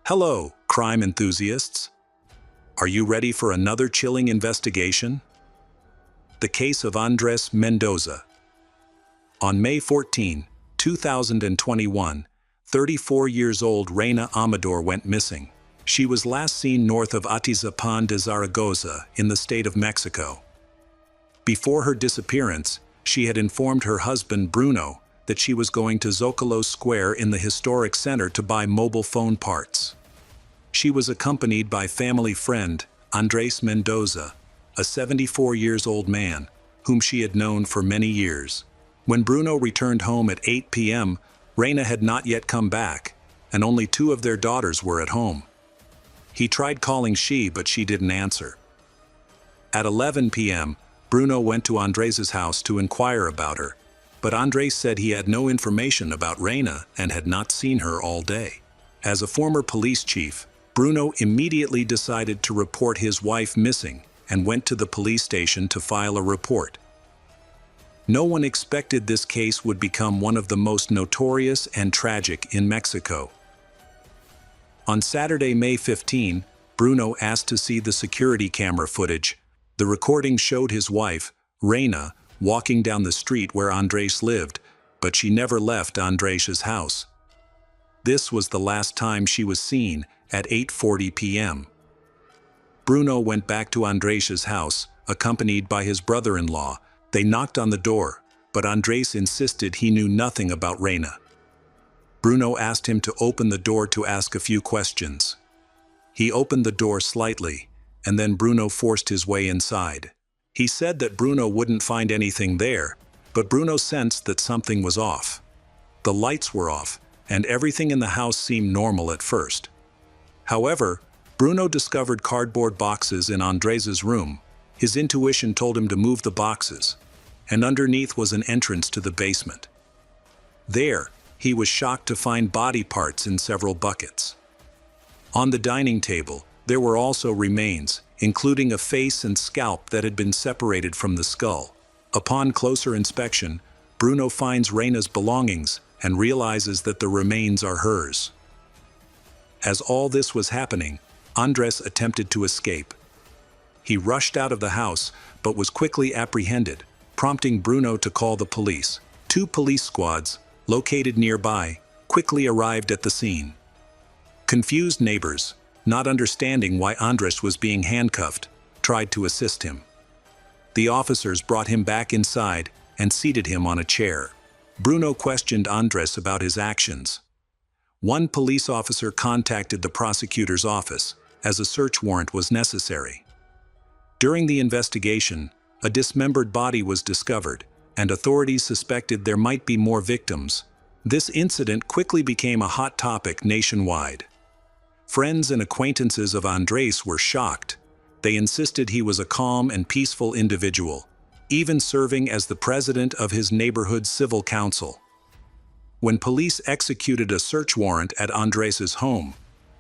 Hello, crime enthusiasts. Are you ready for another chilling investigation? The case of Andres Mendoza. On May 14, 2021, 34 years old Reina Amador went missing. She was last seen north of Atizapán de Zaragoza in the state of Mexico. Before her disappearance, she had informed her husband Bruno that she was going to Zocalo Square in the historic center to buy mobile phone parts. She was accompanied by family friend Andres Mendoza, a 74-year-old man, whom she had known for many years. When Bruno returned home at 8 p.m., Reina had not yet come back, and only two of their daughters were at home. He tried calling but she didn't answer. At 11 p.m., Bruno went to Andres's house to inquire about her, but Andres said he had no information about Reina and had not seen her all day. As a former police chief, Bruno immediately decided to report his wife missing and went to the police station to file a report. No one expected this case would become one of the most notorious and tragic in Mexico. On Saturday, May 15, Bruno asked to see the security camera footage. The recording showed his wife, Reina, walking down the street where Andres lived, but she never left Andres's house. This was the last time she was seen, at 8:40 p.m. Bruno went back to Andres's house, accompanied by his brother-in-law. They knocked on the door, but Andres insisted he knew nothing about Reina. Bruno asked him to open the door to ask a few questions. He opened the door slightly, and then Bruno forced his way inside. He said that Bruno wouldn't find anything there, but Bruno sensed that something was off. The lights were off, and everything in the house seemed normal at first. However, Bruno discovered cardboard boxes in Andres's room. His intuition told him to move the boxes, and underneath was an entrance to the basement. There, he was shocked to find body parts in several buckets. On the dining table, there were also remains, including a face and scalp that had been separated from the skull. Upon closer inspection, Bruno finds Reina's belongings and realizes that the remains are hers. As all this was happening, Andres attempted to escape. He rushed out of the house, but was quickly apprehended, prompting Bruno to call the police. Two police squads, located nearby, quickly arrived at the scene. Confused neighbors, not understanding why Andres was being handcuffed, tried to assist him. The officers brought him back inside and seated him on a chair. Bruno questioned Andres about his actions. One police officer contacted the prosecutor's office, as a search warrant was necessary. During the investigation, a dismembered body was discovered, and authorities suspected there might be more victims. This incident quickly became a hot topic nationwide. Friends and acquaintances of Andres were shocked. They insisted he was a calm and peaceful individual, even serving as the president of his neighborhood civil council. When police executed a search warrant at Andres's home,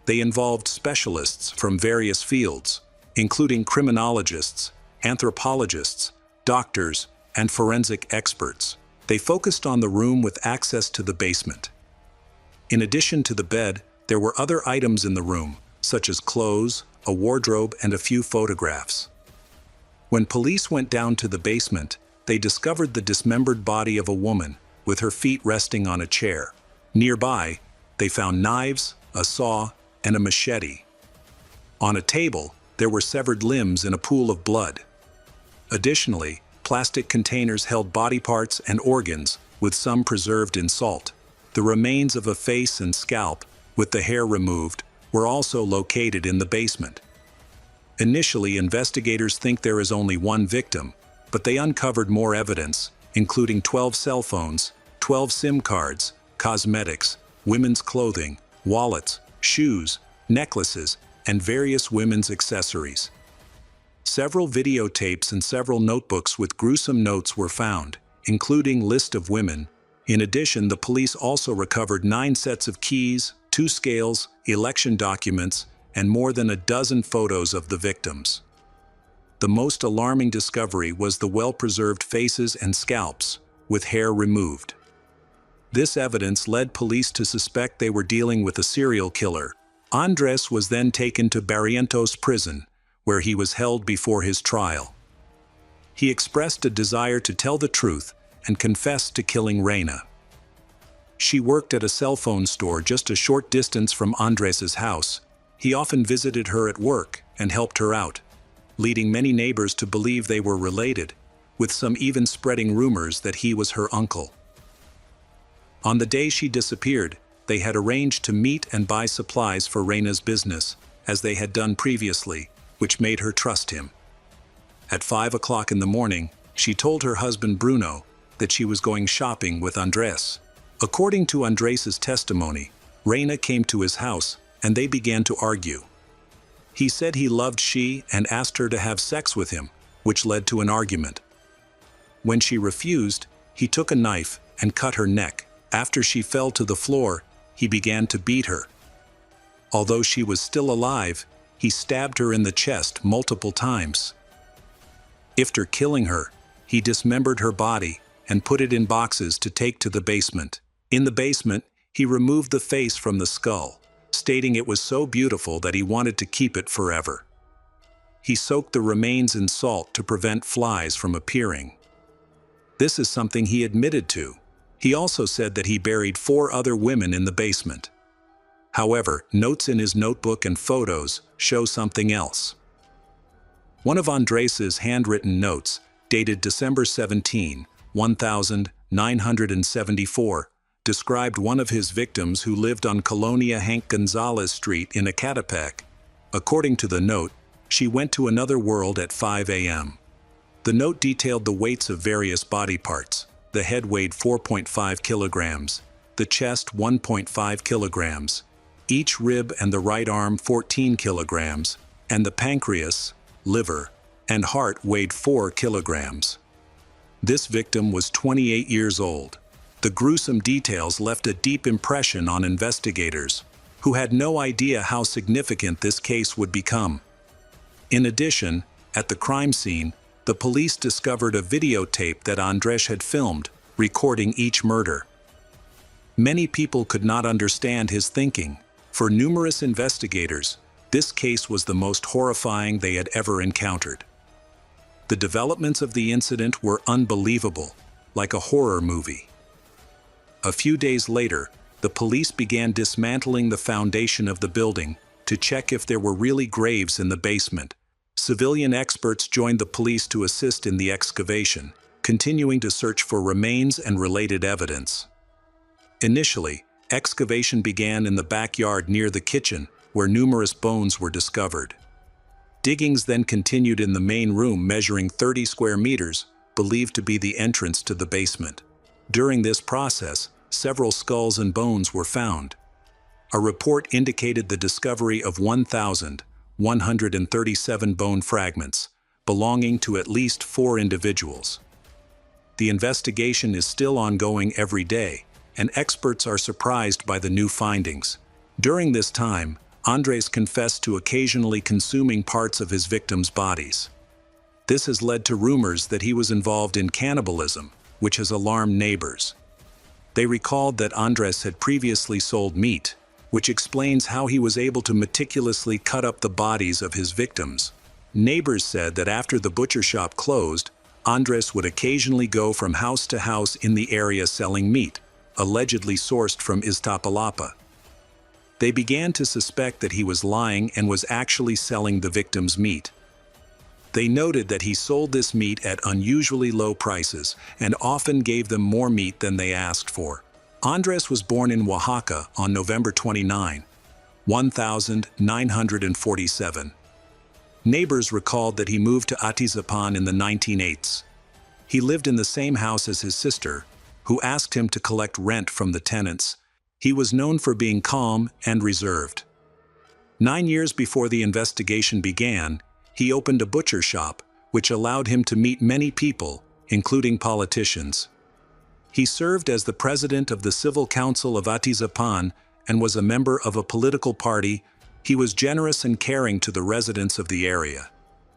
they involved specialists from various fields, including criminologists, anthropologists, doctors, and forensic experts. They focused on the room with access to the basement. In addition to the bed, there were other items in the room, such as clothes, a wardrobe, and a few photographs. When police went down to the basement, they discovered the dismembered body of a woman, with her feet resting on a chair. Nearby, they found knives, a saw, and a machete. On a table, there were severed limbs in a pool of blood. Additionally, plastic containers held body parts and organs, with some preserved in salt. The remains of a face and scalp, with the hair removed, were also located in the basement. Initially, investigators think there is only one victim, but they uncovered more evidence, including 12 cell phones, 12 SIM cards, cosmetics, women's clothing, wallets, shoes, necklaces, and various women's accessories. Several videotapes and several notebooks with gruesome notes were found, including list of women. In addition, the police also recovered 9 sets of keys, 2 scales, election documents, and more than a dozen photos of the victims. The most alarming discovery was the well-preserved faces and scalps, with hair removed. This evidence led police to suspect they were dealing with a serial killer, Andres was then taken to Barrientos prison, where he was held before his trial. He expressed a desire to tell the truth and confessed to killing Reina. She worked at a cell phone store just a short distance from Andres's house. He often visited her at work and helped her out, leading many neighbors to believe they were related, with some even spreading rumors that he was her uncle. On the day she disappeared, they had arranged to meet and buy supplies for Reina's business, as they had done previously, which made her trust him. At 5 o'clock in the morning, she told her husband Bruno that she was going shopping with Andres. According to Andres's testimony, Reina came to his house and they began to argue. He said he loved she and asked her to have sex with him, which led to an argument. When she refused, he took a knife and cut her neck. After she fell to the floor, he began to beat her. Although she was still alive, he stabbed her in the chest multiple times. After killing her, he dismembered her body and put it in boxes to take to the basement. In the basement, he removed the face from the skull, stating it was so beautiful that he wanted to keep it forever. He soaked the remains in salt to prevent flies from appearing. This is something he admitted to. He also said that he buried 4 other women in the basement. However, notes in his notebook and photos show something else. One of Andres's handwritten notes, dated December 17, 1974, described one of his victims who lived on Colonia Hank Gonzalez Street in Ecatepec. According to the note, she went to another world at 5 a.m. The note detailed the weights of various body parts. The head weighed 4.5 kilograms, the chest 1.5 kilograms, each rib and the right arm 14 kilograms, and the pancreas, liver, and heart weighed 4 kilograms. This victim was 28 years old. The gruesome details left a deep impression on investigators, who had no idea how significant this case would become. In addition, at the crime scene, the police discovered a videotape that Andres had filmed, recording each murder. Many people could not understand his thinking. For numerous investigators, this case was the most horrifying they had ever encountered. The developments of the incident were unbelievable, like a horror movie. A few days later, the police began dismantling the foundation of the building to check if there were really graves in the basement. Civilian experts joined the police to assist in the excavation, continuing to search for remains and related evidence. Initially, excavation began in the backyard near the kitchen, where numerous bones were discovered. Diggings then continued in the main room measuring 30 square meters, believed to be the entrance to the basement. During this process, several skulls and bones were found. A report indicated the discovery of 1,137 bone fragments, belonging to at least 4 individuals. The investigation is still ongoing every day, and experts are surprised by the new findings. During this time, Andres confessed to occasionally consuming parts of his victims' bodies. This has led to rumors that he was involved in cannibalism, which has alarmed neighbors. They recalled that Andres had previously sold meat, which explains how he was able to meticulously cut up the bodies of his victims. Neighbors said that after the butcher shop closed, Andres would occasionally go from house to house in the area selling meat, allegedly sourced from Iztapalapa. They began to suspect that he was lying and was actually selling the victims' meat. They noted that he sold this meat at unusually low prices and often gave them more meat than they asked for. Andres was born in Oaxaca on November 29, 1947. Neighbors recalled that he moved to Atizapan in the 1980s. He lived in the same house as his sister, who asked him to collect rent from the tenants. He was known for being calm and reserved. 9 years before the investigation began, he opened a butcher shop, which allowed him to meet many people, including politicians. He served as the president of the Civil Council of Atizapan and was a member of a political party. He was generous and caring to the residents of the area.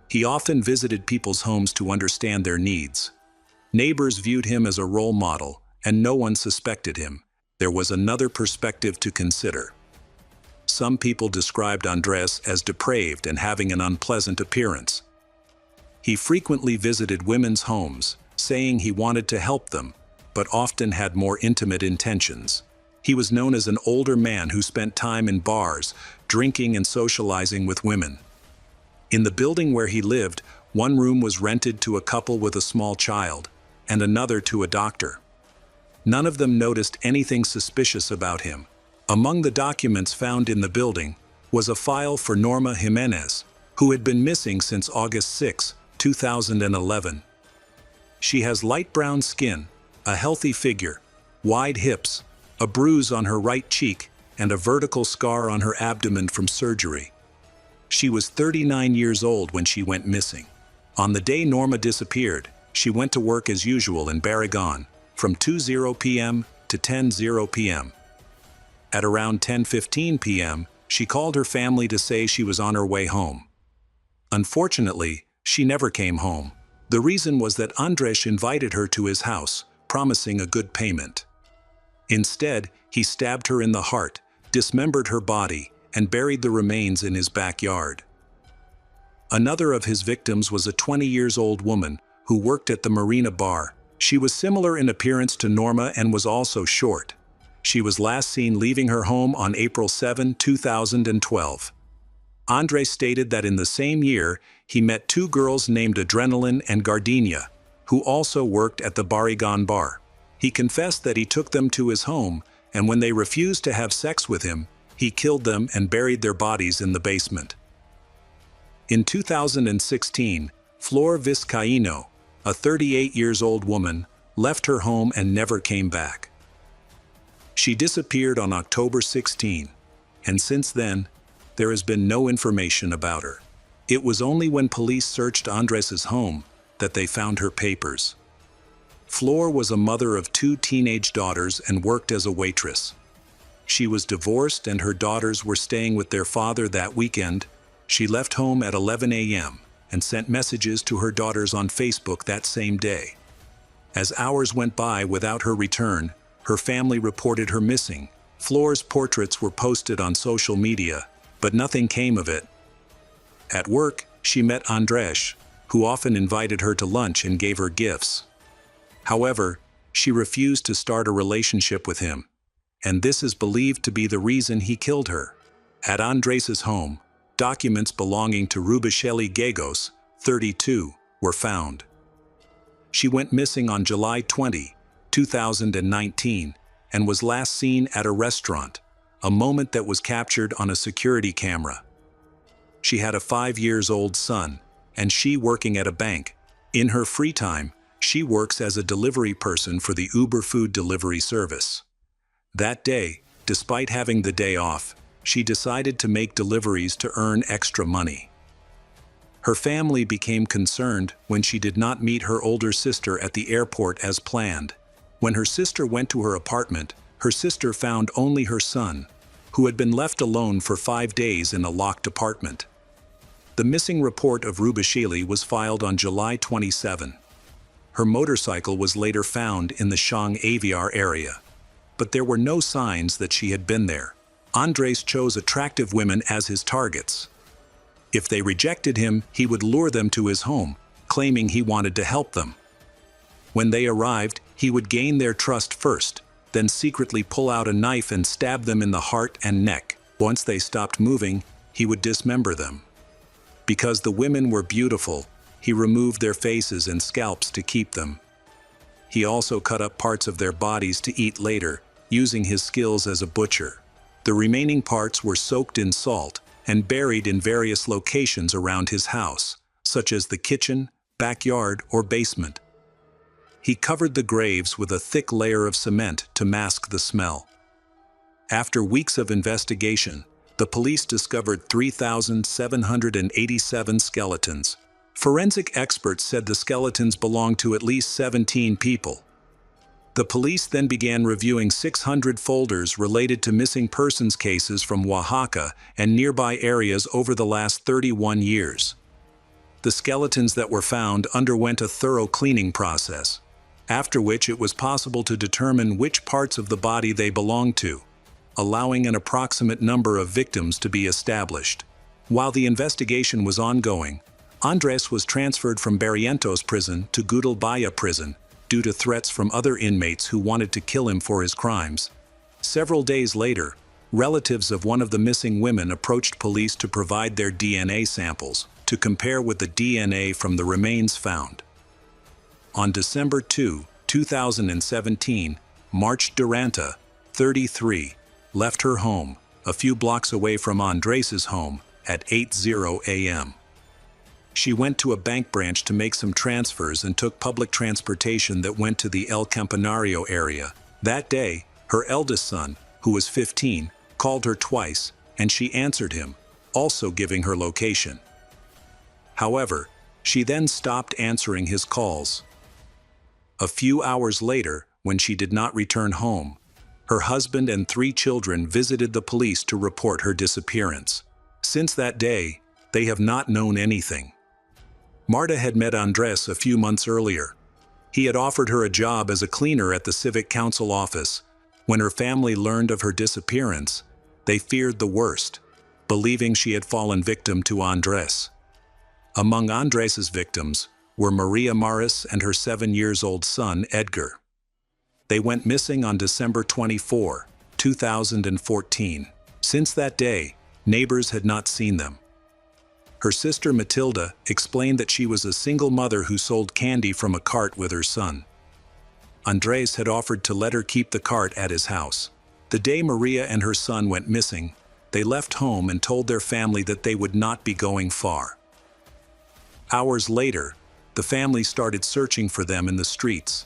He often visited people's homes to understand their needs. Neighbors viewed him as a role model, and no one suspected him. There was another perspective to consider. some people described Andres as depraved and having an unpleasant appearance. He frequently visited women's homes, saying he wanted to help them, but often had more intimate intentions. He was known as an older man who spent time in bars, drinking and socializing with women. In the building where he lived, one room was rented to a couple with a small child, and another to a doctor. None of them noticed anything suspicious about him. Among the documents found in the building was a file for Norma Jimenez, who had been missing since August 6, 2011. She has light brown skin, a healthy figure, wide hips, a bruise on her right cheek, and a vertical scar on her abdomen from surgery. She was 39 years old when she went missing. On the day Norma disappeared, she went to work as usual in Barragán from 2:00 p.m. to 10:00 p.m. At around 10:15 p.m., she called her family to say she was on her way home. Unfortunately, she never came home. The reason was that Andres invited her to his house, promising a good payment. Instead, he stabbed her in the heart, dismembered her body, and buried the remains in his backyard. Another of his victims was a 20-year-old woman who worked at the Marina bar. She was similar in appearance to Norma and was also short. She was last seen leaving her home on April 7, 2012. Andres stated that in the same year, he met two girls named Adrenaline and Gardenia, who also worked at the Barragán bar. He confessed that he took them to his home, and when they refused to have sex with him, he killed them and buried their bodies in the basement. In 2016, Flor Vizcaíno, a 38-year-old woman, left her home and never came back. She disappeared on October 16, and since then, there has been no information about her. It was only when police searched Andres's home that they found her papers. Flor was a mother of two teenage daughters and worked as a waitress. She was divorced and her daughters were staying with their father that weekend. She left home at 11 a.m. and sent messages to her daughters on Facebook that same day. As hours went by without her return, her family reported her missing. Flor's portraits were posted on social media, but nothing came of it. At work, she met Andres, who often invited her to lunch and gave her gifts. However, she refused to start a relationship with him, and this is believed to be the reason he killed her. At Andres's home, documents belonging to Rubichelli Gegos, 32, were found. She went missing on July 20, 2019, and was last seen at a restaurant, a moment that was captured on a security camera. She had a 5-year-old son, and she working at a bank. In her free time, she works as a delivery person for the Uber food delivery service. That day, despite having the day off, she decided to make deliveries to earn extra money. Her family became concerned when she did not meet her older sister at the airport as planned. When her sister went to her apartment, her sister found only her son, who had been left alone for 5 days in a locked apartment. The missing report of Rubichelli was filed on July 27. Her motorcycle was later found in the Shang Aviar area, but there were no signs that she had been there. Andres chose attractive women as his targets. If they rejected him, he would lure them to his home, claiming he wanted to help them. When they arrived, he would gain their trust first, then secretly pull out a knife and stab them in the heart and neck. Once they stopped moving, he would dismember them. Because the women were beautiful, he removed their faces and scalps to keep them. He also cut up parts of their bodies to eat later, using his skills as a butcher. The remaining parts were soaked in salt and buried in various locations around his house, such as the kitchen, backyard, or basement. He covered the graves with a thick layer of cement to mask the smell. After weeks of investigation, the police discovered 3,787 skeletons. Forensic experts said the skeletons belonged to at least 17 people. The police then began reviewing 600 folders related to missing persons cases from Oaxaca and nearby areas over the last 31 years. The skeletons that were found underwent a thorough cleaning process, after which it was possible to determine which parts of the body they belonged to. allowing an approximate number of victims to be established. While the investigation was ongoing, Andres was transferred from Barrientos prison to Gudalbaya prison due to threats from other inmates who wanted to kill him for his crimes. Several days later, relatives of one of the missing women approached police to provide their DNA samples to compare with the DNA from the remains found. On December 2, 2017, March Duranta, 33, left her home, a few blocks away from Andres's home, at 8:00 a.m. She went to a bank branch to make some transfers and took public transportation that went to the El Campanario area. That day, her eldest son, who was 15, called her twice, and she answered him, also giving her location. However, she then stopped answering his calls. A few hours later, when she did not return home, her husband and 3 children visited the police to report her disappearance. Since that day, they have not known anything. Marta had met Andres a few months earlier. He had offered her a job as a cleaner at the Civic Council office. When her family learned of her disappearance, they feared the worst, believing she had fallen victim to Andres. Among Andres's victims were Maria Maris and her 7-year-old son, Edgar. They went missing on December 24, 2014. Since that day, neighbors had not seen them. Her sister Matilda explained that she was a single mother who sold candy from a cart with her son. Andres had offered to let her keep the cart at his house. The day Maria and her son went missing, they left home and told their family that they would not be going far. Hours later, the family started searching for them in the streets.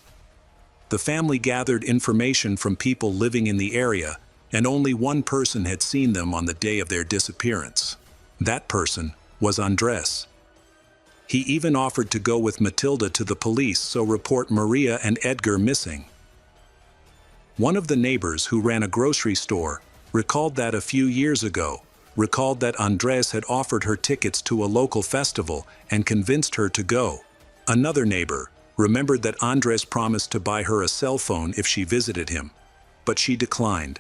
The family gathered information from people living in the area, and only one person had seen them on the day of their disappearance. That person was Andres. He even offered to go with Matilda to the police so report Maria and Edgar missing. One of the neighbors who ran a grocery store recalled that a few years ago, Andres had offered her tickets to a local festival and convinced her to go. Another neighbor remembered that Andres promised to buy her a cell phone if she visited him, but she declined.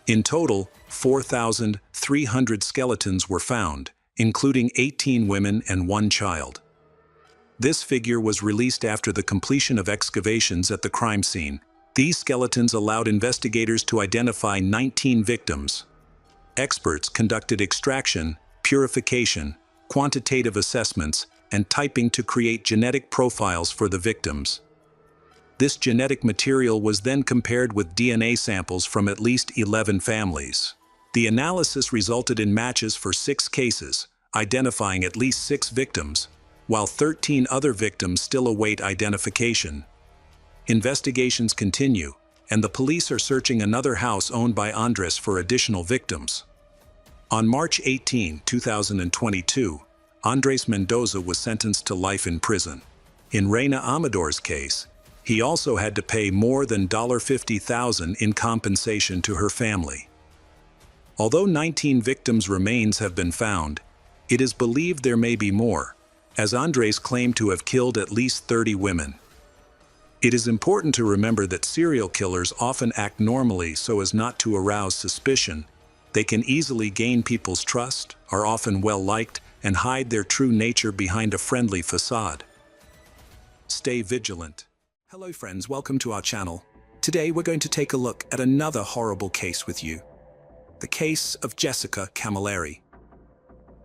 In total, 4,300 skeletons were found, including 18 women and 1 child. This figure was released after the completion of excavations at the crime scene. These skeletons allowed investigators to identify 19 victims. Experts conducted extraction, purification, quantitative assessments, and typing to create genetic profiles for the victims. This genetic material was then compared with DNA samples from at least 11 families. The analysis resulted in matches for 6 cases, identifying at least 6 victims, while 13 other victims still await identification. Investigations continue, and the police are searching another house owned by Andres for additional victims. On March 18, 2022, Andres Mendoza was sentenced to life in prison. In Reina Amador's case, he also had to pay more than $50,000 in compensation to her family. Although 19 victims' remains have been found, it is believed there may be more, as Andres claimed to have killed at least 30 women. It is important to remember that serial killers often act normally so as not to arouse suspicion. They can easily gain people's trust, are often well-liked, and hide their true nature behind a friendly facade. Stay vigilant. Hello friends, welcome to our channel. Today we're going to take a look at another horrible case with you. The case of Jessica Camilleri.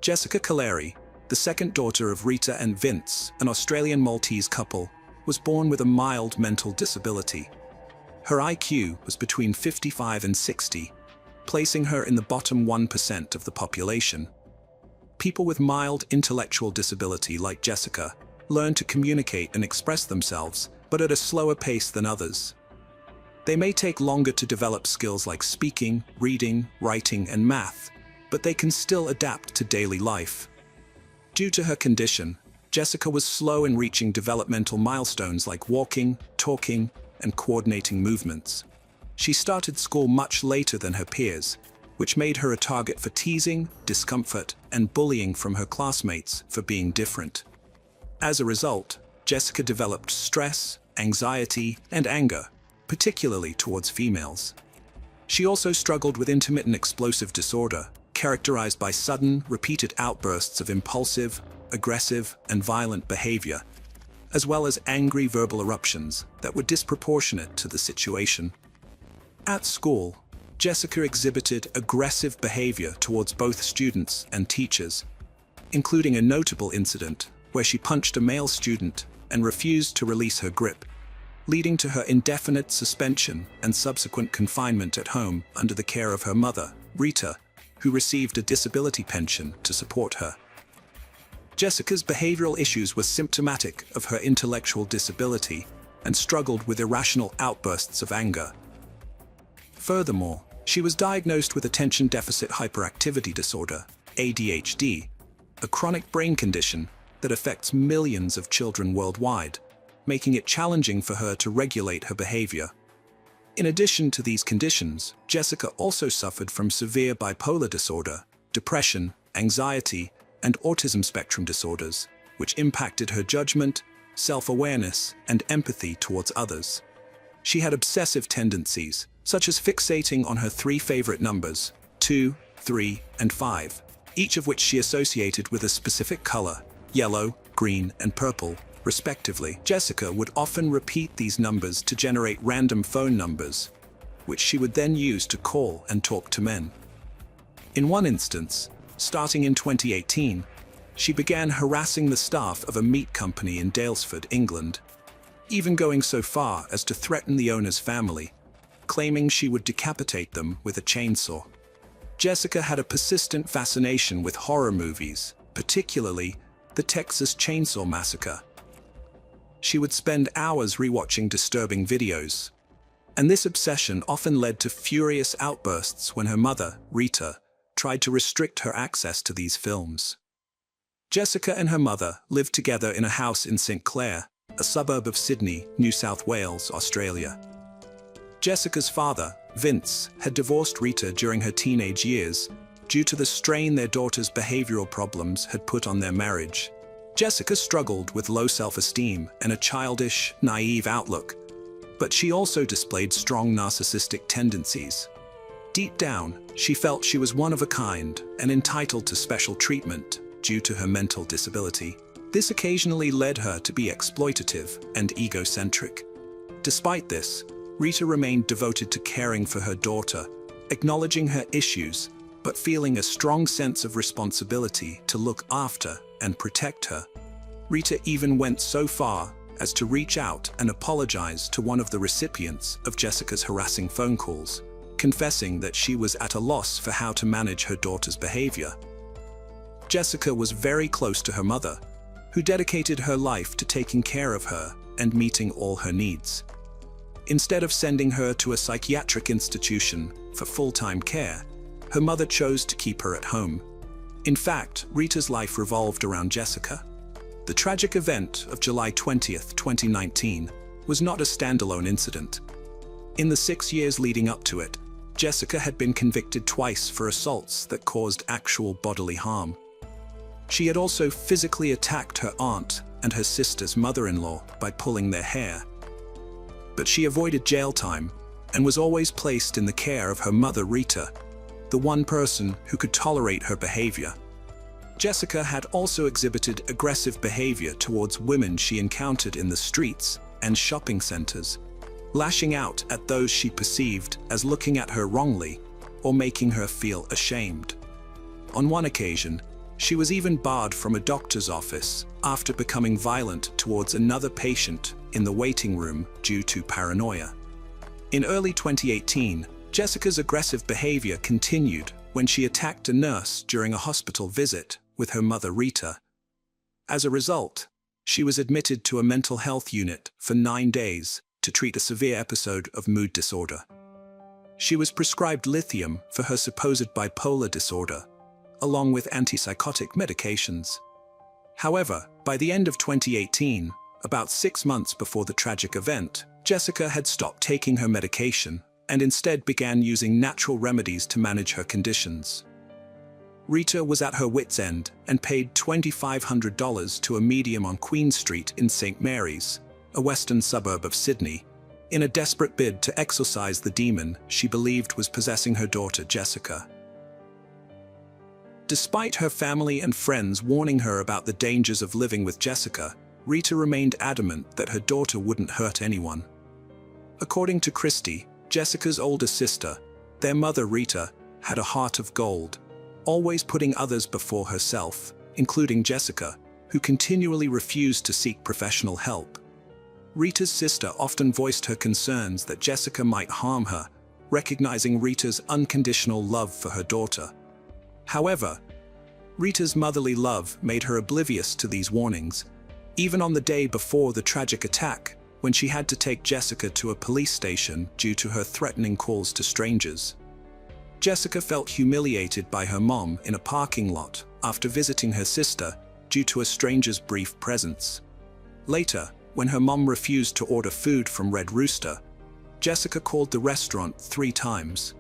Jessica Camilleri, the second daughter of Rita and Vince, an Australian Maltese couple, was born with a mild mental disability. Her IQ was between 55 and 60, placing her in the bottom 1% of the population. People with mild intellectual disability like Jessica learn to communicate and express themselves, but at a slower pace than others. They may take longer to develop skills like speaking, reading, writing, and math, but they can still adapt to daily life. Due to her condition, Jessica was slow in reaching developmental milestones like walking, talking, and coordinating movements. She started school much later than her peers, which made her a target for teasing, discomfort, and bullying from her classmates for being different. As a result, Jessica developed stress, anxiety, and anger, particularly towards females. She also struggled with intermittent explosive disorder, characterized by sudden, repeated outbursts of impulsive, aggressive, and violent behavior, as well as angry verbal eruptions that were disproportionate to the situation. At school, Jessica exhibited aggressive behavior towards both students and teachers, including a notable incident where she punched a male student and refused to release her grip, leading to her indefinite suspension and subsequent confinement at home under the care of her mother, Rita, who received a disability pension to support her. Jessica's behavioral issues were symptomatic of her intellectual disability and struggled with irrational outbursts of anger. Furthermore, she was diagnosed with attention deficit hyperactivity disorder, ADHD, a chronic brain condition that affects millions of children worldwide, making it challenging for her to regulate her behavior. In addition to these conditions, Jessica also suffered from severe bipolar disorder, depression, anxiety, and autism spectrum disorders, which impacted her judgment, self-awareness, and empathy towards others. She had obsessive tendencies, such as fixating on her 3 favorite numbers, 2, 3, and 5, each of which she associated with a specific color, yellow, green, and purple, respectively. Jessica would often repeat these numbers to generate random phone numbers, which she would then use to call and talk to men. In one instance, starting in 2018, she began harassing the staff of a meat company in Daylesford, England, even going so far as to threaten the owner's family, claiming she would decapitate them with a chainsaw. Jessica had a persistent fascination with horror movies, particularly the Texas Chainsaw Massacre. She would spend hours rewatching disturbing videos, and this obsession often led to furious outbursts when her mother, Rita, tried to restrict her access to these films. Jessica and her mother lived together in a house in St. Clair, a suburb of Sydney, New South Wales, Australia. Jessica's father, Vince, had divorced Rita during her teenage years due to the strain their daughter's behavioral problems had put on their marriage. Jessica struggled with low self-esteem and a childish, naive outlook, but she also displayed strong narcissistic tendencies. Deep down, she felt she was one of a kind and entitled to special treatment due to her mental disability. This occasionally led her to be exploitative and egocentric. Despite this, Rita remained devoted to caring for her daughter, acknowledging her issues, but feeling a strong sense of responsibility to look after and protect her. Rita even went so far as to reach out and apologize to one of the recipients of Jessica's harassing phone calls, confessing that she was at a loss for how to manage her daughter's behavior. Jessica was very close to her mother, who dedicated her life to taking care of her and meeting all her needs. Instead of sending her to a psychiatric institution for full-time care, her mother chose to keep her at home. In fact, Rita's life revolved around Jessica. The tragic event of July 20th, 2019 was not a standalone incident. In the 6 years leading up to it, Jessica had been convicted twice for assaults that caused actual bodily harm. She had also physically attacked her aunt and her sister's mother-in-law by pulling their hair. But she avoided jail time and was always placed in the care of her mother, Rita, the one person who could tolerate her behavior. Jessica had also exhibited aggressive behavior towards women she encountered in the streets and shopping centers, lashing out at those she perceived as looking at her wrongly or making her feel ashamed. On one occasion, she was even barred from a doctor's office after becoming violent towards another patient in the waiting room due to paranoia. In early 2018, Jessica's aggressive behavior continued when she attacked a nurse during a hospital visit with her mother, Rita. As a result, she was admitted to a mental health unit for 9 days to treat a severe episode of mood disorder. She was prescribed lithium for her supposed bipolar disorder, along with antipsychotic medications. However, by the end of 2018, about 6 months before the tragic event, Jessica had stopped taking her medication and instead began using natural remedies to manage her conditions. Rita was at her wit's end and paid $2,500 to a medium on Queen Street in St. Mary's, a western suburb of Sydney, in a desperate bid to exorcise the demon she believed was possessing her daughter Jessica. Despite her family and friends warning her about the dangers of living with Jessica, Rita remained adamant that her daughter wouldn't hurt anyone. According to Christy, Jessica's older sister, their mother Rita had a heart of gold, always putting others before herself, including Jessica, who continually refused to seek professional help. Rita's sister often voiced her concerns that Jessica might harm her, recognizing Rita's unconditional love for her daughter. However, Rita's motherly love made her oblivious to these warnings, even on the day before the tragic attack, when she had to take Jessica to a police station due to her threatening calls to strangers. Jessica felt humiliated by her mom in a parking lot after visiting her sister due to a stranger's brief presence. Later, when her mom refused to order food from Red Rooster, Jessica called the restaurant 3 times.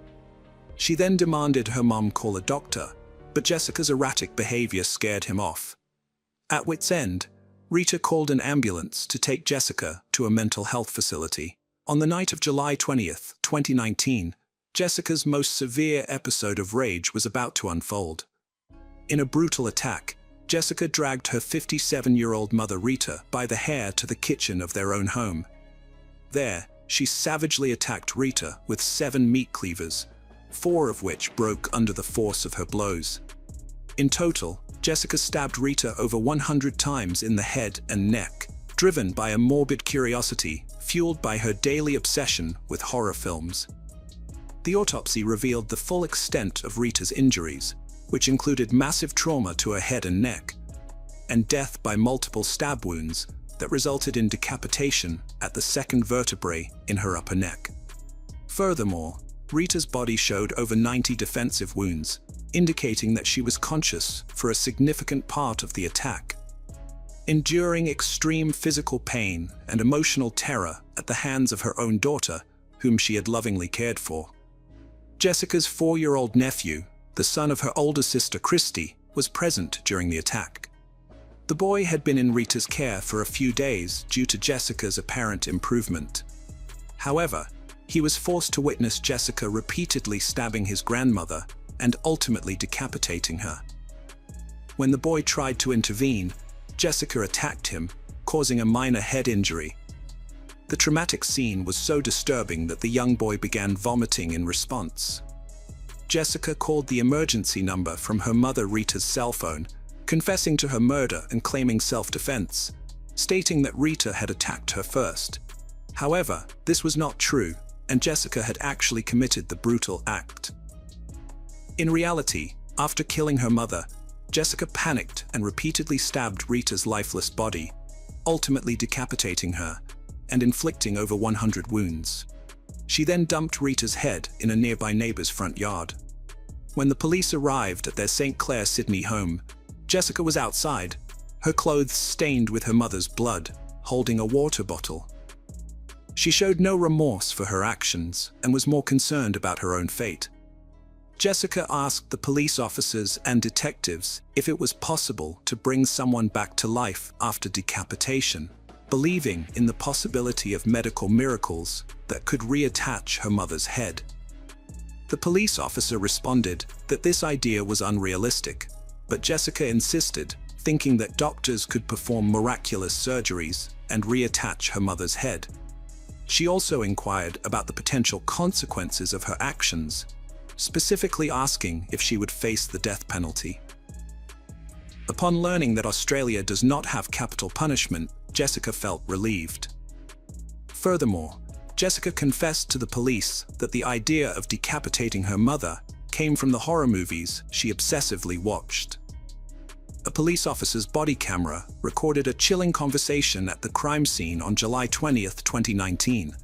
She then demanded her mom call a doctor, but Jessica's erratic behavior scared him off. At wit's end, Rita called an ambulance to take Jessica to a mental health facility. On the night of July 20th, 2019, Jessica's most severe episode of rage was about to unfold. In a brutal attack, Jessica dragged her 57-year-old mother Rita by the hair to the kitchen of their own home. There, she savagely attacked Rita with 7 meat cleavers, 4 of which broke under the force of her blows. In total, Jessica stabbed Rita over 100 times in the head and neck, driven by a morbid curiosity fueled by her daily obsession with horror films. The autopsy revealed the full extent of Rita's injuries, which included massive trauma to her head and neck, and death by multiple stab wounds that resulted in decapitation at the 2nd vertebrae in her upper neck. Furthermore, Rita's body showed over 90 defensive wounds, indicating that she was conscious for a significant part of the attack. Enduring extreme physical pain and emotional terror at the hands of her own daughter, whom she had lovingly cared for. Jessica's 4-year-old nephew, the son of her older sister Christy, was present during the attack. The boy had been in Rita's care for a few days due to Jessica's apparent improvement. However, he was forced to witness Jessica repeatedly stabbing his grandmother and ultimately decapitating her. When the boy tried to intervene, Jessica attacked him, causing a minor head injury. The traumatic scene was so disturbing that the young boy began vomiting in response. Jessica called the emergency number from her mother Rita's cell phone, confessing to her murder and claiming self-defense, stating that Rita had attacked her first. However, this was not true, and Jessica had actually committed the brutal act. In reality, after killing her mother, Jessica panicked and repeatedly stabbed Rita's lifeless body, ultimately decapitating her and inflicting over 100 wounds. She then dumped Rita's head in a nearby neighbor's front yard. When the police arrived at their St. Clair, Sydney home, Jessica was outside, her clothes stained with her mother's blood, holding a water bottle. She showed no remorse for her actions and was more concerned about her own fate. Jessica asked the police officers and detectives if it was possible to bring someone back to life after decapitation, believing in the possibility of medical miracles that could reattach her mother's head. The police officer responded that this idea was unrealistic, but Jessica insisted, thinking that doctors could perform miraculous surgeries and reattach her mother's head. She also inquired about the potential consequences of her actions, specifically asking if she would face the death penalty. Upon learning that Australia does not have capital punishment, Jessica felt relieved. Furthermore, Jessica confessed to the police that the idea of decapitating her mother came from the horror movies she obsessively watched. A police officer's body camera recorded a chilling conversation at the crime scene on July 20th, 2019.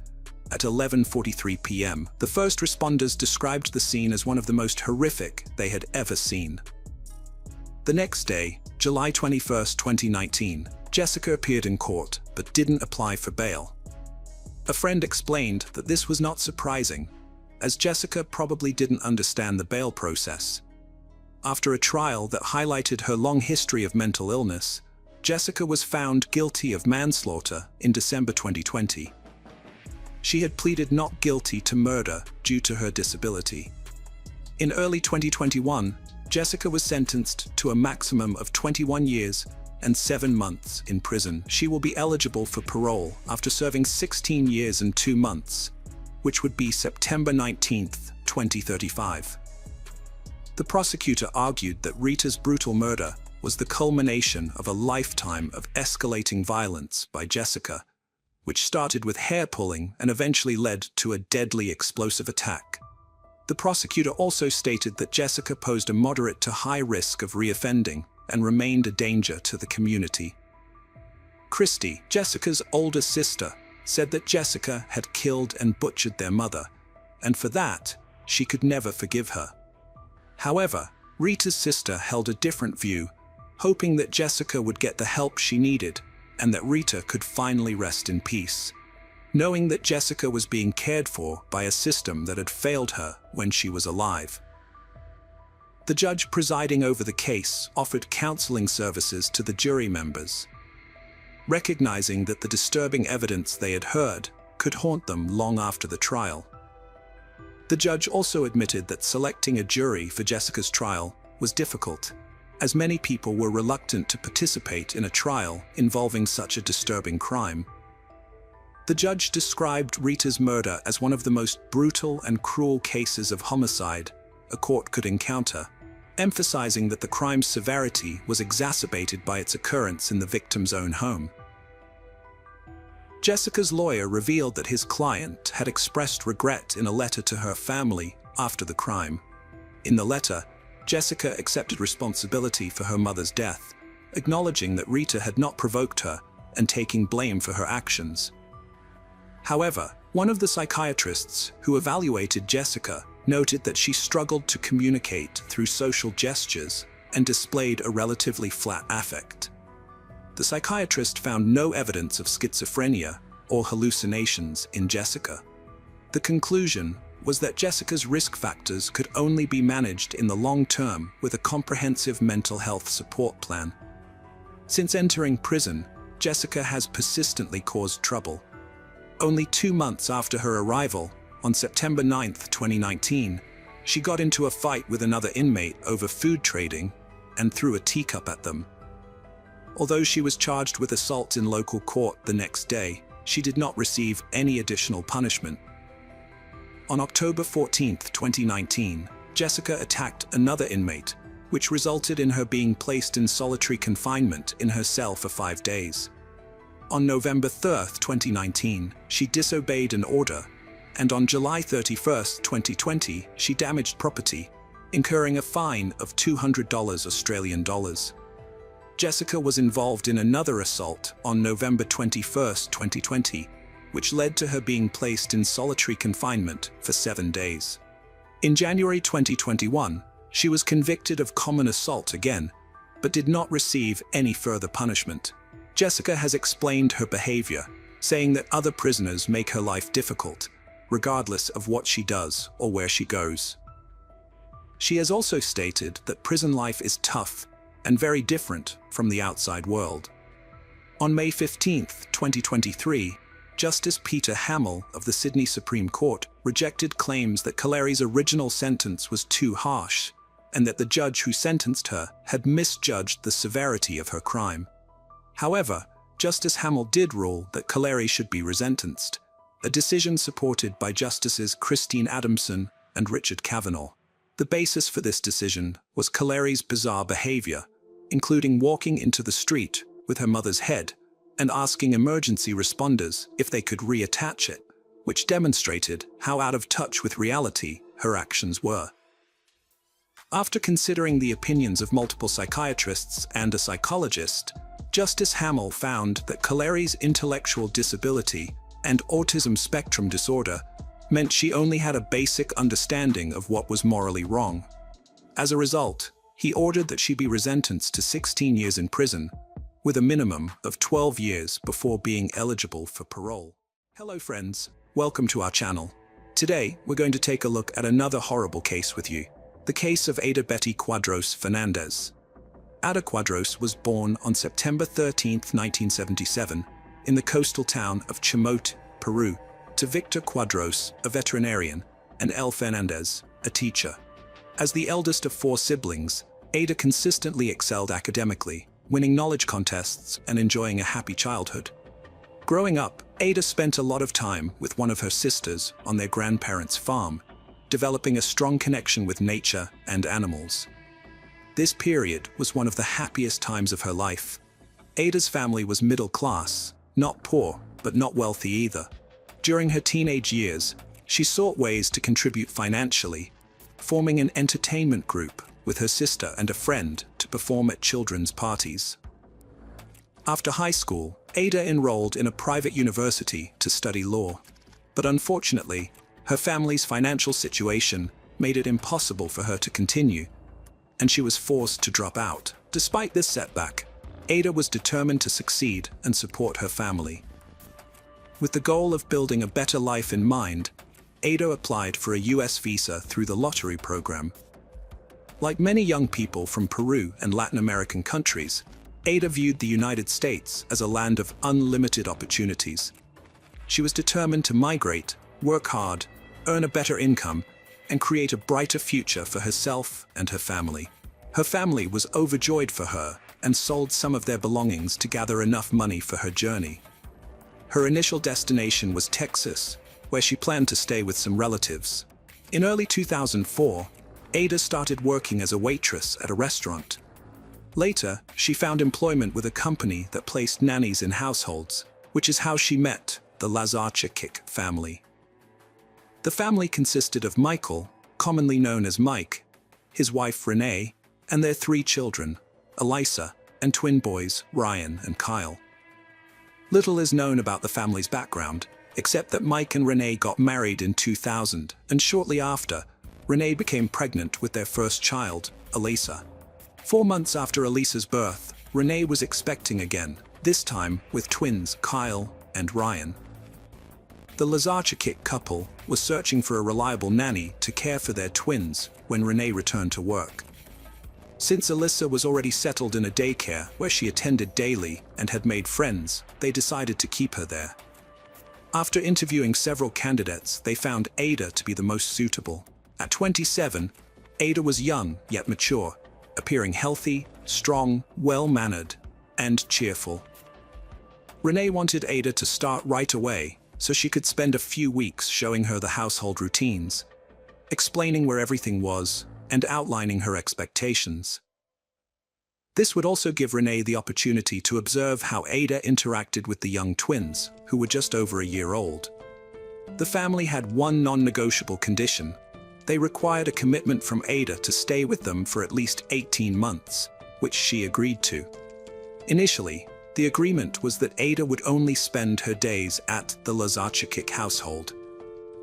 At 11:43 p.m., the first responders described the scene as one of the most horrific they had ever seen. The next day, July 21st, 2019, Jessica appeared in court but didn't apply for bail. A friend explained that this was not surprising, as Jessica probably didn't understand the bail process. After a trial that highlighted her long history of mental illness, Jessica was found guilty of manslaughter in December 2020. she had pleaded not guilty to murder due to her disability. In early 2021, Jessica was sentenced to a maximum of 21 years and 7 months in prison. She will be eligible for parole after serving 16 years and 2 months, which would be September 19, 2035. The prosecutor argued that Rita's brutal murder was the culmination of a lifetime of escalating violence by Jessica, which started with hair-pulling and eventually led to a deadly explosive attack. The prosecutor also stated that Jessica posed a moderate to high risk of reoffending and remained a danger to the community. Christy, Jessica's older sister, said that Jessica had killed and butchered their mother, and for that, she could never forgive her. However, Rita's sister held a different view, hoping that Jessica would get the help she needed and that Rita could finally rest in peace, knowing that Jessica was being cared for by a system that had failed her when she was alive. The judge presiding over the case offered counseling services to the jury members, recognizing that the disturbing evidence they had heard could haunt them long after the trial. The judge also admitted that selecting a jury for Jessica's trial was difficult, as many people were reluctant to participate in a trial involving such a disturbing crime. The judge described Rita's murder as one of the most brutal and cruel cases of homicide a court could encounter, emphasizing that the crime's severity was exacerbated by its occurrence in the victim's own home. Jessica's lawyer revealed that his client had expressed regret in a letter to her family after the crime. In the letter, Jessica accepted responsibility for her mother's death, acknowledging that Rita had not provoked her and taking blame for her actions. However, one of the psychiatrists who evaluated Jessica noted that she struggled to communicate through social gestures and displayed a relatively flat affect. The psychiatrist found no evidence of schizophrenia or hallucinations in Jessica. The conclusion was that Jessica's risk factors could only be managed in the long term with a comprehensive mental health support plan. Since entering prison, Jessica has persistently caused trouble. Only 2 months after her arrival, on September 9, 2019, she got into a fight with another inmate over food trading and threw a teacup at them. Although she was charged with assault in local court the next day, she did not receive any additional punishment. On October 14, 2019, Jessica attacked another inmate, which resulted in her being placed in solitary confinement in her cell for 5 days. On November 3, 2019, she disobeyed an order, and on July 31, 2020, she damaged property, incurring a fine of $200 Australian dollars. Jessica was involved in another assault on November 21, 2020, which led to her being placed in solitary confinement for 7 days. In January 2021, she was convicted of common assault again, but did not receive any further punishment. Jessica has explained her behavior, saying that other prisoners make her life difficult, regardless of what she does or where she goes. She has also stated that prison life is tough and very different from the outside world. On May 15, 2023, Justice Peter Hamill of the Sydney Supreme Court rejected claims that Kaleri's original sentence was too harsh and that the judge who sentenced her had misjudged the severity of her crime. However, Justice Hamill did rule that Kaleri should be resentenced, a decision supported by Justices Christine Adamson and Richard Kavanaugh. The basis for this decision was Kaleri's bizarre behavior, including walking into the street with her mother's head and asking emergency responders if they could reattach it, which demonstrated how out of touch with reality her actions were. After considering the opinions of multiple psychiatrists and a psychologist, Justice Hamill found that Kaleri's intellectual disability and autism spectrum disorder meant she only had a basic understanding of what was morally wrong. As a result, he ordered that she be resentenced to 16 years in prison, with a minimum of 12 years before being eligible for parole. Hello friends, welcome to our channel. Today, we're going to take a look at another horrible case with you, the case of Ada Betty Quadros Fernandez. Ada Quadros was born on September 13, 1977, in the coastal town of Chimote, Peru, to Victor Quadros, a veterinarian, and El Fernandez, a teacher. As the eldest of 4 siblings, Ada consistently excelled academically, winning knowledge contests and enjoying a happy childhood. Growing up, Ada spent a lot of time with one of her sisters on their grandparents' farm, developing a strong connection with nature and animals. This period was one of the happiest times of her life. Ada's family was middle class, not poor, but not wealthy either. During her teenage years, she sought ways to contribute financially, forming an entertainment group with her sister and a friend to perform at children's parties. After high school, Ada enrolled in a private university to study law. But unfortunately, her family's financial situation made it impossible for her to continue, and she was forced to drop out. Despite this setback, Ada was determined to succeed and support her family. With the goal of building a better life in mind, Ada applied for a US visa through the lottery program. Like many young people from Peru and Latin American countries, Ada viewed the United States as a land of unlimited opportunities. She was determined to migrate, work hard, earn a better income, and create a brighter future for herself and her family. Her family was overjoyed for her and sold some of their belongings to gather enough money for her journey. Her initial destination was Texas, where she planned to stay with some relatives. In early 2004, Ada started working as a waitress at a restaurant. Later, she found employment with a company that placed nannies in households, which is how she met the Lazarchuk family. The family consisted of Michael, commonly known as Mike, his wife Renee, and their 3 children, Elisa, and twin boys Ryan and Kyle. Little is known about the family's background, except that Mike and Renee got married in 2000, and shortly after, Renee became pregnant with their first child, Elisa. 4 months after Elisa's birth, Renee was expecting again, this time with twins Kyle and Ryan. The Lazarchuk couple was searching for a reliable nanny to care for their twins when Renee returned to work. Since Elisa was already settled in a daycare where she attended daily and had made friends, they decided to keep her there. After interviewing several candidates, they found Ada to be the most suitable. At 27, Ada was young yet mature, appearing healthy, strong, well-mannered, and cheerful. Renee wanted Ada to start right away so she could spend a few weeks showing her the household routines, explaining where everything was, and outlining her expectations. This would also give Renee the opportunity to observe how Ada interacted with the young twins, who were just over a year old. The family had one non-negotiable condition. They required a commitment from Ada to stay with them for at least 18 months, which she agreed to. Initially, the agreement was that Ada would only spend her days at the Lazarchuk household.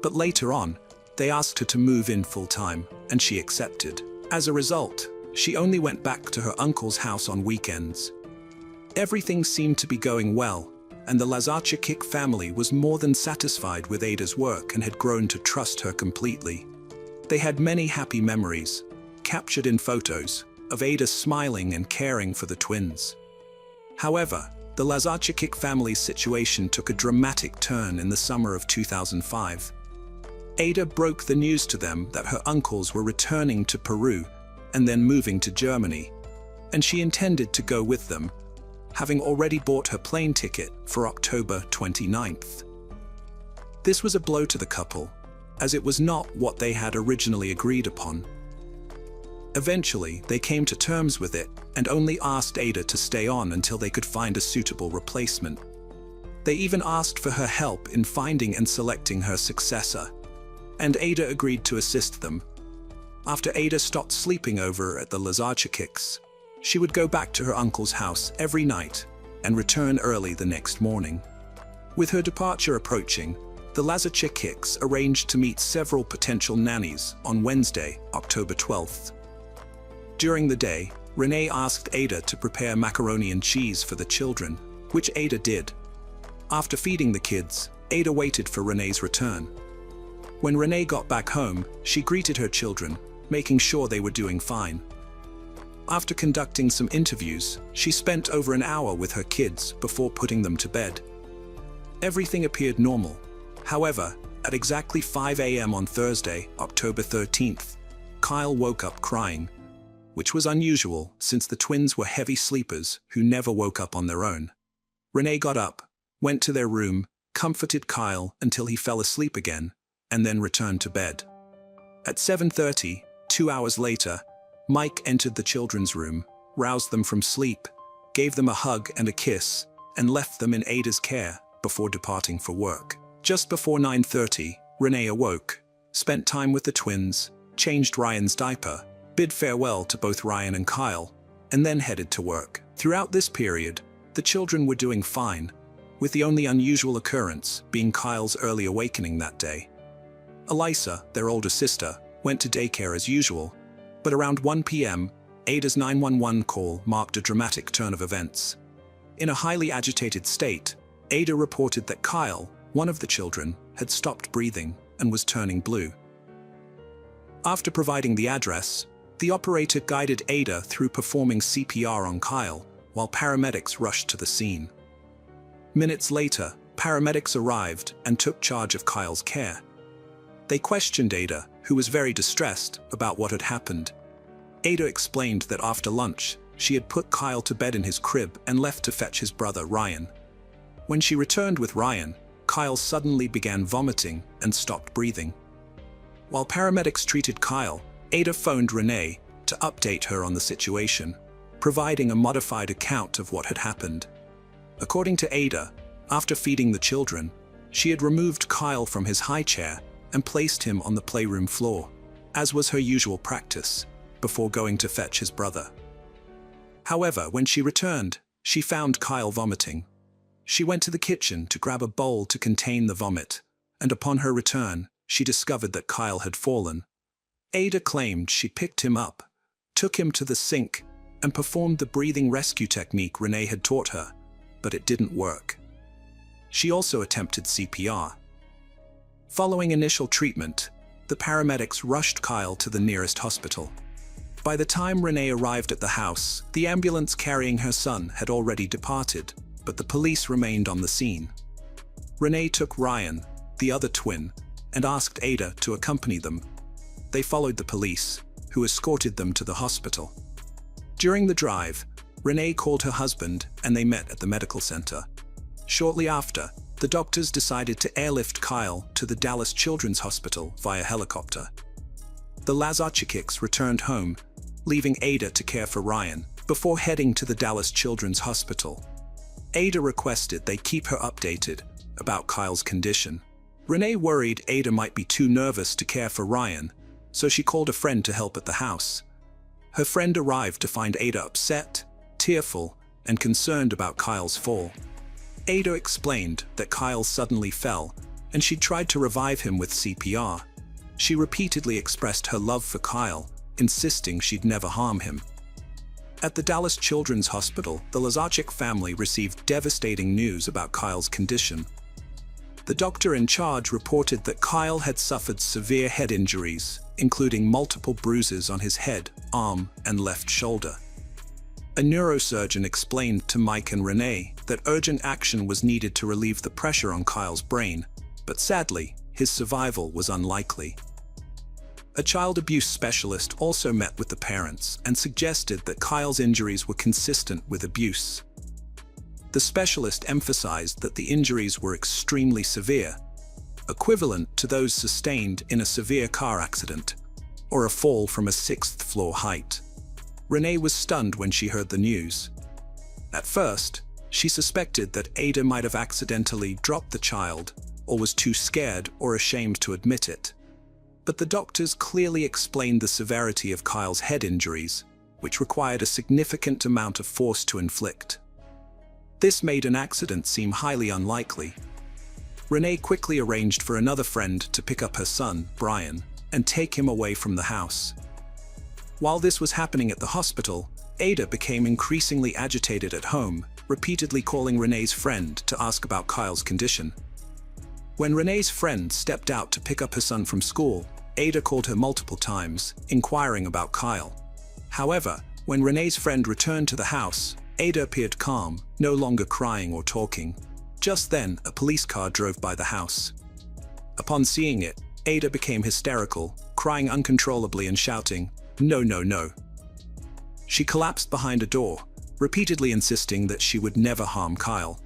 But later on, they asked her to move in full-time, and she accepted. As a result, she only went back to her uncle's house on weekends. Everything seemed to be going well, and the Lazarchuk family was more than satisfied with Ada's work and had grown to trust her completely. They had many happy memories, captured in photos, of Ada smiling and caring for the twins. However, the Lazarchuk family's situation took a dramatic turn in the summer of 2005. Ada broke the news to them that her uncles were returning to Peru and then moving to Germany, and she intended to go with them, having already bought her plane ticket for October 29th. This was a blow to the couple, as it was not what they had originally agreed upon. Eventually, they came to terms with it and only asked Ada to stay on until they could find a suitable replacement. They even asked for her help in finding and selecting her successor, and Ada agreed to assist them. After Ada stopped sleeping over at the Lazarchuks, she would go back to her uncle's house every night and return early the next morning. With her departure approaching, the Lazarchuks arranged to meet several potential nannies on Wednesday, October 12th. During the day, Renee asked Ada to prepare macaroni and cheese for the children, which Ada did. After feeding the kids, Ada waited for Renee's return. When Renee got back home, she greeted her children, making sure they were doing fine. After conducting some interviews, she spent over an hour with her kids before putting them to bed. Everything appeared normal, However, at exactly 5 a.m. on Thursday, October 13th, Kyle woke up crying, which was unusual since the twins were heavy sleepers who never woke up on their own. Renee got up, went to their room, comforted Kyle until he fell asleep again, and then returned to bed. At 7:30, 2 hours later, Mike entered the children's room, roused them from sleep, gave them a hug and a kiss, and left them in Ada's care before departing for work. Just before 9:30, Renee awoke, spent time with the twins, changed Ryan's diaper, bid farewell to both Ryan and Kyle, and then headed to work. Throughout this period, the children were doing fine, with the only unusual occurrence being Kyle's early awakening that day. Elisa, their older sister, went to daycare as usual, but around 1 p.m., Ada's 911 call marked a dramatic turn of events. In a highly agitated state, Ada reported that Kyle, one of the children, had stopped breathing and was turning blue. After providing the address, the operator guided Ada through performing CPR on Kyle, while paramedics rushed to the scene. Minutes later, paramedics arrived and took charge of Kyle's care. They questioned Ada, who was very distressed about what had happened. Ada explained that after lunch, she had put Kyle to bed in his crib and left to fetch his brother Ryan. When she returned with Ryan, Kyle suddenly began vomiting and stopped breathing. While paramedics treated Kyle, Ada phoned Renee to update her on the situation, providing a modified account of what had happened. According to Ada, after feeding the children, she had removed Kyle from his high chair and placed him on the playroom floor, as was her usual practice, before going to fetch his brother. However, when she returned, she found Kyle vomiting. She went to the kitchen to grab a bowl to contain the vomit, and upon her return, she discovered that Kyle had fallen. Ada claimed she picked him up, took him to the sink, and performed the breathing rescue technique Renee had taught her, but it didn't work. She also attempted CPR. Following initial treatment, the paramedics rushed Kyle to the nearest hospital. By the time Renee arrived at the house, the ambulance carrying her son had already departed, but the police remained on the scene. Renee took Ryan, the other twin, and asked Ada to accompany them. They followed the police, who escorted them to the hospital. During the drive, Renee called her husband and they met at the medical center. Shortly after, the doctors decided to airlift Kyle to the Dallas Children's Hospital via helicopter. The Lazarchikics returned home, leaving Ada to care for Ryan, before heading to the Dallas Children's Hospital. Ada requested they keep her updated about Kyle's condition. Renee worried Ada might be too nervous to care for Ryan, so she called a friend to help at the house. Her friend arrived to find Ada upset, tearful, and concerned about Kyle's fall. Ada explained that Kyle suddenly fell, and she tried to revive him with CPR. She repeatedly expressed her love for Kyle, insisting she'd never harm him. At the Dallas Children's Hospital, the Lazarchik family received devastating news about Kyle's condition. The doctor in charge reported that Kyle had suffered severe head injuries, including multiple bruises on his head, arm, and left shoulder. A neurosurgeon explained to Mike and Renee that urgent action was needed to relieve the pressure on Kyle's brain, but sadly, his survival was unlikely. A child abuse specialist also met with the parents and suggested that Kyle's injuries were consistent with abuse. The specialist emphasized that the injuries were extremely severe, equivalent to those sustained in a severe car accident or a fall from a sixth-floor height. Renee was stunned when she heard the news. At first, she suspected that Ada might have accidentally dropped the child or was too scared or ashamed to admit it. But the doctors clearly explained the severity of Kyle's head injuries, which required a significant amount of force to inflict. This made an accident seem highly unlikely. Renee quickly arranged for another friend to pick up her son, Brian, and take him away from the house. While this was happening at the hospital, Ada became increasingly agitated at home, repeatedly calling Renee's friend to ask about Kyle's condition. When Renee's friend stepped out to pick up her son from school, Ada called her multiple times, inquiring about Kyle. However, when Renee's friend returned to the house, Ada appeared calm, no longer crying or talking. Just then, a police car drove by the house. Upon seeing it, Ada became hysterical, crying uncontrollably and shouting, "No, no, no." She collapsed behind a door, repeatedly insisting that she would never harm Kyle.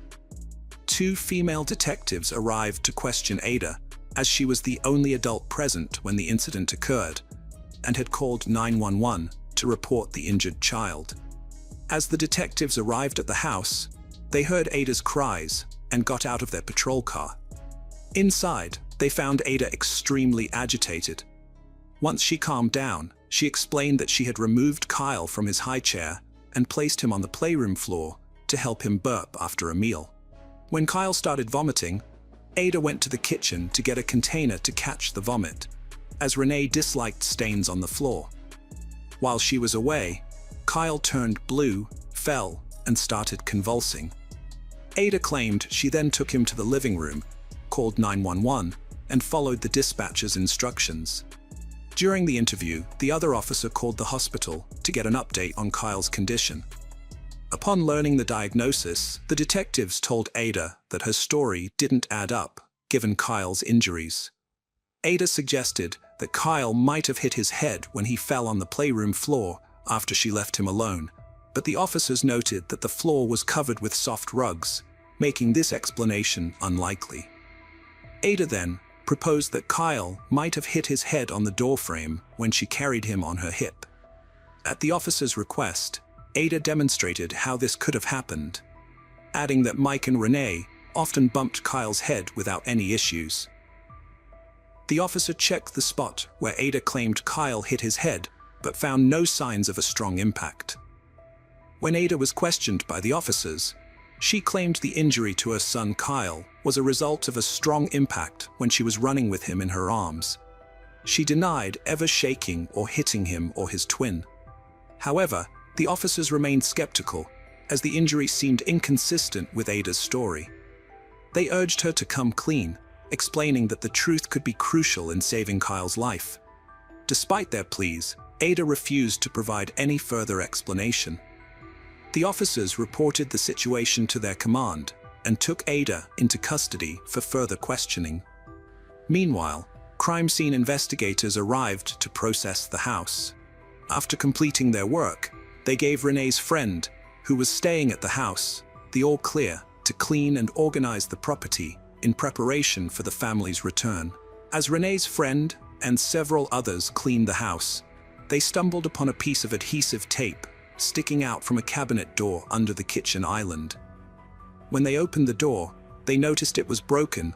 Two female detectives arrived to question Ada, as she was the only adult present when the incident occurred, and had called 911 to report the injured child. As the detectives arrived at the house, they heard Ada's cries and got out of their patrol car. Inside, they found Ada extremely agitated. Once she calmed down, she explained that she had removed Kyle from his high chair and placed him on the playroom floor to help him burp after a meal. When Kyle started vomiting, Ada went to the kitchen to get a container to catch the vomit, as Renee disliked stains on the floor. While she was away, Kyle turned blue, fell, and started convulsing. Ada claimed she then took him to the living room, called 911, and followed the dispatcher's instructions. During the interview, the other officer called the hospital to get an update on Kyle's condition. Upon learning the diagnosis, the detectives told Ada that her story didn't add up, given Kyle's injuries. Ada suggested that Kyle might have hit his head when he fell on the playroom floor after she left him alone, but the officers noted that the floor was covered with soft rugs, making this explanation unlikely. Ada then proposed that Kyle might have hit his head on the doorframe when she carried him on her hip. At the officer's request, Ada demonstrated how this could have happened, adding that Mike and Renee often bumped Kyle's head without any issues. The officer checked the spot where Ada claimed Kyle hit his head, but found no signs of a strong impact. When Ada was questioned by the officers, she claimed the injury to her son Kyle was a result of a strong impact when she was running with him in her arms. She denied ever shaking or hitting him or his twin. However, the officers remained skeptical, as the injury seemed inconsistent with Ada's story. They urged her to come clean, explaining that the truth could be crucial in saving Kyle's life. Despite their pleas, Ada refused to provide any further explanation. The officers reported the situation to their command and took Ada into custody for further questioning. Meanwhile, crime scene investigators arrived to process the house. After completing their work, they gave Renee's friend, who was staying at the house, the all clear to clean and organize the property in preparation for the family's return. As Renee's friend and several others cleaned the house, they stumbled upon a piece of adhesive tape sticking out from a cabinet door under the kitchen island. When they opened the door, they noticed it was broken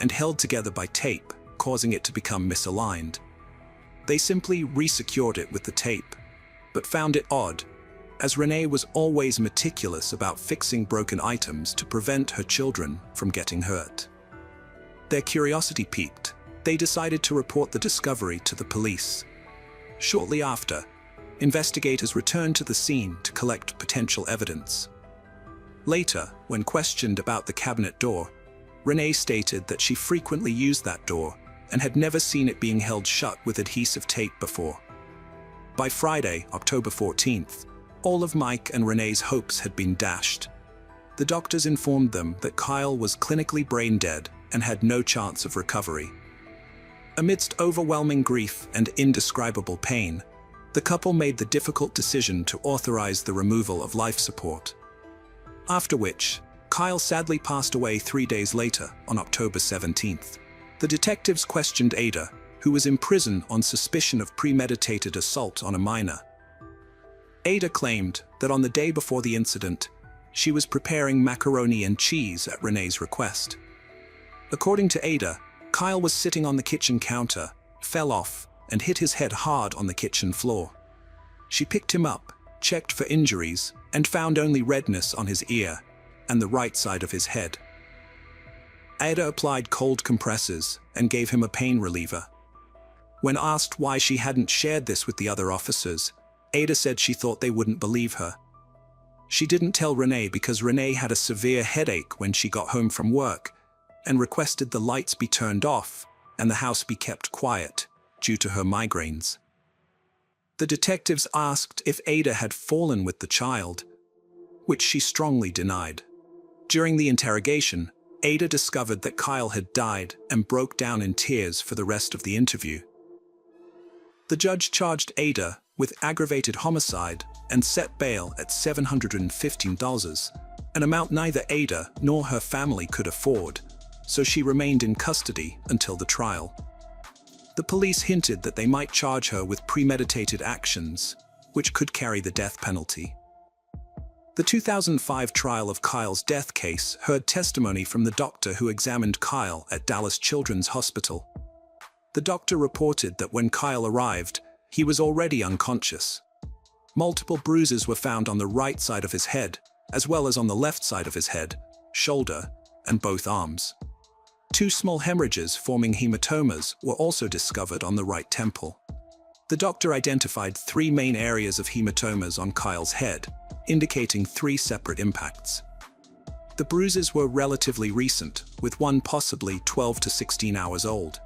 and held together by tape, causing it to become misaligned. They simply resecured it with the tape, but found it odd, as Renee was always meticulous about fixing broken items to prevent her children from getting hurt. Their curiosity piqued, they decided to report the discovery to the police. Shortly after, investigators returned to the scene to collect potential evidence. Later, when questioned about the cabinet door, Renee stated that she frequently used that door and had never seen it being held shut with adhesive tape before. By Friday, October 14th, all of Mike and Renee's hopes had been dashed. The doctors informed them that Kyle was clinically brain dead and had no chance of recovery. Amidst overwhelming grief and indescribable pain, the couple made the difficult decision to authorize the removal of life support. After which, Kyle sadly passed away 3 days later, on October 17th. The detectives questioned Ada, who was in prison on suspicion of premeditated assault on a minor. Ada claimed that on the day before the incident, she was preparing macaroni and cheese at Renee's request. According to Ada, Kyle was sitting on the kitchen counter, fell off, and hit his head hard on the kitchen floor. She picked him up, checked for injuries, and found only redness on his ear and the right side of his head. Ada applied cold compressors and gave him a pain reliever. When asked why she hadn't shared this with the other officers, Ada said she thought they wouldn't believe her. She didn't tell Renee because Renee had a severe headache when she got home from work and requested the lights be turned off and the house be kept quiet due to her migraines. The detectives asked if Ada had fallen with the child, which she strongly denied. During the interrogation, Ada discovered that Kyle had died and broke down in tears for the rest of the interview. The judge charged Ada with aggravated homicide and set bail at $715, an amount neither Ada nor her family could afford, so she remained in custody until the trial. The police hinted that they might charge her with premeditated actions, which could carry the death penalty. The 2005 trial of Kyle's death case heard testimony from the doctor who examined Kyle at Dallas Children's Hospital. The doctor reported that when Kyle arrived, he was already unconscious. Multiple bruises were found on the right side of his head, as well as on the left side of his head, shoulder, and both arms. 2 small hemorrhages forming hematomas were also discovered on the right temple. The doctor identified 3 main areas of hematomas on Kyle's head, indicating 3 separate impacts. The bruises were relatively recent, with one possibly 12 to 16 hours old.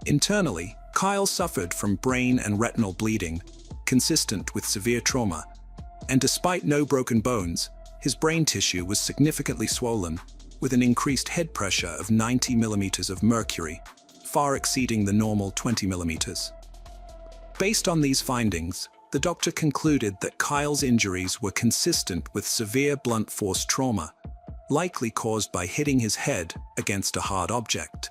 Internally, Kyle suffered from brain and retinal bleeding, consistent with severe trauma, and despite no broken bones, his brain tissue was significantly swollen, with an increased head pressure of 90 millimeters of mercury, far exceeding the normal 20 millimeters. Based on these findings, the doctor concluded that Kyle's injuries were consistent with severe blunt force trauma, likely caused by hitting his head against a hard object.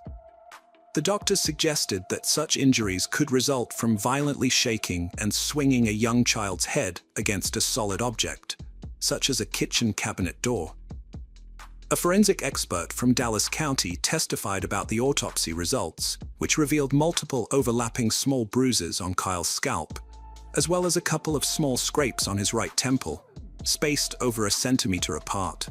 The doctor suggested that such injuries could result from violently shaking and swinging a young child's head against a solid object, such as a kitchen cabinet door. A forensic expert from Dallas County testified about the autopsy results, which revealed multiple overlapping small bruises on Kyle's scalp, as well as a couple of small scrapes on his right temple, spaced over 1 centimeter apart.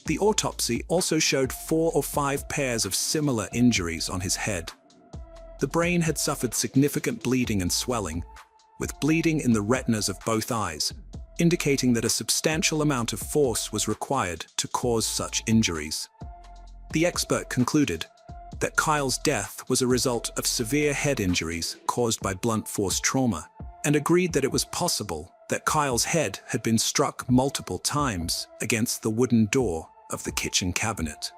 The autopsy also showed 4 or 5 pairs of similar injuries on his head. The brain had suffered significant bleeding and swelling, with bleeding in the retinas of both eyes, indicating that a substantial amount of force was required to cause such injuries. The expert concluded that Kyle's death was a result of severe head injuries caused by blunt force trauma, and agreed that it was possible that Kyle's head had been struck multiple times against the wooden door of the kitchen cabinet.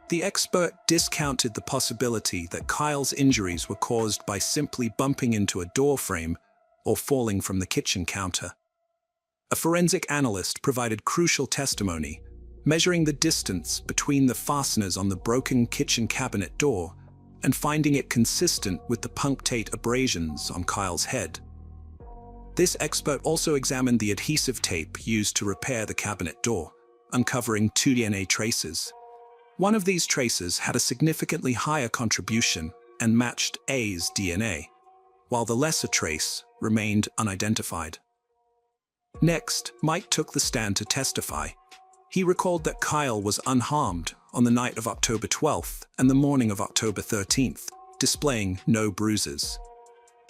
The expert discounted the possibility that Kyle's injuries were caused by simply bumping into a door frame or falling from the kitchen counter. A forensic analyst provided crucial testimony, measuring the distance between the fasteners on the broken kitchen cabinet door and finding it consistent with the punctate abrasions on Kyle's head. This expert also examined the adhesive tape used to repair the cabinet door, uncovering 2 DNA traces. One of these traces had a significantly higher contribution and matched A's DNA, while the lesser trace remained unidentified. Next, Mike took the stand to testify. He recalled that Kyle was unharmed on the night of October 12th and the morning of October 13th, displaying no bruises.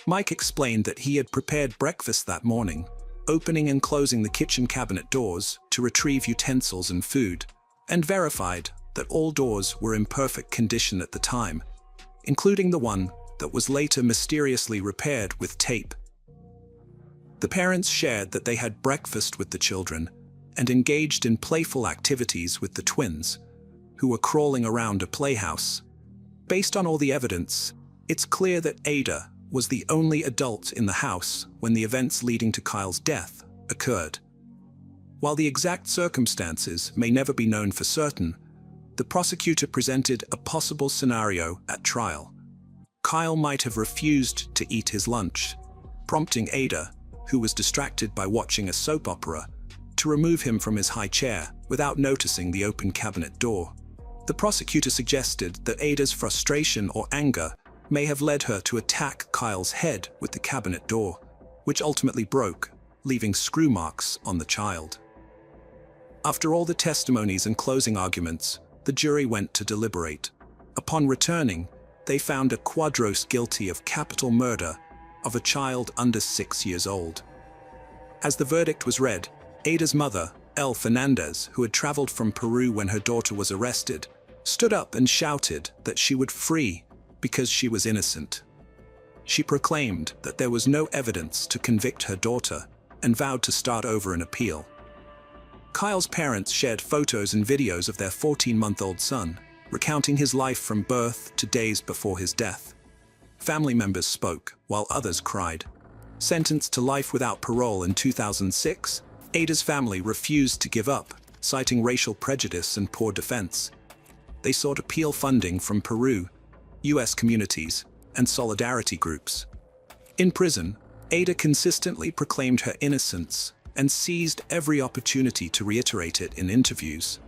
Mike explained that he had prepared breakfast that morning, opening and closing the kitchen cabinet doors to retrieve utensils and food, and verified that all doors were in perfect condition at the time, including the one that was later mysteriously repaired with tape. The parents shared that they had breakfast with the children and engaged in playful activities with the twins, who were crawling around a playhouse. Based on all the evidence, it's clear that Ada was the only adult in the house when the events leading to Kyle's death occurred. While the exact circumstances may never be known for certain, the prosecutor presented a possible scenario at trial. Kyle might have refused to eat his lunch, prompting Ada, who was distracted by watching a soap opera, to remove him from his high chair without noticing the open cabinet door. The prosecutor suggested that Ada's frustration or anger may have led her to attack Kyle's head with the cabinet door, which ultimately broke, leaving screw marks on the child. After all the testimonies and closing arguments, the jury went to deliberate. Upon returning, they found a Quadros guilty of capital murder of a child under 6 years old. As the verdict was read, Ada's mother, Elle Fernandez, who had traveled from Peru when her daughter was arrested, stood up and shouted that she would free because she was innocent. She proclaimed that there was no evidence to convict her daughter and vowed to start over an appeal. Kyle's parents shared photos and videos of their 14-month-old son, recounting his life from birth to days before his death. Family members spoke, while others cried. Sentenced to life without parole in 2006, Ada's family refused to give up, citing racial prejudice and poor defense. They sought appeal funding from Peru, U.S. communities, and solidarity groups. In prison, Ada consistently proclaimed her innocence and seized every opportunity to reiterate it in interviews.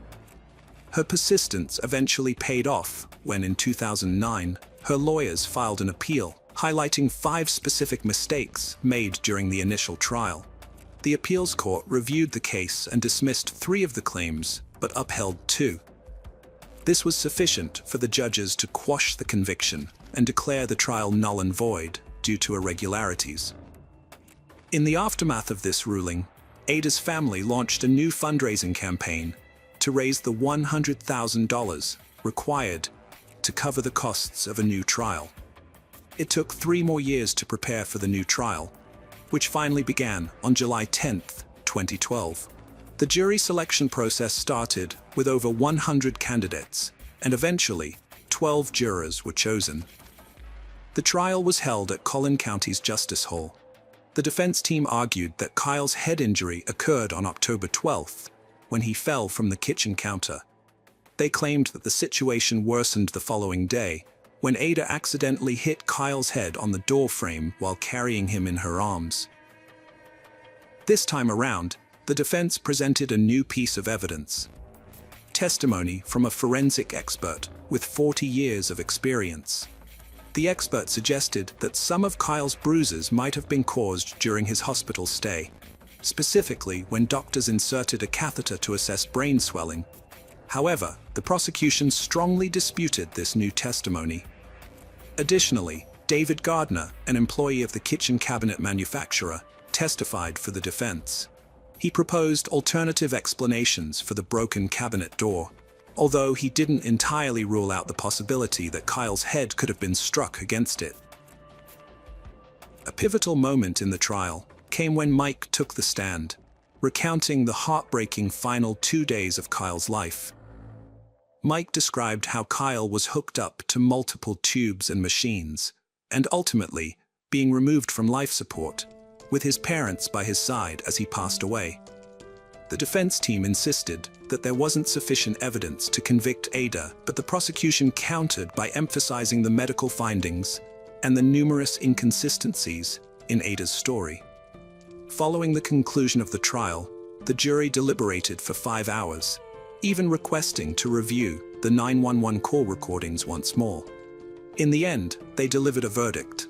Her persistence eventually paid off when, in 2009, her lawyers filed an appeal, highlighting 5 specific mistakes made during the initial trial. The appeals court reviewed the case and dismissed 3 of the claims, but upheld 2. This was sufficient for the judges to quash the conviction and declare the trial null and void due to irregularities. In the aftermath of this ruling, Ada's family launched a new fundraising campaign to raise the $100,000 required to cover the costs of a new trial. It took 3 more years to prepare for the new trial, which finally began on July 10, 2012. The jury selection process started with over 100 candidates, and eventually, 12 jurors were chosen. The trial was held at Collin County's Justice Hall. The defense team argued that Kyle's head injury occurred on October 12th, when he fell from the kitchen counter. They claimed that the situation worsened the following day, when Ada accidentally hit Kyle's head on the door frame while carrying him in her arms. This time around, the defense presented a new piece of evidence. Testimony from a forensic expert with 40 years of experience. The expert suggested that some of Kyle's bruises might have been caused during his hospital stay, specifically when doctors inserted a catheter to assess brain swelling. However, the prosecution strongly disputed this new testimony. Additionally, David Gardner, an employee of the kitchen cabinet manufacturer, testified for the defense. He proposed alternative explanations for the broken cabinet door, although he didn't entirely rule out the possibility that Kyle's head could have been struck against it. A pivotal moment in the trial came when Mike took the stand, recounting the heartbreaking final 2 days of Kyle's life. Mike described how Kyle was hooked up to multiple tubes and machines, and ultimately being removed from life support, with his parents by his side as he passed away. The defense team insisted that there wasn't sufficient evidence to convict Ada, but the prosecution countered by emphasizing the medical findings and the numerous inconsistencies in Ada's story. Following the conclusion of the trial, the jury deliberated for 5 hours, even requesting to review the 911 call recordings once more. In the end, they delivered a verdict.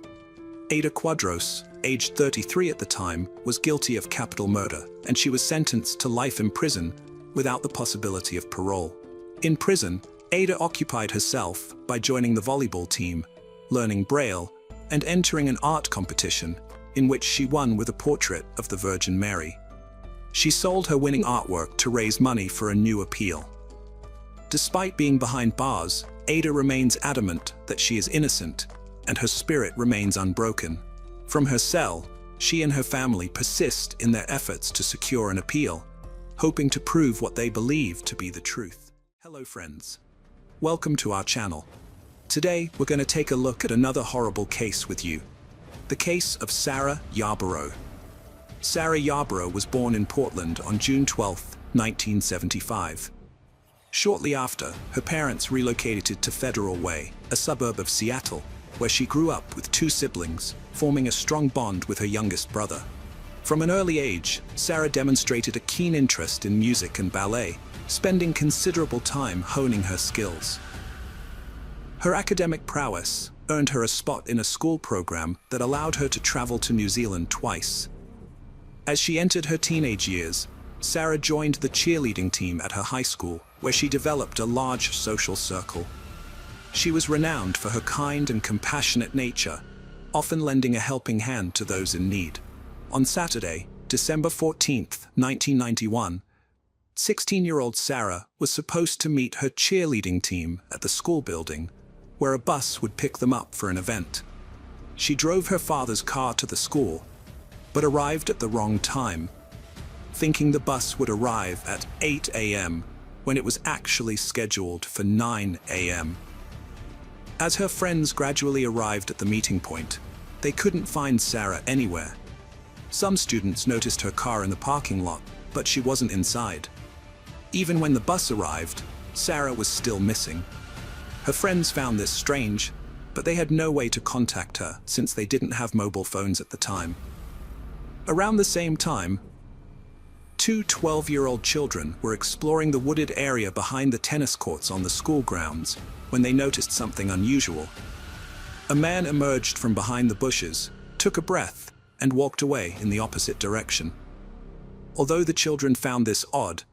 Ada Quadros, aged 33 at the time, was guilty of capital murder, and she was sentenced to life in prison without the possibility of parole. In prison, Ada occupied herself by joining the volleyball team, learning Braille, and entering an art competition in which she won with a portrait of the Virgin Mary. She sold her winning artwork to raise money for a new appeal. Despite being behind bars, Ada remains adamant that she is innocent, and her spirit remains unbroken. From her cell, she and her family persist in their efforts to secure an appeal, hoping to prove what they believe to be the truth. Hello friends. Welcome to our channel. Today, we're going to take a look at another horrible case with you. The case of Sarah Yarborough. Sarah Yarborough was born in Portland on June 12, 1975. Shortly after, her parents relocated to Federal Way, a suburb of Seattle, where she grew up with 2 siblings, forming a strong bond with her youngest brother. From an early age, Sarah demonstrated a keen interest in music and ballet, spending considerable time honing her skills. Her academic prowess earned her a spot in a school program that allowed her to travel to New Zealand twice. As she entered her teenage years, Sarah joined the cheerleading team at her high school, where she developed a large social circle. She was renowned for her kind and compassionate nature, often lending a helping hand to those in need. On Saturday, December 14, 1991, 16-year-old Sarah was supposed to meet her cheerleading team at the school building, where a bus would pick them up for an event. She drove her father's car to the school, but arrived at the wrong time. thinking the bus would arrive at 8 a.m. when it was actually scheduled for 9 a.m. As her friends gradually arrived at the meeting point, they couldn't find Sarah anywhere. Some students noticed her car in the parking lot, but she wasn't inside. Even when the bus arrived, Sarah was still missing. Her friends found this strange, but they had no way to contact her since they didn't have mobile phones at the time. Around the same time, two 12-year-old children were exploring the wooded area behind the tennis courts on the school grounds when they noticed something unusual. A man emerged from behind the bushes, took a breath, and walked away in the opposite direction. Although the children found this odd,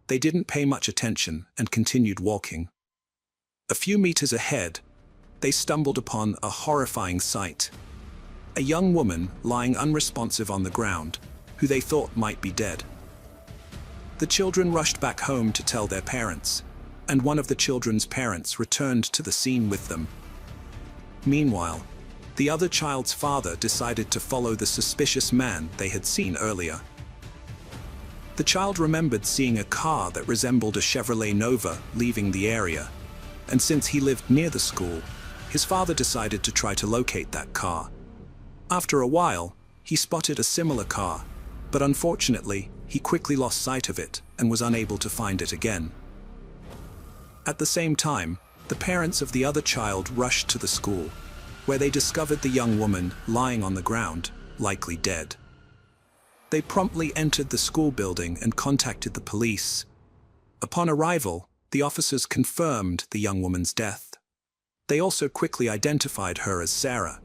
they didn't pay much attention and continued walking. A few meters ahead, they stumbled upon a horrifying sight. A young woman lying unresponsive on the ground, who they thought might be dead. The children rushed back home to tell their parents, and one of the children's parents returned to the scene with them. Meanwhile, the other child's father decided to follow the suspicious man they had seen earlier. The child remembered seeing a car that resembled a Chevrolet Nova leaving the area, and since he lived near the school, his father decided to try to locate that car. After a while, he spotted a similar car, but unfortunately, he quickly lost sight of it and was unable to find it again. At the same time, the parents of the other child rushed to the school, where they discovered the young woman lying on the ground, likely dead. They promptly entered the school building and contacted the police. Upon arrival, the officers confirmed the young woman's death. They also quickly identified her as Sarah.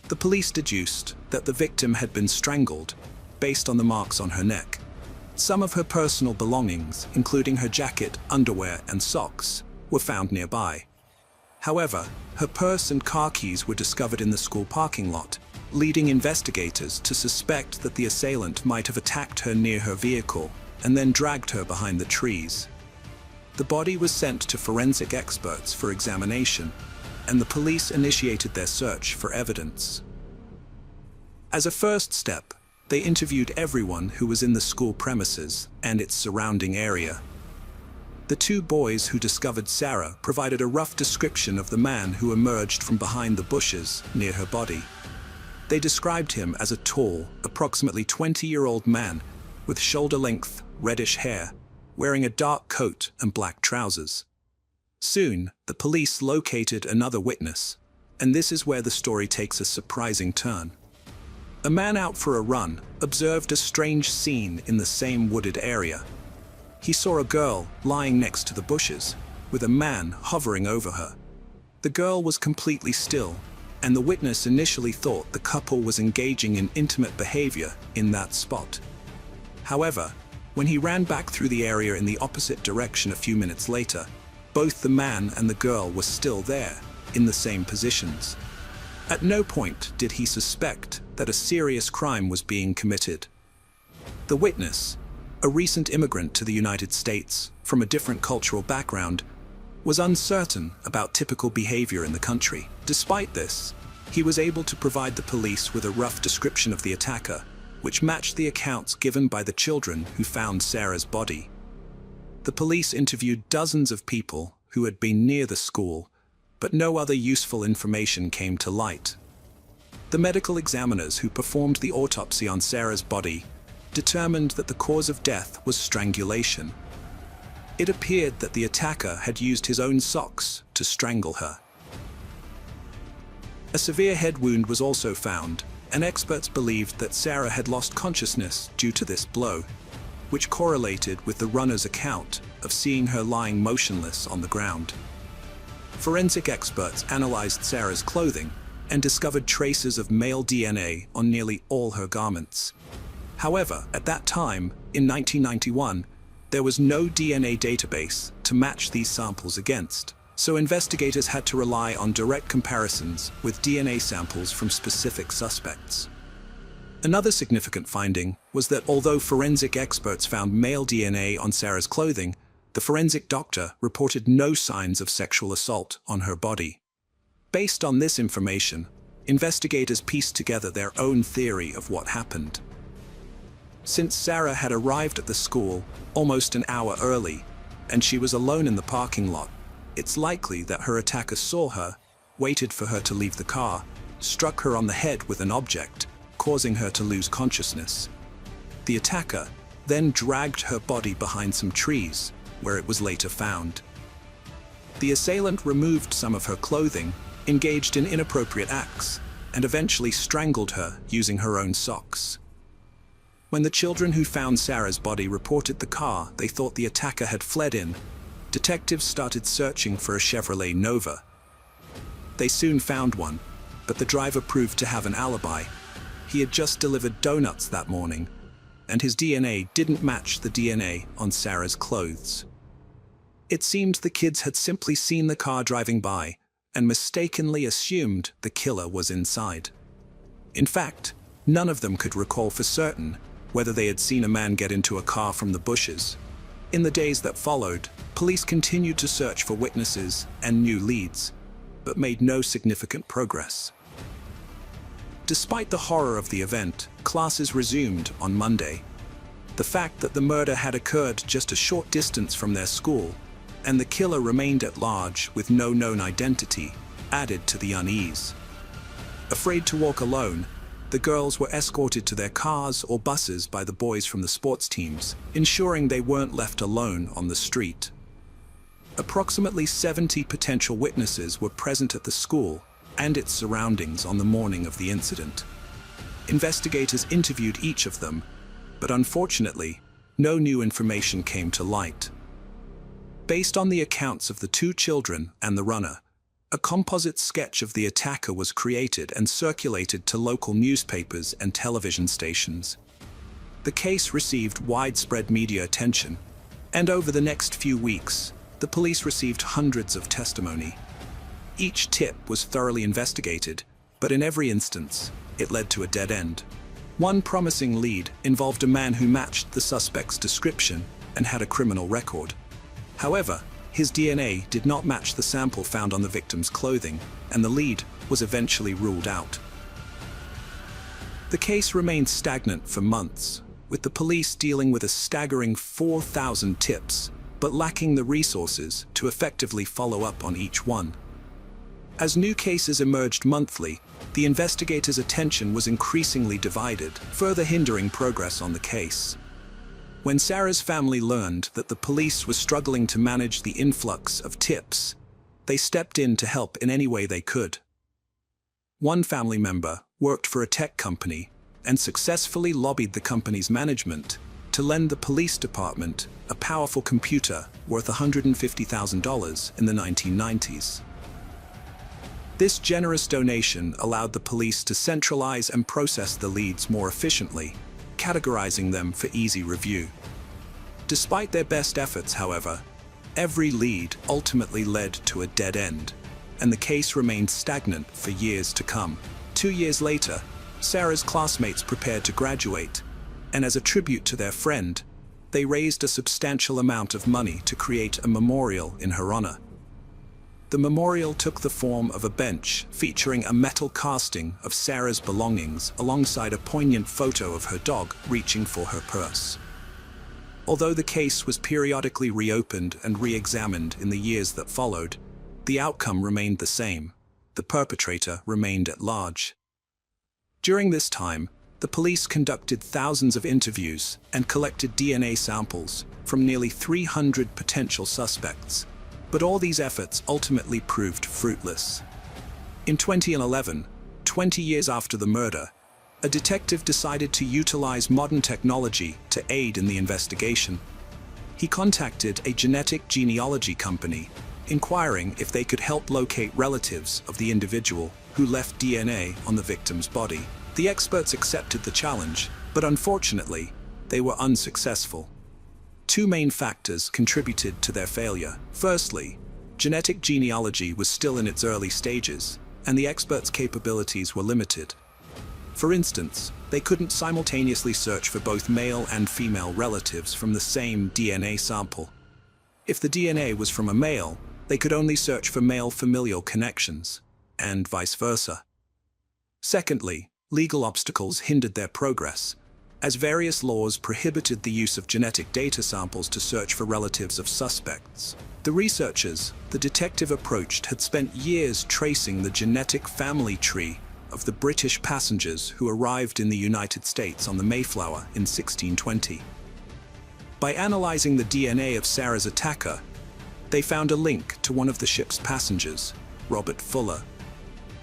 The police deduced that the victim had been strangled, based on the marks on her neck. Some of her personal belongings, including her jacket, underwear, and socks, were found nearby. However, her purse and car keys were discovered in the school parking lot, leading investigators to suspect that the assailant might have attacked her near her vehicle and then dragged her behind the trees. The body was sent to forensic experts for examination, and the police initiated their search for evidence. As a first step, they interviewed everyone who was in the school premises and its surrounding area. The two boys who discovered Sarah provided a rough description of the man who emerged from behind the bushes near her body. They described him as a tall, approximately 20-year-old man with shoulder-length, reddish hair, wearing a dark coat and black trousers. Soon, the police located another witness, and this is where the story takes a surprising turn. A man out for a run observed a strange scene in the same wooded area. He saw a girl lying next to the bushes, with a man hovering over her. The girl was completely still, and the witness initially thought the couple was engaging in intimate behavior in that spot. However, when he ran back through the area in the opposite direction a few minutes later, both the man and the girl were still there, in the same positions. At no point did he suspect that a serious crime was being committed. The witness, a recent immigrant to the United States from a different cultural background, was uncertain about typical behavior in the country. Despite this, he was able to provide the police with a rough description of the attacker, which matched the accounts given by the children who found Sarah's body. The police interviewed dozens of people who had been near the school, but no other useful information came to light. The medical examiners who performed the autopsy on Sarah's body determined that the cause of death was strangulation. It appeared that the attacker had used his own socks to strangle her. A severe head wound was also found, and experts believed that Sarah had lost consciousness due to this blow, which correlated with the runner's account of seeing her lying motionless on the ground. Forensic experts analyzed Sarah's clothing and discovered traces of male DNA on nearly all her garments. However, at that time, in 1991, there was no DNA database to match these samples against, so investigators had to rely on direct comparisons with DNA samples from specific suspects. Another significant finding was that although forensic experts found male DNA on Sarah's clothing, the forensic doctor reported no signs of sexual assault on her body. Based on this information, investigators pieced together their own theory of what happened. Since Sarah had arrived at the school almost an hour early, and she was alone in the parking lot, it's likely that her attacker saw her, waited for her to leave the car, struck her on the head with an object, causing her to lose consciousness. The attacker then dragged her body behind some trees, where it was later found. The assailant removed some of her clothing, engaged in inappropriate acts, and eventually strangled her using her own socks. When the children who found Sarah's body reported the car they thought the attacker had fled in, detectives started searching for a Chevrolet Nova. They soon found one, but the driver proved to have an alibi. He had just delivered donuts that morning, and his DNA didn't match the DNA on Sarah's clothes. It seemed the kids had simply seen the car driving by and mistakenly assumed the killer was inside. In fact, none of them could recall for certain whether they had seen a man get into a car from the bushes. In the days that followed, police continued to search for witnesses and new leads, but made no significant progress. Despite the horror of the event, classes resumed on Monday. The fact that the murder had occurred just a short distance from their school, and the killer remained at large with no known identity, added to the unease. Afraid to walk alone, the girls were escorted to their cars or buses by the boys from the sports teams, ensuring they weren't left alone on the street. Approximately 70 potential witnesses were present at the school and its surroundings on the morning of the incident. Investigators interviewed each of them, but unfortunately, no new information came to light. Based on the accounts of the two children and the runner, a composite sketch of the attacker was created and circulated to local newspapers and television stations. The case received widespread media attention, and over the next few weeks, the police received hundreds of testimony. Each tip was thoroughly investigated, but in every instance, it led to a dead end. One promising lead involved a man who matched the suspect's description and had a criminal record. However, his DNA did not match the sample found on the victim's clothing, and the lead was eventually ruled out. The case remained stagnant for months, with the police dealing with a staggering 4,000 tips, but lacking the resources to effectively follow up on each one. As new cases emerged monthly, the investigators' attention was increasingly divided, further hindering progress on the case. When Sarah's family learned that the police were struggling to manage the influx of tips, they stepped in to help in any way they could. One family member worked for a tech company and successfully lobbied the company's management to lend the police department a powerful computer worth $150,000 in the 1990s. This generous donation allowed the police to centralize and process the leads more efficiently, categorizing them for easy review. Despite their best efforts, however, every lead ultimately led to a dead end, and the case remained stagnant for years to come. 2 years later, Sarah's classmates prepared to graduate, and as a tribute to their friend, they raised a substantial amount of money to create a memorial in her honor. The memorial took the form of a bench featuring a metal casting of Sarah's belongings alongside a poignant photo of her dog reaching for her purse. Although the case was periodically reopened and re-examined in the years that followed, the outcome remained the same. The perpetrator remained at large. During this time, the police conducted thousands of interviews and collected DNA samples from nearly 300 potential suspects. But all these efforts ultimately proved fruitless. In 2011, 20 years after the murder, a detective decided to utilize modern technology to aid in the investigation. He contacted a genetic genealogy company, inquiring if they could help locate relatives of the individual who left DNA on the victim's body. The experts accepted the challenge, but unfortunately, they were unsuccessful. Two main factors contributed to their failure. Firstly, genetic genealogy was still in its early stages, and the experts' capabilities were limited. For instance, they couldn't simultaneously search for both male and female relatives from the same DNA sample. If the DNA was from a male, they could only search for male familial connections, and vice versa. Secondly, legal obstacles hindered their progress. as various laws prohibited the use of genetic data samples to search for relatives of suspects. The researchers the detective approached had spent years tracing the genetic family tree of the British passengers who arrived in the United States on the Mayflower in 1620. By analyzing the DNA of Sarah's attacker, they found a link to one of the ship's passengers, Robert Fuller.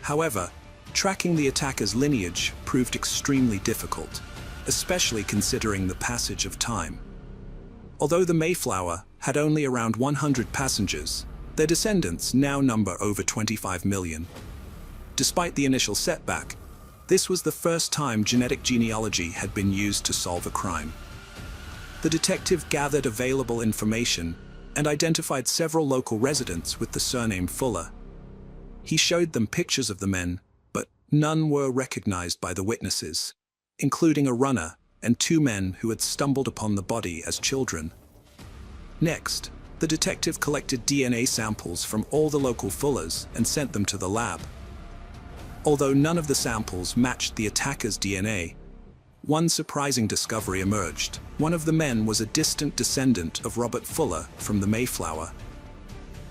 However, tracking the attacker's lineage proved extremely difficult, especially considering the passage of time. Although the Mayflower had only around 100 passengers, their descendants now number over 25 million. Despite the initial setback, this was the first time genetic genealogy had been used to solve a crime. The detective gathered available information and identified several local residents with the surname Fuller. He showed them pictures of the men, but none were recognized by the witnesses, including a runner and two men who had stumbled upon the body as children. Next, the detective collected DNA samples from all the local Fullers and sent them to the lab. Although none of the samples matched the attacker's DNA, one surprising discovery emerged. One of the men was a distant descendant of Robert Fuller from the Mayflower.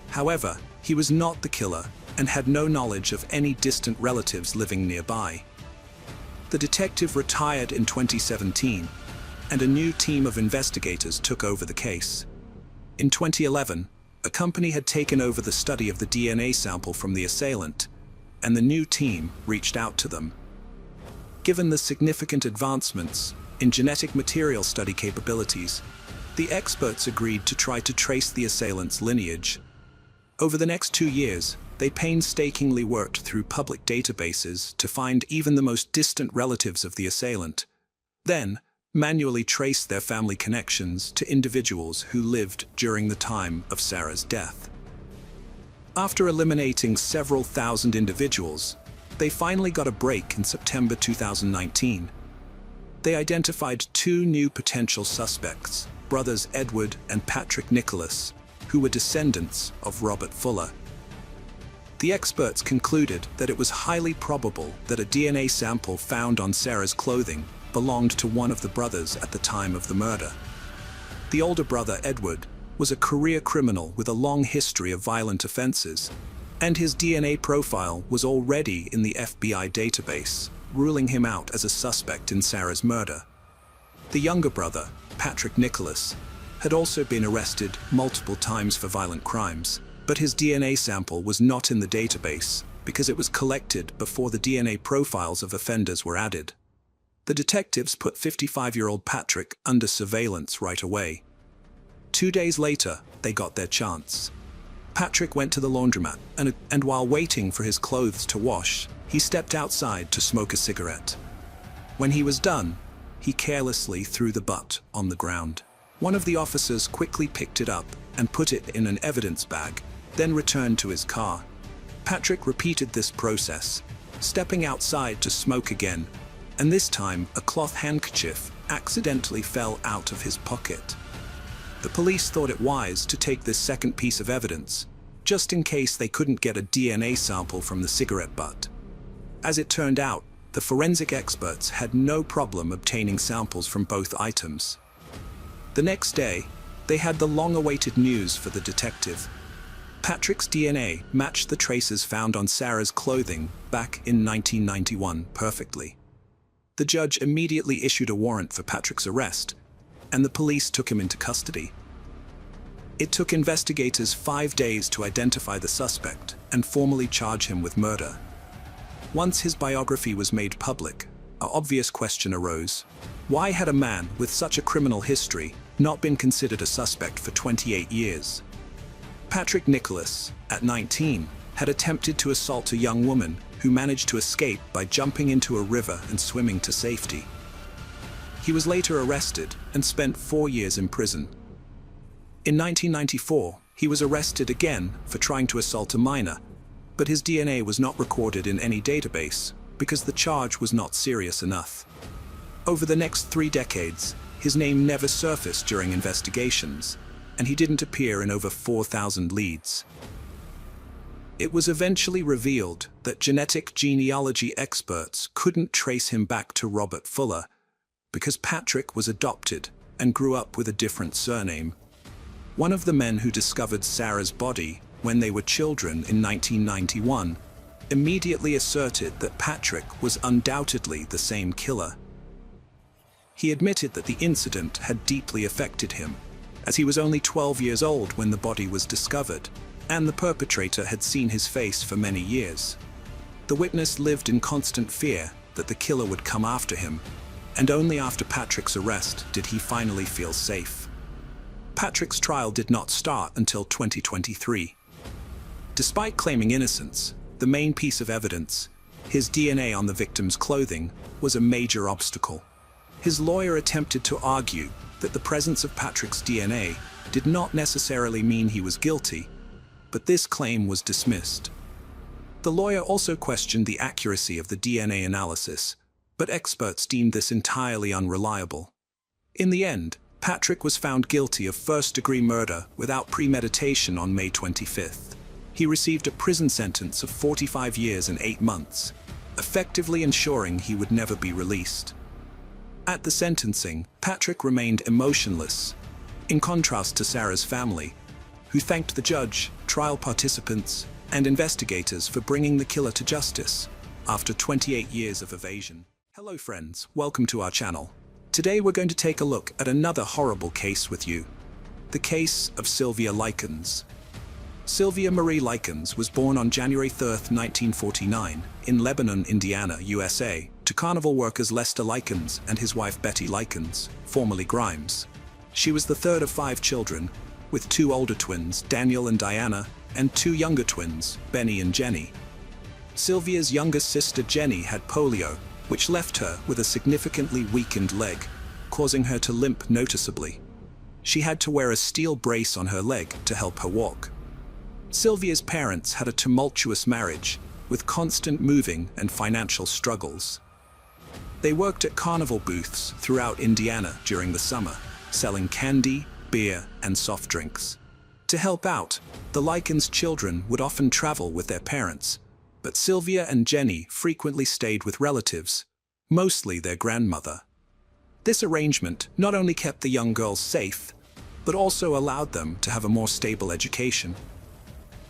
However, he was not the killer and had no knowledge of any distant relatives living nearby. The detective retired in 2017, and a new team of investigators took over the case. In 2011, a company had taken over the study of the DNA sample from the assailant, and the new team reached out to them. Given the significant advancements in genetic material study capabilities, the experts agreed to try to trace the assailant's lineage. Over the next 2 years, they painstakingly worked through public databases to find even the most distant relatives of the assailant, then manually traced their family connections to individuals who lived during the time of Sarah's death. After eliminating several thousand individuals, they finally got a break in September 2019. They identified 2 new potential suspects, brothers Edward and Patrick Nicholas, who were descendants of Robert Fuller. The experts concluded that it was highly probable that a DNA sample found on Sarah's clothing belonged to one of the brothers at the time of the murder. The older brother, Edward, was a career criminal with a long history of violent offenses, and his DNA profile was already in the FBI database, ruling him out as a suspect in Sarah's murder. The younger brother, Patrick Nicholas, had also been arrested multiple times for violent crimes, but his DNA sample was not in the database because it was collected before the DNA profiles of offenders were added. The detectives put 55-year-old Patrick under surveillance right away. 2 days later, they got their chance. Patrick went to the laundromat, and while waiting for his clothes to wash, he stepped outside to smoke a cigarette. When he was done, he carelessly threw the butt on the ground. One of the officers quickly picked it up and put it in an evidence bag, then returned to his car. Patrick repeated this process, stepping outside to smoke again, and this time a cloth handkerchief accidentally fell out of his pocket. The police thought it wise to take this second piece of evidence, just in case they couldn't get a DNA sample from the cigarette butt. As it turned out, the forensic experts had no problem obtaining samples from both items. The next day, they had the long-awaited news for the detective. Patrick's DNA matched the traces found on Sarah's clothing back in 1991 perfectly. The judge immediately issued a warrant for Patrick's arrest, and the police took him into custody. It took investigators 5 days to identify the suspect and formally charge him with murder. Once his biography was made public, an obvious question arose. Why had a man with such a criminal history not been considered a suspect for 28 years? Patrick Nicholas, at 19, had attempted to assault a young woman who managed to escape by jumping into a river and swimming to safety. He was later arrested and spent 4 years in prison. In 1994, he was arrested again for trying to assault a minor, but his DNA was not recorded in any database because the charge was not serious enough. Over the next 3 decades, his name never surfaced during investigations, and he didn't appear in over 4,000 leads. It was eventually revealed that genetic genealogy experts couldn't trace him back to Robert Fuller, because Patrick was adopted and grew up with a different surname. One of the men who discovered Sarah's body when they were children in 1991 immediately asserted that Patrick was undoubtedly the same killer. He admitted that the incident had deeply affected him, as he was only 12 years old when the body was discovered, and the perpetrator had seen his face for many years. The witness lived in constant fear that the killer would come after him, and only after Patrick's arrest did he finally feel safe. Patrick's trial did not start until 2023. Despite claiming innocence, the main piece of evidence, his DNA on the victim's clothing, was a major obstacle. His lawyer attempted to argue that the presence of Patrick's DNA did not necessarily mean he was guilty, but this claim was dismissed. The lawyer also questioned the accuracy of the DNA analysis, but experts deemed this entirely unreliable. In the end, Patrick was found guilty of first-degree murder without premeditation on May 25th. He received a prison sentence of 45 years and 8 months, effectively ensuring he would never be released. At the sentencing, Patrick remained emotionless, in contrast to Sarah's family, who thanked the judge, trial participants, and investigators for bringing the killer to justice after 28 years of evasion. Hello friends, welcome to our channel. Today we're going to take a look at another horrible case with you, the case of Sylvia Likens. Sylvia Marie Likens was born on January 3, 1949, in Lebanon, Indiana, USA, to carnival workers Lester Likens and his wife Betty Likens, formerly Grimes. She was the third of 5 children, with 2 older twins, Daniel and Diana, and 2 younger twins, Benny and Jenny. Sylvia's youngest sister Jenny had polio, which left her with a significantly weakened leg, causing her to limp noticeably. She had to wear a steel brace on her leg to help her walk. Sylvia's parents had a tumultuous marriage, with constant moving and financial struggles. They worked at carnival booths throughout Indiana during the summer, selling candy, beer, and soft drinks. To help out, the Likens children would often travel with their parents, but Sylvia and Jenny frequently stayed with relatives, mostly their grandmother. This arrangement not only kept the young girls safe, but also allowed them to have a more stable education.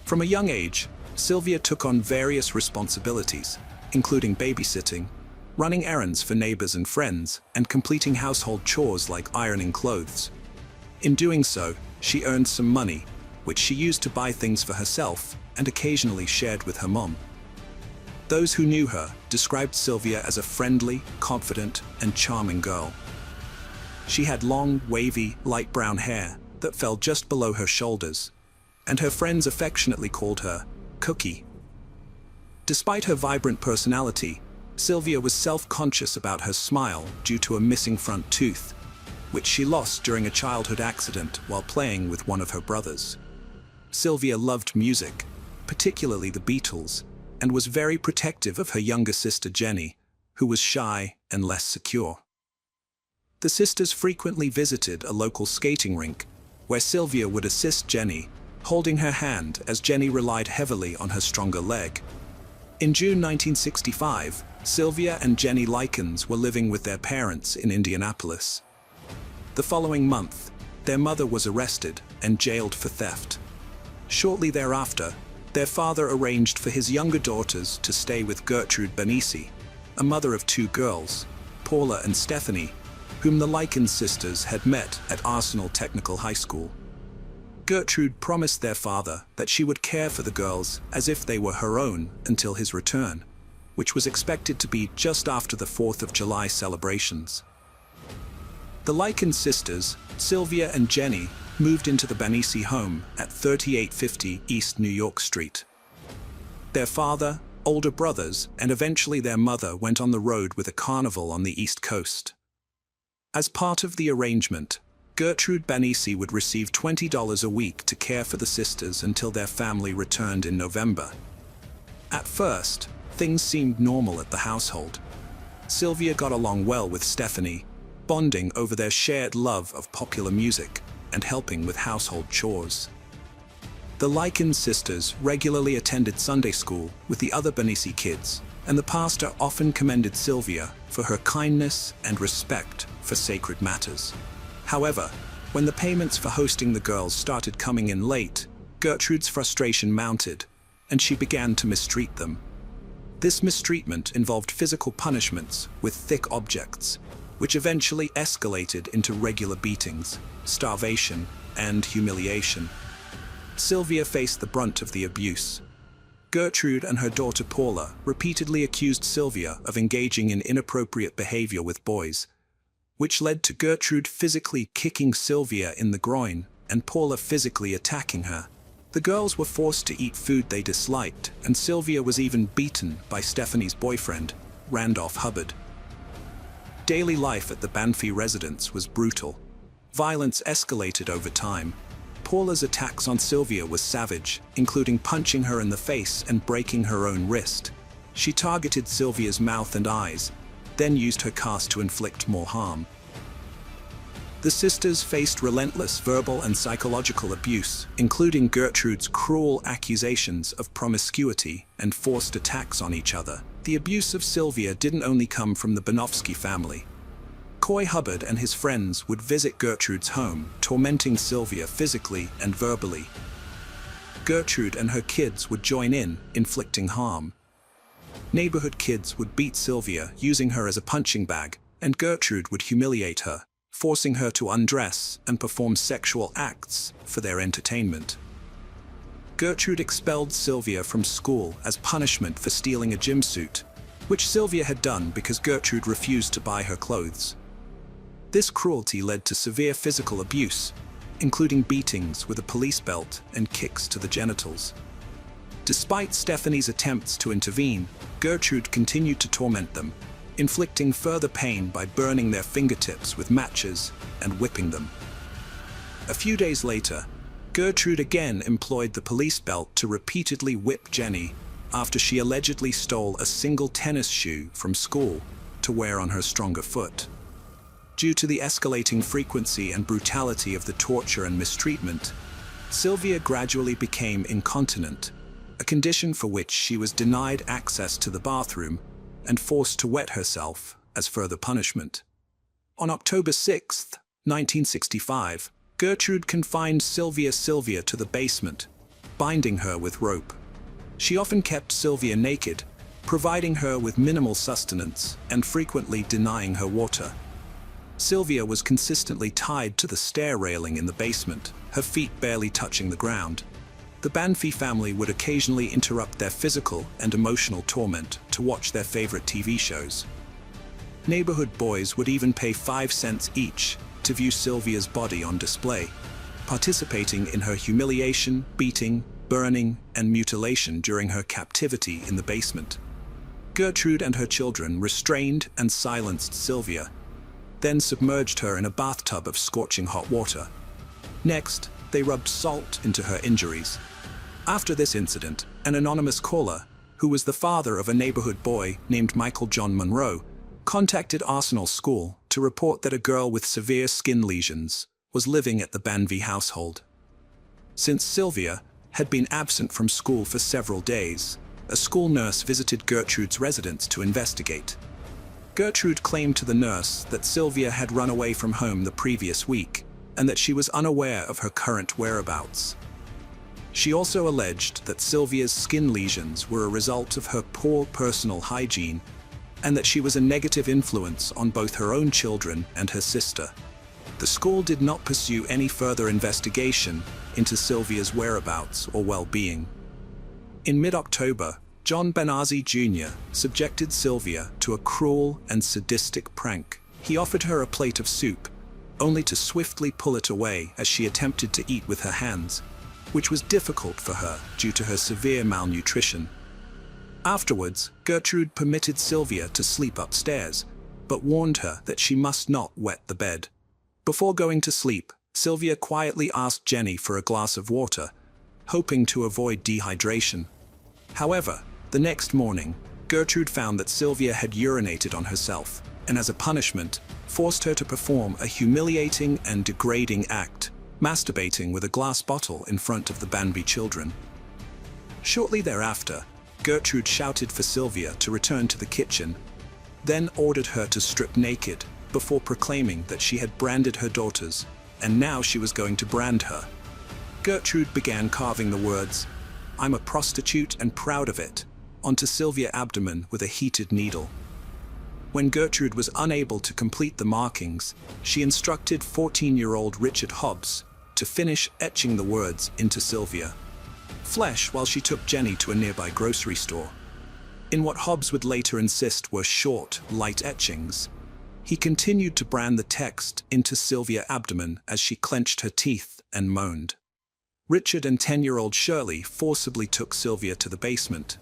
From a young age, Sylvia took on various responsibilities, including babysitting, running errands for neighbors and friends, and completing household chores like ironing clothes. In doing so, she earned some money, which she used to buy things for herself and occasionally shared with her mom. Those who knew her described Sylvia as a friendly, confident, and charming girl. She had long, wavy, light brown hair that fell just below her shoulders, and her friends affectionately called her Cookie. Despite her vibrant personality, Sylvia was self-conscious about her smile due to a missing front tooth, which she lost during a childhood accident while playing with one of her brothers. Sylvia loved music, particularly the Beatles, and was very protective of her younger sister Jenny, who was shy and less secure. The sisters frequently visited a local skating rink, where Sylvia would assist Jenny, holding her hand as Jenny relied heavily on her stronger leg. In June 1965, Sylvia and Jenny Likens were living with their parents in Indianapolis. The following month, their mother was arrested and jailed for theft. Shortly thereafter, their father arranged for his younger daughters to stay with Gertrude Benisi, a mother of 2 girls, Paula and Stephanie, whom the Likens sisters had met at Arsenal Technical High School. Gertrude promised their father that she would care for the girls as if they were her own until his return, which was expected to be just after the 4th of July celebrations. The Likens sisters, Sylvia and Jenny, moved into the Benisi home at 3850 East New York Street. Their father, older brothers, and eventually their mother went on the road with a carnival on the East Coast. As part of the arrangement, Gertrude Benisi would receive $20 a week to care for the sisters until their family returned in November. At first, things seemed normal at the household. Sylvia got along well with Stephanie, bonding over their shared love of popular music and helping with household chores. The Likens sisters regularly attended Sunday school with the other Benisi kids, and the pastor often commended Sylvia for her kindness and respect for sacred matters. However, when the payments for hosting the girls started coming in late, Gertrude's frustration mounted, and she began to mistreat them. This mistreatment involved physical punishments with thick objects, which eventually escalated into regular beatings, starvation, and humiliation. Sylvia faced the brunt of the abuse. Gertrude and her daughter Paula repeatedly accused Sylvia of engaging in inappropriate behavior with boys, which led to Gertrude physically kicking Sylvia in the groin and Paula physically attacking her. The girls were forced to eat food they disliked, and Sylvia was even beaten by Stephanie's boyfriend, Randolph Hubbard. Daily life at the Banfi residence was brutal. Violence escalated over time. Paula's attacks on Sylvia were savage, including punching her in the face and breaking her own wrist. She targeted Sylvia's mouth and eyes, then used her cast to inflict more harm. The sisters faced relentless verbal and psychological abuse, including Gertrude's cruel accusations of promiscuity and forced attacks on each other. The abuse of Sylvia didn't only come from the Banofsky family. Coy Hubbard and his friends would visit Gertrude's home, tormenting Sylvia physically and verbally. Gertrude and her kids would join in, inflicting harm. Neighborhood kids would beat Sylvia, using her as a punching bag, and Gertrude would humiliate her, forcing her to undress and perform sexual acts for their entertainment. Gertrude expelled Sylvia from school as punishment for stealing a gym suit, which Sylvia had done because Gertrude refused to buy her clothes. This cruelty led to severe physical abuse, including beatings with a police belt and kicks to the genitals. Despite Stephanie's attempts to intervene, Gertrude continued to torment them, inflicting further pain by burning their fingertips with matches and whipping them. A few days later, Gertrude again employed the police belt to repeatedly whip Jenny after she allegedly stole a single tennis shoe from school to wear on her stronger foot. Due to the escalating frequency and brutality of the torture and mistreatment, Sylvia gradually became incontinent, a condition for which she was denied access to the bathroom and forced to wet herself as further punishment. On October 6, 1965, Gertrude confined Sylvia to the basement, binding her with rope. She often kept Sylvia naked, providing her with minimal sustenance and frequently denying her water. Sylvia was consistently tied to the stair railing in the basement, her feet barely touching the ground. The Banfi family would occasionally interrupt their physical and emotional torment to watch their favorite TV shows. Neighborhood boys would even pay 5 cents each to view Sylvia's body on display, participating in her humiliation, beating, burning, and mutilation during her captivity in the basement. Gertrude and her children restrained and silenced Sylvia, then submerged her in a bathtub of scorching hot water. Next, they rubbed salt into her injuries. After this incident, an anonymous caller, who was the father of a neighborhood boy named Michael John Monroe, contacted Arsenal School to report that a girl with severe skin lesions was living at the Banvi household. Since Sylvia had been absent from school for several days, a school nurse visited Gertrude's residence to investigate. Gertrude claimed to the nurse that Sylvia had run away from home the previous week and that she was unaware of her current whereabouts. She also alleged that Sylvia's skin lesions were a result of her poor personal hygiene and that she was a negative influence on both her own children and her sister. The school did not pursue any further investigation into Sylvia's whereabouts or well-being. In mid-October, John Benazzi Jr. subjected Sylvia to a cruel and sadistic prank. He offered her a plate of soup, only to swiftly pull it away as she attempted to eat with her hands, which was difficult for her due to her severe malnutrition. Afterwards, Gertrude permitted Sylvia to sleep upstairs, but warned her that she must not wet the bed. Before going to sleep, Sylvia quietly asked Jenny for a glass of water, hoping to avoid dehydration. However, the next morning, Gertrude found that Sylvia had urinated on herself, and as a punishment, forced her to perform a humiliating and degrading act, masturbating with a glass bottle in front of the Banvi children. Shortly thereafter, Gertrude shouted for Sylvia to return to the kitchen, then ordered her to strip naked before proclaiming that she had branded her daughters, and now she was going to brand her. Gertrude began carving the words, "I'm a prostitute and proud of it," onto Sylvia's abdomen with a heated needle. When Gertrude was unable to complete the markings, she instructed 14-year-old Richard Hobbs to finish etching the words into Sylvia's flesh while she took Jenny to a nearby grocery store. In what Hobbs would later insist were short, light etchings, he continued to brand the text into Sylvia's abdomen as she clenched her teeth and moaned. Richard and 10-year-old Shirley forcibly took Sylvia to the basement.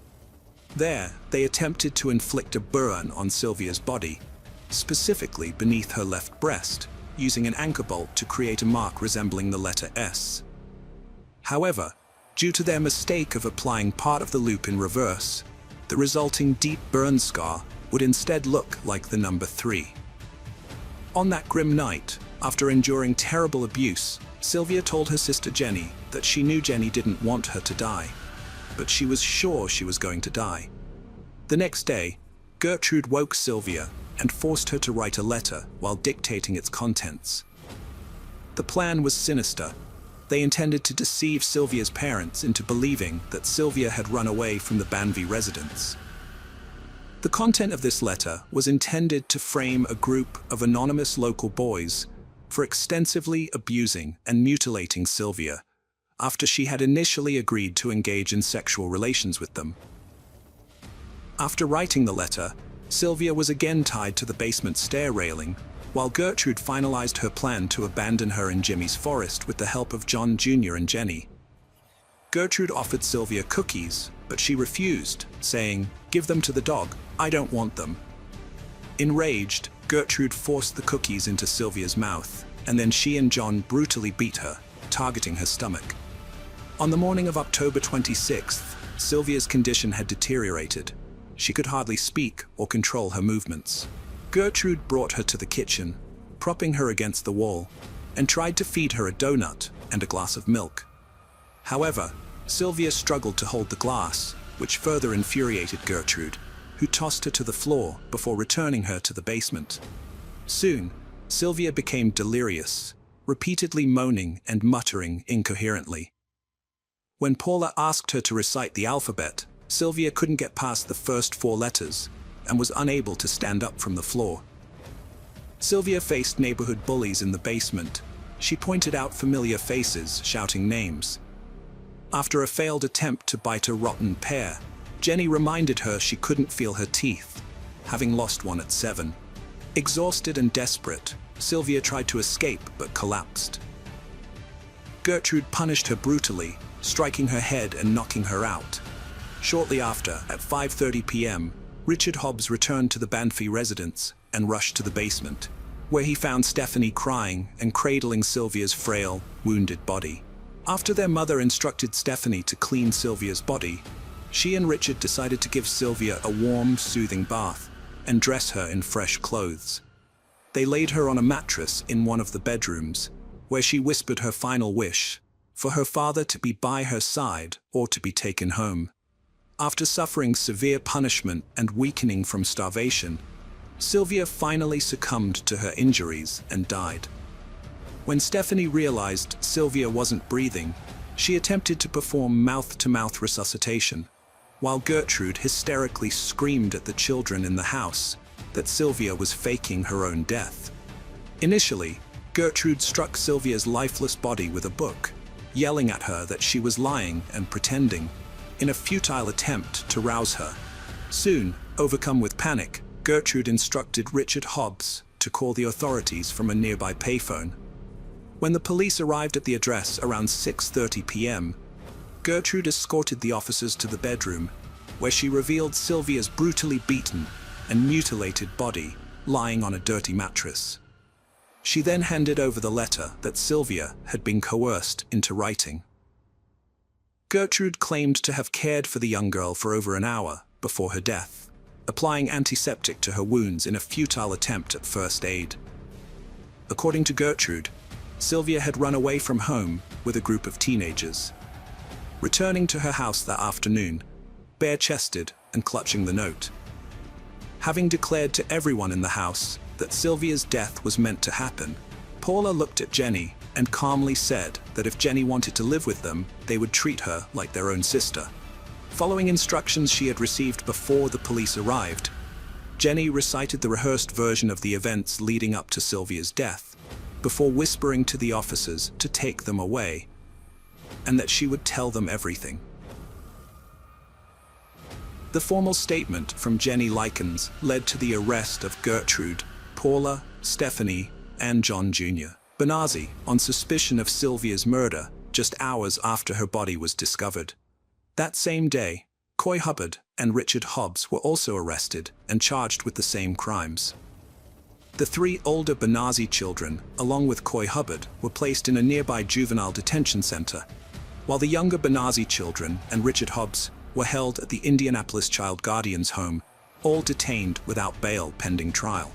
There, they attempted to inflict a burn on Sylvia's body, specifically beneath her left breast, using an anchor bolt to create a mark resembling the letter S. However, due to their mistake of applying part of the loop in reverse, the resulting deep burn scar would instead look like the number 3. On that grim night, after enduring terrible abuse, Sylvia told her sister Jenny that she knew Jenny didn't want her to die, but she was sure she was going to die. The next day, Gertrude woke Sylvia and forced her to write a letter while dictating its contents. The plan was sinister. They intended to deceive Sylvia's parents into believing that Sylvia had run away from the Banvey residence. The content of this letter was intended to frame a group of anonymous local boys for extensively abusing and mutilating Sylvia after she had initially agreed to engage in sexual relations with them. After writing the letter, Sylvia was again tied to the basement stair railing, while Gertrude finalized her plan to abandon her in Jimmy's forest with the help of John Jr. and Jenny. Gertrude offered Sylvia cookies, but she refused, saying, "Give them to the dog, I don't want them." Enraged, Gertrude forced the cookies into Sylvia's mouth, and then she and John brutally beat her, targeting her stomach. On the morning of October 26th, Sylvia's condition had deteriorated. She could hardly speak or control her movements. Gertrude brought her to the kitchen, propping her against the wall, and tried to feed her a donut and a glass of milk. However, Sylvia struggled to hold the glass, which further infuriated Gertrude, who tossed her to the floor before returning her to the basement. Soon, Sylvia became delirious, repeatedly moaning and muttering incoherently. When Paula asked her to recite the alphabet, Sylvia couldn't get past the first 4 letters and was unable to stand up from the floor. Sylvia faced neighborhood bullies in the basement. She pointed out familiar faces, shouting names. After a failed attempt to bite a rotten pear, Jenny reminded her she couldn't feel her teeth, having lost one at 7. Exhausted and desperate, Sylvia tried to escape but collapsed. Gertrude punished her brutally, striking her head and knocking her out. Shortly after, at 5:30 p.m., Richard Hobbs returned to the Banvey residence and rushed to the basement, where he found Stephanie crying and cradling Sylvia's frail, wounded body. After their mother instructed Stephanie to clean Sylvia's body, she and Richard decided to give Sylvia a warm, soothing bath and dress her in fresh clothes. They laid her on a mattress in one of the bedrooms, where she whispered her final wish, for her father to be by her side or to be taken home. After suffering severe punishment and weakening from starvation, Sylvia finally succumbed to her injuries and died. When Stephanie realized Sylvia wasn't breathing, she attempted to perform mouth-to-mouth resuscitation, while Gertrude hysterically screamed at the children in the house that Sylvia was faking her own death. Initially, Gertrude struck Sylvia's lifeless body with a book, yelling at her that she was lying and pretending, in a futile attempt to rouse her. Soon, overcome with panic, Gertrude instructed Richard Hobbs to call the authorities from a nearby payphone. When the police arrived at the address around 6:30 p.m., Gertrude escorted the officers to the bedroom, where she revealed Sylvia's brutally beaten and mutilated body lying on a dirty mattress. She then handed over the letter that Sylvia had been coerced into writing. Gertrude claimed to have cared for the young girl for over an hour before her death, applying antiseptic to her wounds in a futile attempt at first aid. According to Gertrude, Sylvia had run away from home with a group of teenagers. Returning to her house that afternoon, bare-chested and clutching the note. Having declared to everyone in the house that Sylvia's death was meant to happen, Paula looked at Jenny and calmly said that if Jenny wanted to live with them, they would treat her like their own sister. Following instructions she had received before the police arrived, Jenny recited the rehearsed version of the events leading up to Sylvia's death, before whispering to the officers to take them away, and that she would tell them everything. The formal statement from Jenny Likens led to the arrest of Gertrude, Paula, Stephanie, and John Jr. Benazzi on suspicion of Sylvia's murder just hours after her body was discovered. That same day, Coy Hubbard and Richard Hobbs were also arrested and charged with the same crimes. The three older Benazzi children, along with Coy Hubbard, were placed in a nearby juvenile detention center, while the younger Benazzi children and Richard Hobbs were held at the Indianapolis Child Guardians Home, all detained without bail pending trial.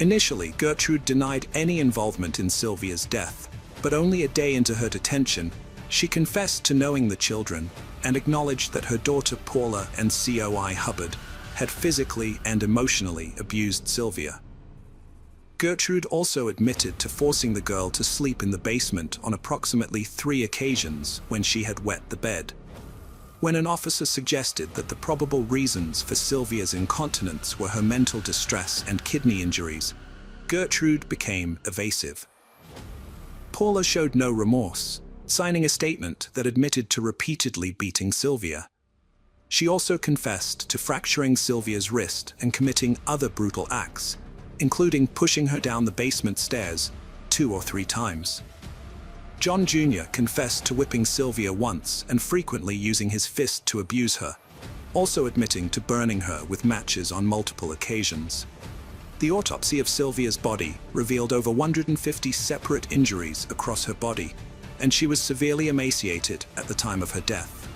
Initially, Gertrude denied any involvement in Sylvia's death, but only a day into her detention, she confessed to knowing the children and acknowledged that her daughter Paula and Coy Hubbard had physically and emotionally abused Sylvia. Gertrude also admitted to forcing the girl to sleep in the basement on approximately 3 occasions when she had wet the bed. When an officer suggested that the probable reasons for Sylvia's incontinence were her mental distress and kidney injuries, Gertrude became evasive. Paula showed no remorse, signing a statement that admitted to repeatedly beating Sylvia. She also confessed to fracturing Sylvia's wrist and committing other brutal acts, including pushing her down the basement stairs 2 or 3 times. John Jr. confessed to whipping Sylvia once and frequently using his fist to abuse her, also admitting to burning her with matches on multiple occasions. The autopsy of Sylvia's body revealed over 150 separate injuries across her body, and she was severely emaciated at the time of her death.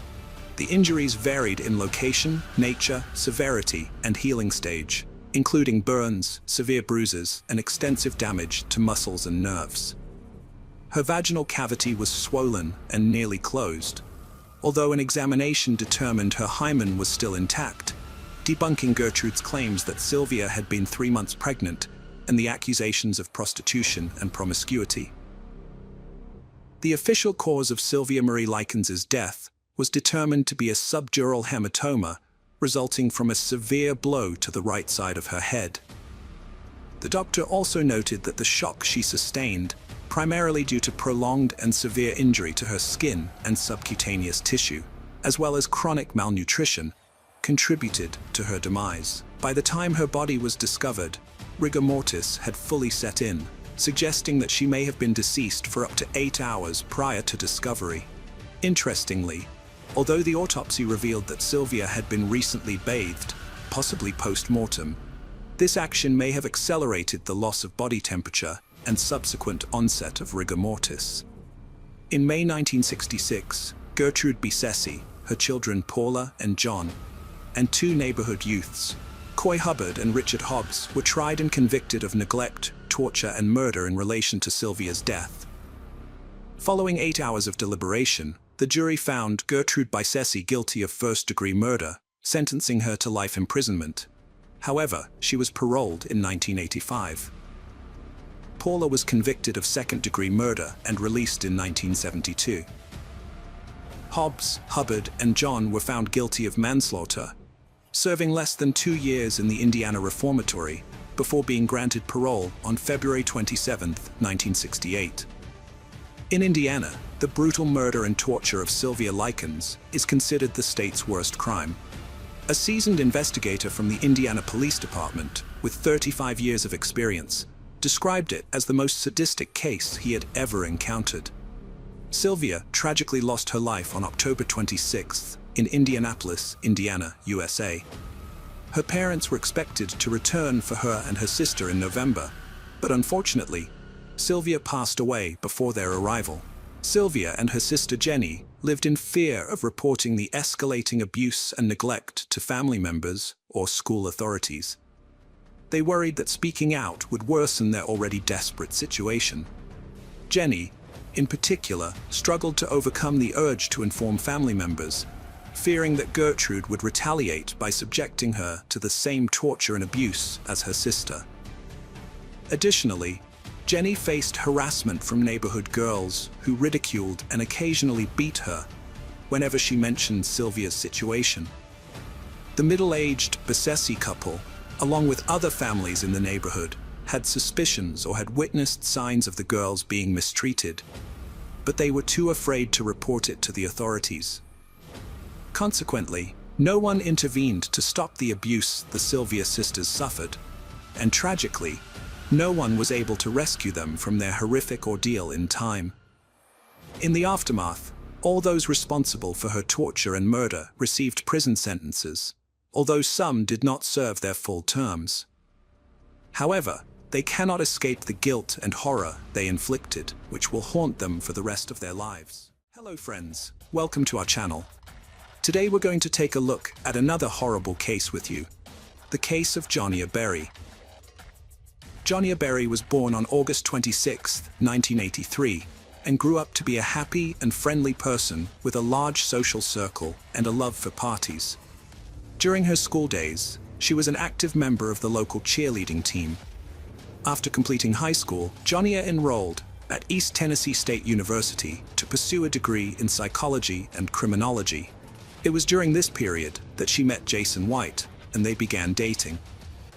The injuries varied in location, nature, severity, and healing stage, including burns, severe bruises, and extensive damage to muscles and nerves. Her vaginal cavity was swollen and nearly closed, although an examination determined her hymen was still intact, debunking Gertrude's claims that Sylvia had been 3 months pregnant and the accusations of prostitution and promiscuity. The official cause of Sylvia Marie Likens' death was determined to be a subdural hematoma resulting from a severe blow to the right side of her head. The doctor also noted that the shock she sustained, primarily due to prolonged and severe injury to her skin and subcutaneous tissue, as well as chronic malnutrition, contributed to her demise. By the time her body was discovered, rigor mortis had fully set in, suggesting that she may have been deceased for up to 8 hours prior to discovery. Interestingly, although the autopsy revealed that Sylvia had been recently bathed, possibly post-mortem, this action may have accelerated the loss of body temperature and subsequent onset of rigor mortis. In May 1966, Gertrude Bissesi, her children Paula and John, and 2 neighborhood youths, Coy Hubbard and Richard Hobbs, were tried and convicted of neglect, torture, and murder in relation to Sylvia's death. Following 8 hours of deliberation, the jury found Gertrude Bissesi guilty of first-degree murder, sentencing her to life imprisonment. However, she was paroled in 1985. Paula was convicted of second-degree murder and released in 1972. Hobbs, Hubbard, and John were found guilty of manslaughter, serving less than 2 years in the Indiana Reformatory before being granted parole on February 27, 1968. In Indiana, the brutal murder and torture of Sylvia Likens is considered the state's worst crime. A seasoned investigator from the Indiana Police Department, with 35 years of experience, described it as the most sadistic case he had ever encountered. Sylvia tragically lost her life on October 26th in Indianapolis, Indiana, USA. Her parents were expected to return for her and her sister in November, but unfortunately, Sylvia passed away before their arrival. Sylvia and her sister Jenny lived in fear of reporting the escalating abuse and neglect to family members or school authorities. They worried that speaking out would worsen their already desperate situation. Jenny, in particular, struggled to overcome the urge to inform family members, fearing that Gertrude would retaliate by subjecting her to the same torture and abuse as her sister. Additionally, Jenny faced harassment from neighborhood girls who ridiculed and occasionally beat her whenever she mentioned Sylvia's situation. The middle-aged Besessi couple, along with other families in the neighborhood, had suspicions or had witnessed signs of the girls being mistreated, but they were too afraid to report it to the authorities. Consequently, no one intervened to stop the abuse the Sylvia sisters suffered, and tragically, no one was able to rescue them from their horrific ordeal in time. In the aftermath, all those responsible for her torture and murder received prison sentences, although some did not serve their full terms. However, they cannot escape the guilt and horror they inflicted, which will haunt them for the rest of their lives. Hello friends, welcome to our channel. Today we're going to take a look at another horrible case with you, the case of Jonia Berry. Jonia Berry was born on August 26, 1983, and grew up to be a happy and friendly person with a large social circle and a love for parties. During her school days, she was an active member of the local cheerleading team. After completing high school, Jonia enrolled at East Tennessee State University to pursue a degree in psychology and criminology. It was during this period that she met Jason White, and they began dating.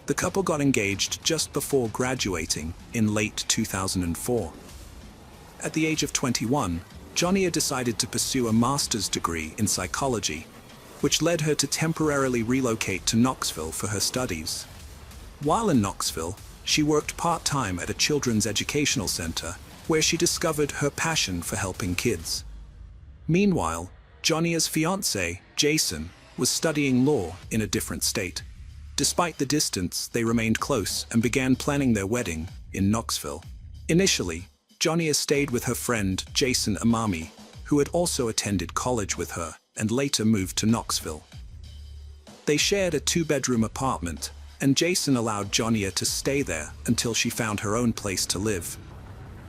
The couple got engaged just before graduating in late 2004. At the age of 21, Jonia decided to pursue a master's degree in psychology, which led her to temporarily relocate to Knoxville for her studies. While in Knoxville, she worked part-time at a children's educational center, where she discovered her passion for helping kids. Meanwhile, Jonia's fiancé, Jason, was studying law in a different state. Despite the distance, they remained close and began planning their wedding in Knoxville. Initially, Jonia stayed with her friend Jason Amami, who had also attended college with her and later moved to Knoxville. They shared a two-bedroom apartment, and Jason allowed Jonia to stay there until she found her own place to live.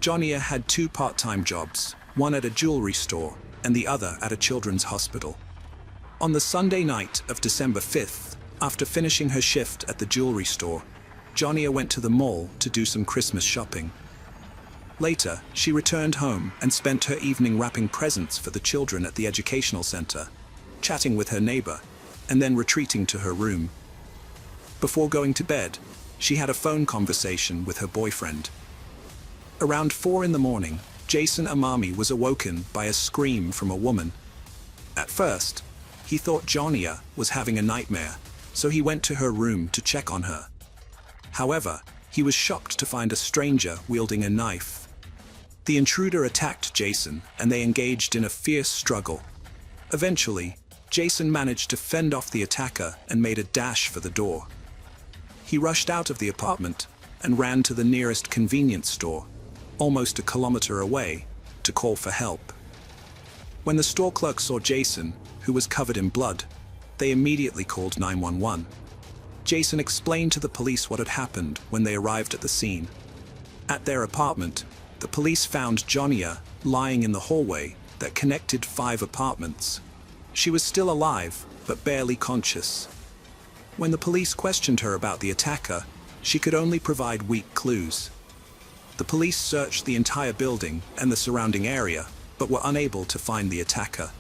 Jonia had two part-time jobs, one at a jewelry store and the other at a children's hospital. On the Sunday night of December 5th, after finishing her shift at the jewelry store, Jonia went to the mall to do some Christmas shopping. Later, she returned home and spent her evening wrapping presents for the children at the educational center, chatting with her neighbor, and then retreating to her room. Before going to bed, she had a phone conversation with her boyfriend. Around 4 in the morning, Jason Amami was awoken by a scream from a woman. At first, he thought Jonia was having a nightmare, so he went to her room to check on her. However, he was shocked to find a stranger wielding a knife. The intruder attacked Jason, and they engaged in a fierce struggle. Eventually, Jason managed to fend off the attacker and made a dash for the door. He rushed out of the apartment and ran to the nearest convenience store, almost a kilometer away, to call for help. When the store clerk saw Jason, who was covered in blood, they immediately called 911. Jason explained to the police what had happened when they arrived at the scene. At their apartment, the police found Jonia lying in the hallway that connected 5 apartments. She was still alive, but barely conscious. When the police questioned her about the attacker, she could only provide weak clues. The police searched the entire building and the surrounding area, but were unable to find the attacker.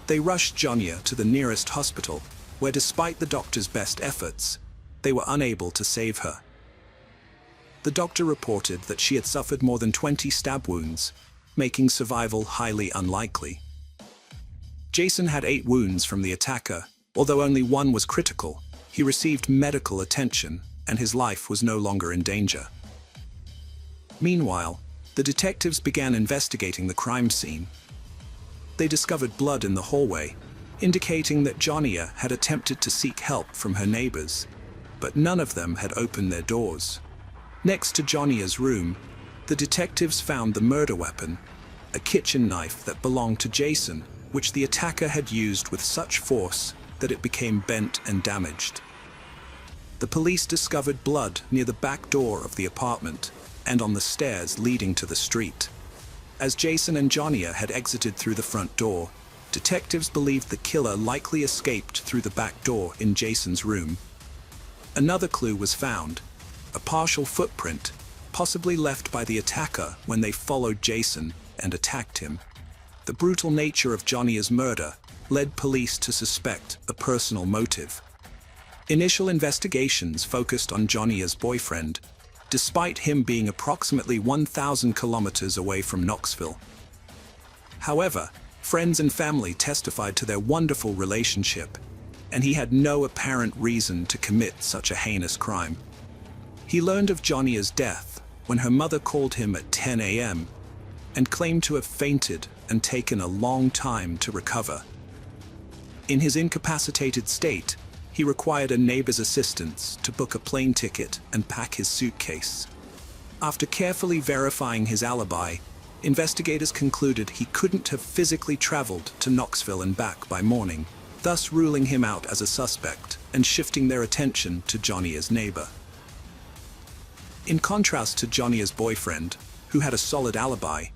They rushed Jonia to the nearest hospital, where despite the doctor's best efforts, they were unable to save her. The doctor reported that she had suffered more than 20 stab wounds, making survival highly unlikely. Jason had 8 wounds from the attacker. Although only one was critical, he received medical attention, and his life was no longer in danger. Meanwhile, the detectives began investigating the crime scene. They discovered blood in the hallway, indicating that Jonia had attempted to seek help from her neighbors, but none of them had opened their doors. Next to Jonia's room, the detectives found the murder weapon, a kitchen knife that belonged to Jason, which the attacker had used with such force that it became bent and damaged. The police discovered blood near the back door of the apartment and on the stairs leading to the street. As Jason and Jonia had exited through the front door, detectives believed the killer likely escaped through the back door in Jason's room. Another clue was found, a partial footprint, possibly left by the attacker when they followed Jason and attacked him. The brutal nature of Jonia's murder led police to suspect a personal motive. Initial investigations focused on Jonia's boyfriend, despite him being approximately 1,000 kilometers away from Knoxville. However, friends and family testified to their wonderful relationship, and he had no apparent reason to commit such a heinous crime. He learned of Jonia's death when her mother called him at 10 a.m. and claimed to have fainted and taken a long time to recover. In his incapacitated state, he required a neighbor's assistance to book a plane ticket and pack his suitcase. After carefully verifying his alibi, investigators concluded he couldn't have physically traveled to Knoxville and back by morning, thus ruling him out as a suspect and shifting their attention to Jonia's neighbor. In contrast to Jonia's boyfriend, who had a solid alibi,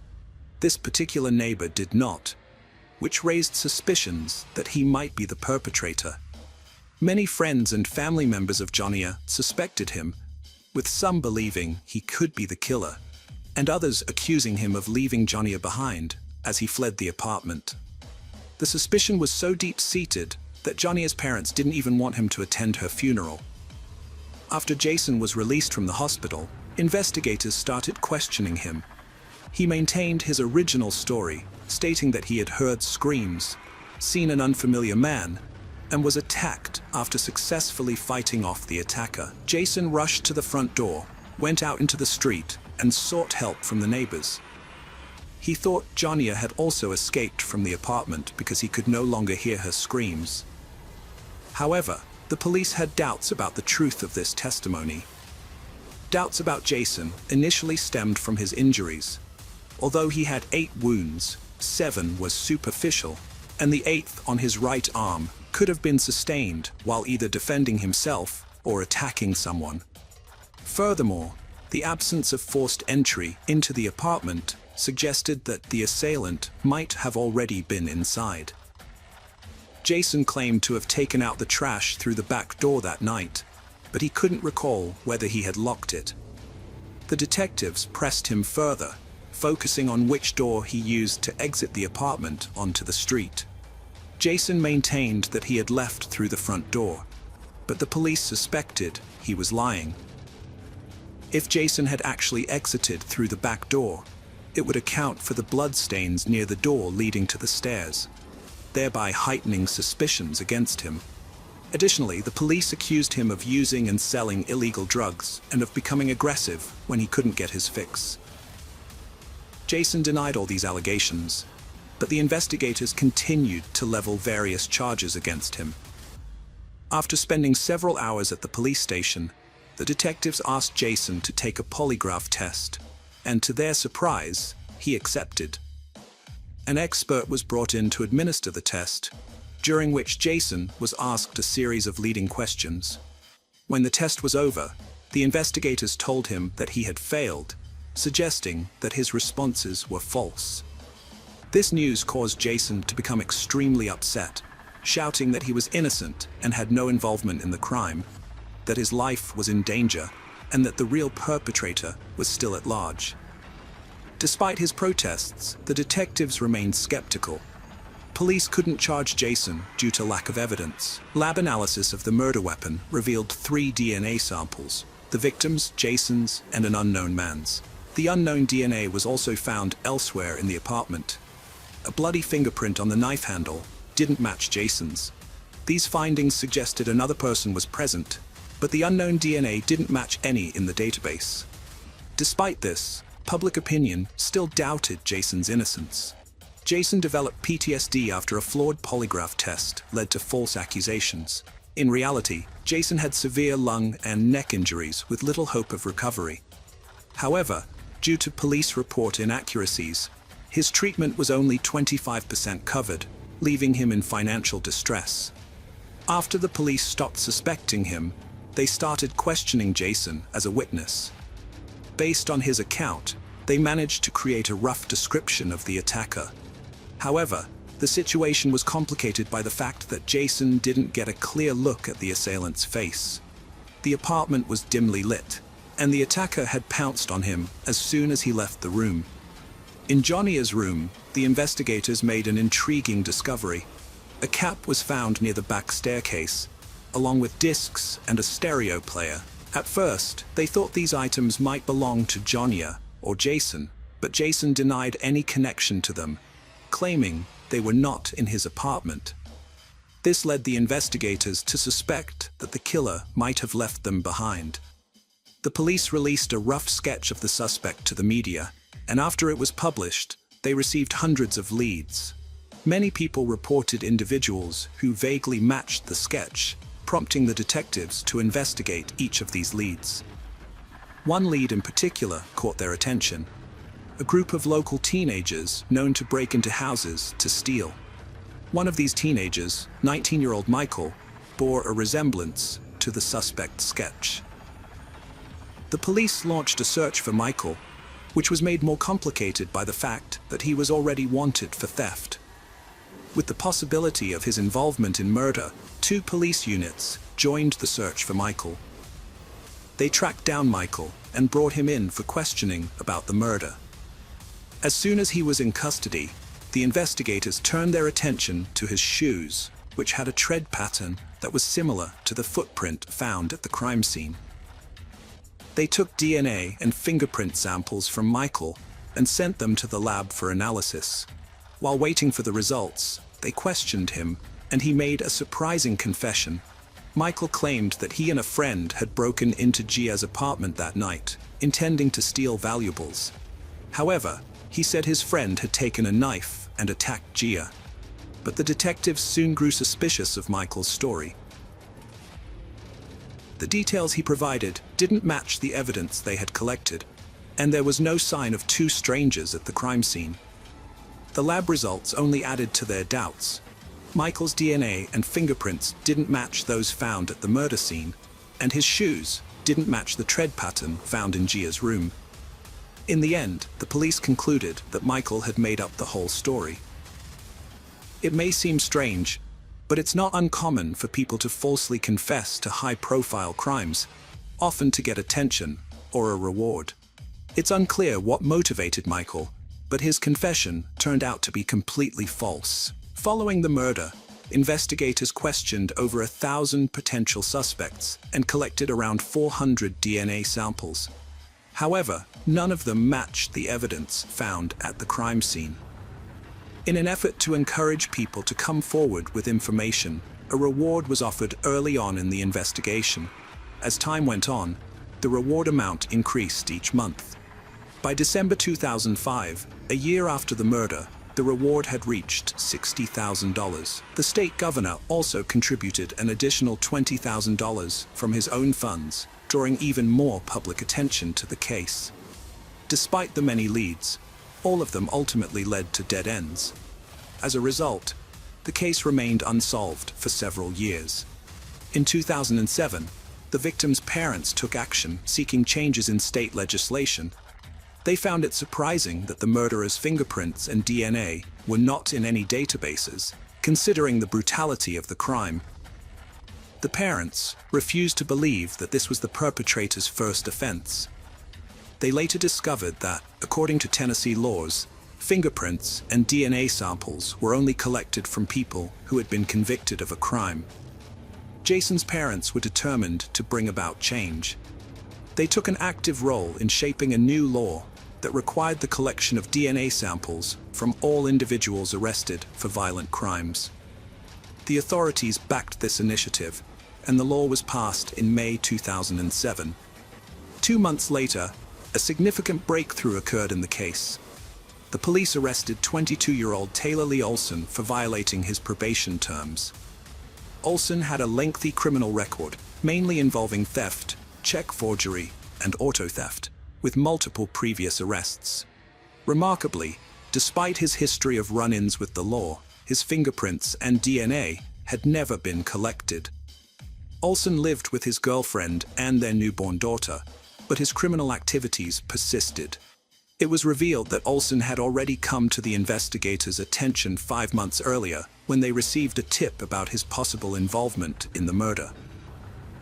this particular neighbor did not, which raised suspicions that he might be the perpetrator. Many friends and family members of Jonia suspected him, with some believing he could be the killer, and others accusing him of leaving Jonia behind as he fled the apartment. The suspicion was so deep-seated that Jonia's parents didn't even want him to attend her funeral. After Jason was released from the hospital, investigators started questioning him. He maintained his original story, stating that he had heard screams, seen an unfamiliar man, and was attacked after successfully fighting off the attacker. Jason rushed to the front door, went out into the street, and sought help from the neighbors. He thought Jonia had also escaped from the apartment because he could no longer hear her screams. However, the police had doubts about the truth of this testimony. Doubts about Jason initially stemmed from his injuries. Although he had 8 wounds, 7 were superficial, and the 8th on his right arm could have been sustained while either defending himself or attacking someone. Furthermore, the absence of forced entry into the apartment suggested that the assailant might have already been inside. Jason claimed to have taken out the trash through the back door that night, but he couldn't recall whether he had locked it. The detectives pressed him further, focusing on which door he used to exit the apartment onto the street. Jason maintained that he had left through the front door, but the police suspected he was lying. If Jason had actually exited through the back door, it would account for the bloodstains near the door leading to the stairs, thereby heightening suspicions against him. Additionally, the police accused him of using and selling illegal drugs and of becoming aggressive when he couldn't get his fix. Jason denied all these allegations, but the investigators continued to level various charges against him. After spending several hours at the police station, the detectives asked Jason to take a polygraph test, and to their surprise, he accepted. An expert was brought in to administer the test, during which Jason was asked a series of leading questions. When the test was over, the investigators told him that he had failed, suggesting that his responses were false. This news caused Jason to become extremely upset, shouting that he was innocent and had no involvement in the crime, that his life was in danger, and that the real perpetrator was still at large. Despite his protests, the detectives remained skeptical. Police couldn't charge Jason due to lack of evidence. Lab analysis of the murder weapon revealed 3 DNA samples: the victim's, Jason's, and an unknown man's. The unknown DNA was also found elsewhere in the apartment. A bloody fingerprint on the knife handle didn't match Jason's. These findings suggested another person was present, but the unknown DNA didn't match any in the database. Despite this, public opinion still doubted Jason's innocence. Jason developed PTSD after a flawed polygraph test led to false accusations. In reality, Jason had severe lung and neck injuries with little hope of recovery. However, due to police report inaccuracies, his treatment was only 25% covered, leaving him in financial distress. After the police stopped suspecting him, they started questioning Jason as a witness. Based on his account, they managed to create a rough description of the attacker. However, The situation was complicated by the fact that Jason didn't get a clear look at the assailant's face. The apartment was dimly lit, and the attacker had pounced on him as soon as he left the room. In Jonia's room, the investigators made an intriguing discovery. A cap was found near the back staircase, along with discs and a stereo player. At first, they thought these items might belong to Jonia or Jason, but Jason denied any connection to them, claiming they were not in his apartment. This led the investigators to suspect that the killer might have left them behind. The police released a rough sketch of the suspect to the media, and after it was published, they received hundreds of leads. Many people reported individuals who vaguely matched the sketch, prompting the detectives to investigate each of these leads. One lead in particular caught their attention: a group of local teenagers known to break into houses to steal. One of these teenagers, 19-year-old Michael, bore a resemblance to the suspect's sketch. The police launched a search for Michael, which was made more complicated by the fact that he was already wanted for theft. With the possibility of his involvement in murder, 2 police units joined the search for Michael. They tracked down Michael and brought him in for questioning about the murder. As soon as he was in custody, the investigators turned their attention to his shoes, which had a tread pattern that was similar to the footprint found at the crime scene. They took DNA and fingerprint samples from Michael and sent them to the lab for analysis. While waiting for the results, they questioned him, and he made a surprising confession. Michael claimed that he and a friend had broken into Gia's apartment that night, intending to steal valuables. However, he said his friend had taken a knife and attacked Gia. But the detectives soon grew suspicious of Michael's story. The details he provided didn't match the evidence they had collected, and there was no sign of 2 strangers at the crime scene. The lab results only added to their doubts. Michael's DNA and fingerprints didn't match those found at the murder scene, and his shoes didn't match the tread pattern found in Gia's room. In the end, the police concluded that Michael had made up the whole story. It may seem strange, but it's not uncommon for people to falsely confess to high-profile crimes, often to get attention or a reward. It's unclear what motivated Michael, but his confession turned out to be completely false. Following the murder, investigators questioned over 1,000 potential suspects and collected around 400 DNA samples. However, none of them matched the evidence found at the crime scene. In an effort to encourage people to come forward with information, a reward was offered early on in the investigation. As time went on, the reward amount increased each month. By December 2005, a year after the murder, the reward had reached $60,000. The state governor also contributed an additional $20,000 from his own funds, drawing even more public attention to the case. Despite the many leads, all of them ultimately led to dead ends. As a result, the case remained unsolved for several years. In 2007, the victim's parents took action seeking changes in state legislation. They found it surprising that the murderer's fingerprints and DNA were not in any databases, considering the brutality of the crime. The parents refused to believe that this was the perpetrator's first offense. They later discovered that, according to Tennessee laws, fingerprints and DNA samples were only collected from people who had been convicted of a crime. Jason's parents were determined to bring about change. They took an active role in shaping a new law that required the collection of DNA samples from all individuals arrested for violent crimes. The authorities backed this initiative, and the law was passed in May 2007. 2 months later, a significant breakthrough occurred in the case. The police arrested 22-year-old Taylor Lee Olson for violating his probation terms. Olson had a lengthy criminal record, mainly involving theft, check forgery, and auto theft, with multiple previous arrests. Remarkably, despite his history of run-ins with the law, his fingerprints and DNA had never been collected. Olson lived with his girlfriend and their newborn daughter, but his criminal activities persisted. It was revealed that Olson had already come to the investigators' attention 5 months earlier when they received a tip about his possible involvement in the murder.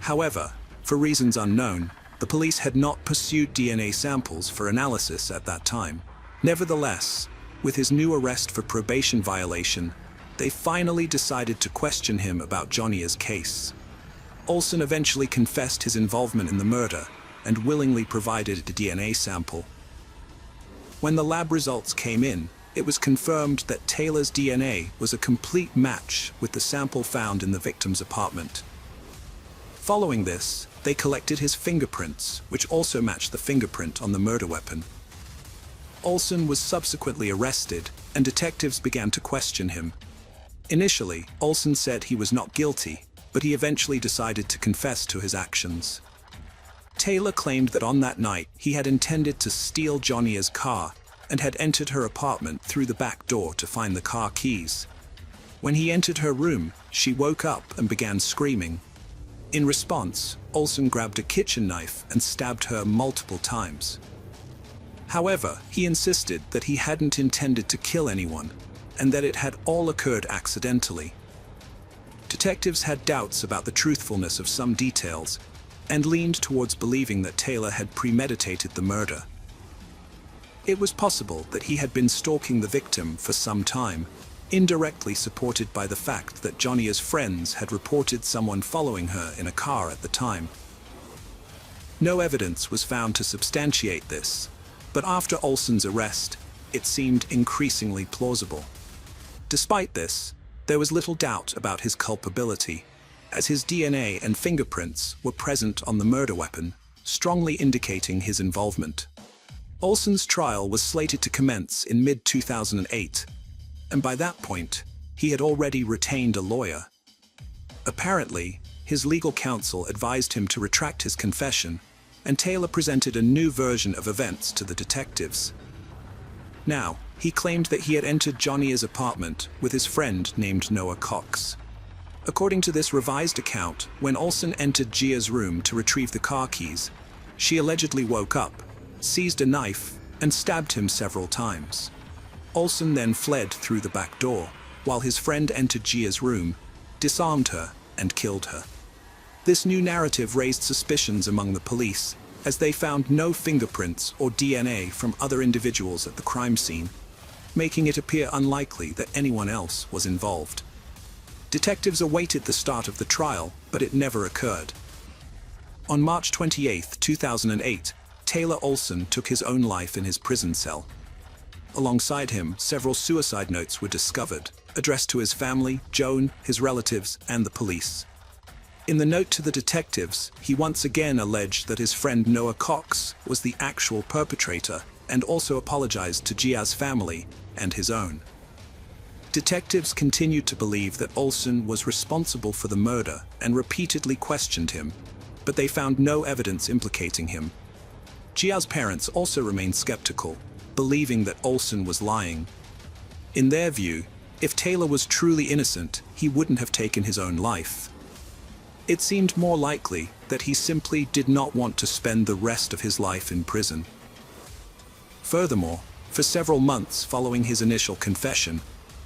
However, for reasons unknown, the police had not pursued DNA samples for analysis at that time. Nevertheless, with his new arrest for probation violation, they finally decided to question him about Jonia's case. Olson eventually confessed his involvement in the murder and willingly provided a DNA sample. When the lab results came in, it was confirmed that Taylor's DNA was a complete match with the sample found in the victim's apartment. Following this, they collected his fingerprints, which also matched the fingerprint on the murder weapon. Olson was subsequently arrested, and detectives began to question him. Initially, Olson said he was not guilty, but he eventually decided to confess to his actions. Taylor claimed that on that night he had intended to steal Jonia's car and had entered her apartment through the back door to find the car keys. When he entered her room, she woke up and began screaming. In response, Olson grabbed a kitchen knife and stabbed her multiple times. However, he insisted that he hadn't intended to kill anyone and that it had all occurred accidentally. Detectives had doubts about the truthfulness of some details and leaned towards believing that Taylor had premeditated the murder. It was possible that he had been stalking the victim for some time, indirectly supported by the fact that Jonia's friends had reported someone following her in a car at the time. No evidence was found to substantiate this, but after Olson's arrest, it seemed increasingly plausible. Despite this, there was little doubt about his culpability, as his DNA and fingerprints were present on the murder weapon, strongly indicating his involvement. Olson's trial was slated to commence in mid-2008, and by that point, he had already retained a lawyer. Apparently, his legal counsel advised him to retract his confession, and Taylor presented a new version of events to the detectives. Now, he claimed that he had entered Jonia's apartment with his friend named Noah Cox. According to this revised account, when Olson entered Gia's room to retrieve the car keys, she allegedly woke up, seized a knife, and stabbed him several times. Olson then fled through the back door, while his friend entered Gia's room, disarmed her, and killed her. This new narrative raised suspicions among the police, as they found no fingerprints or DNA from other individuals at the crime scene, making it appear unlikely that anyone else was involved. Detectives awaited the start of the trial, but it never occurred. On March 28, 2008, Taylor Olson took his own life in his prison cell. Alongside him, several suicide notes were discovered, addressed to his family, Joan, his relatives, and the police. In the note to the detectives, he once again alleged that his friend Noah Cox was the actual perpetrator and also apologized to Gia's family and his own. Detectives continued to believe that Olson was responsible for the murder and repeatedly questioned him, but they found no evidence implicating him. Gia's parents also remained skeptical, believing that Olson was lying. In their view, if Taylor was truly innocent, he wouldn't have taken his own life. It seemed more likely that he simply did not want to spend the rest of his life in prison. Furthermore, for several months following his initial confession,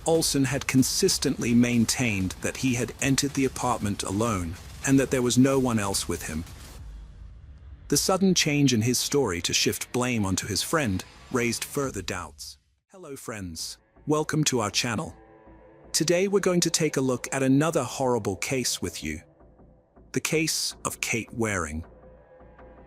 Olson had consistently maintained that he had entered the apartment alone and that there was no one else with him. The sudden change in his story to shift blame onto his friend raised further doubts. Hello friends, welcome to our channel. Today we're going to take a look at another horrible case with you. The case of Kate Waring.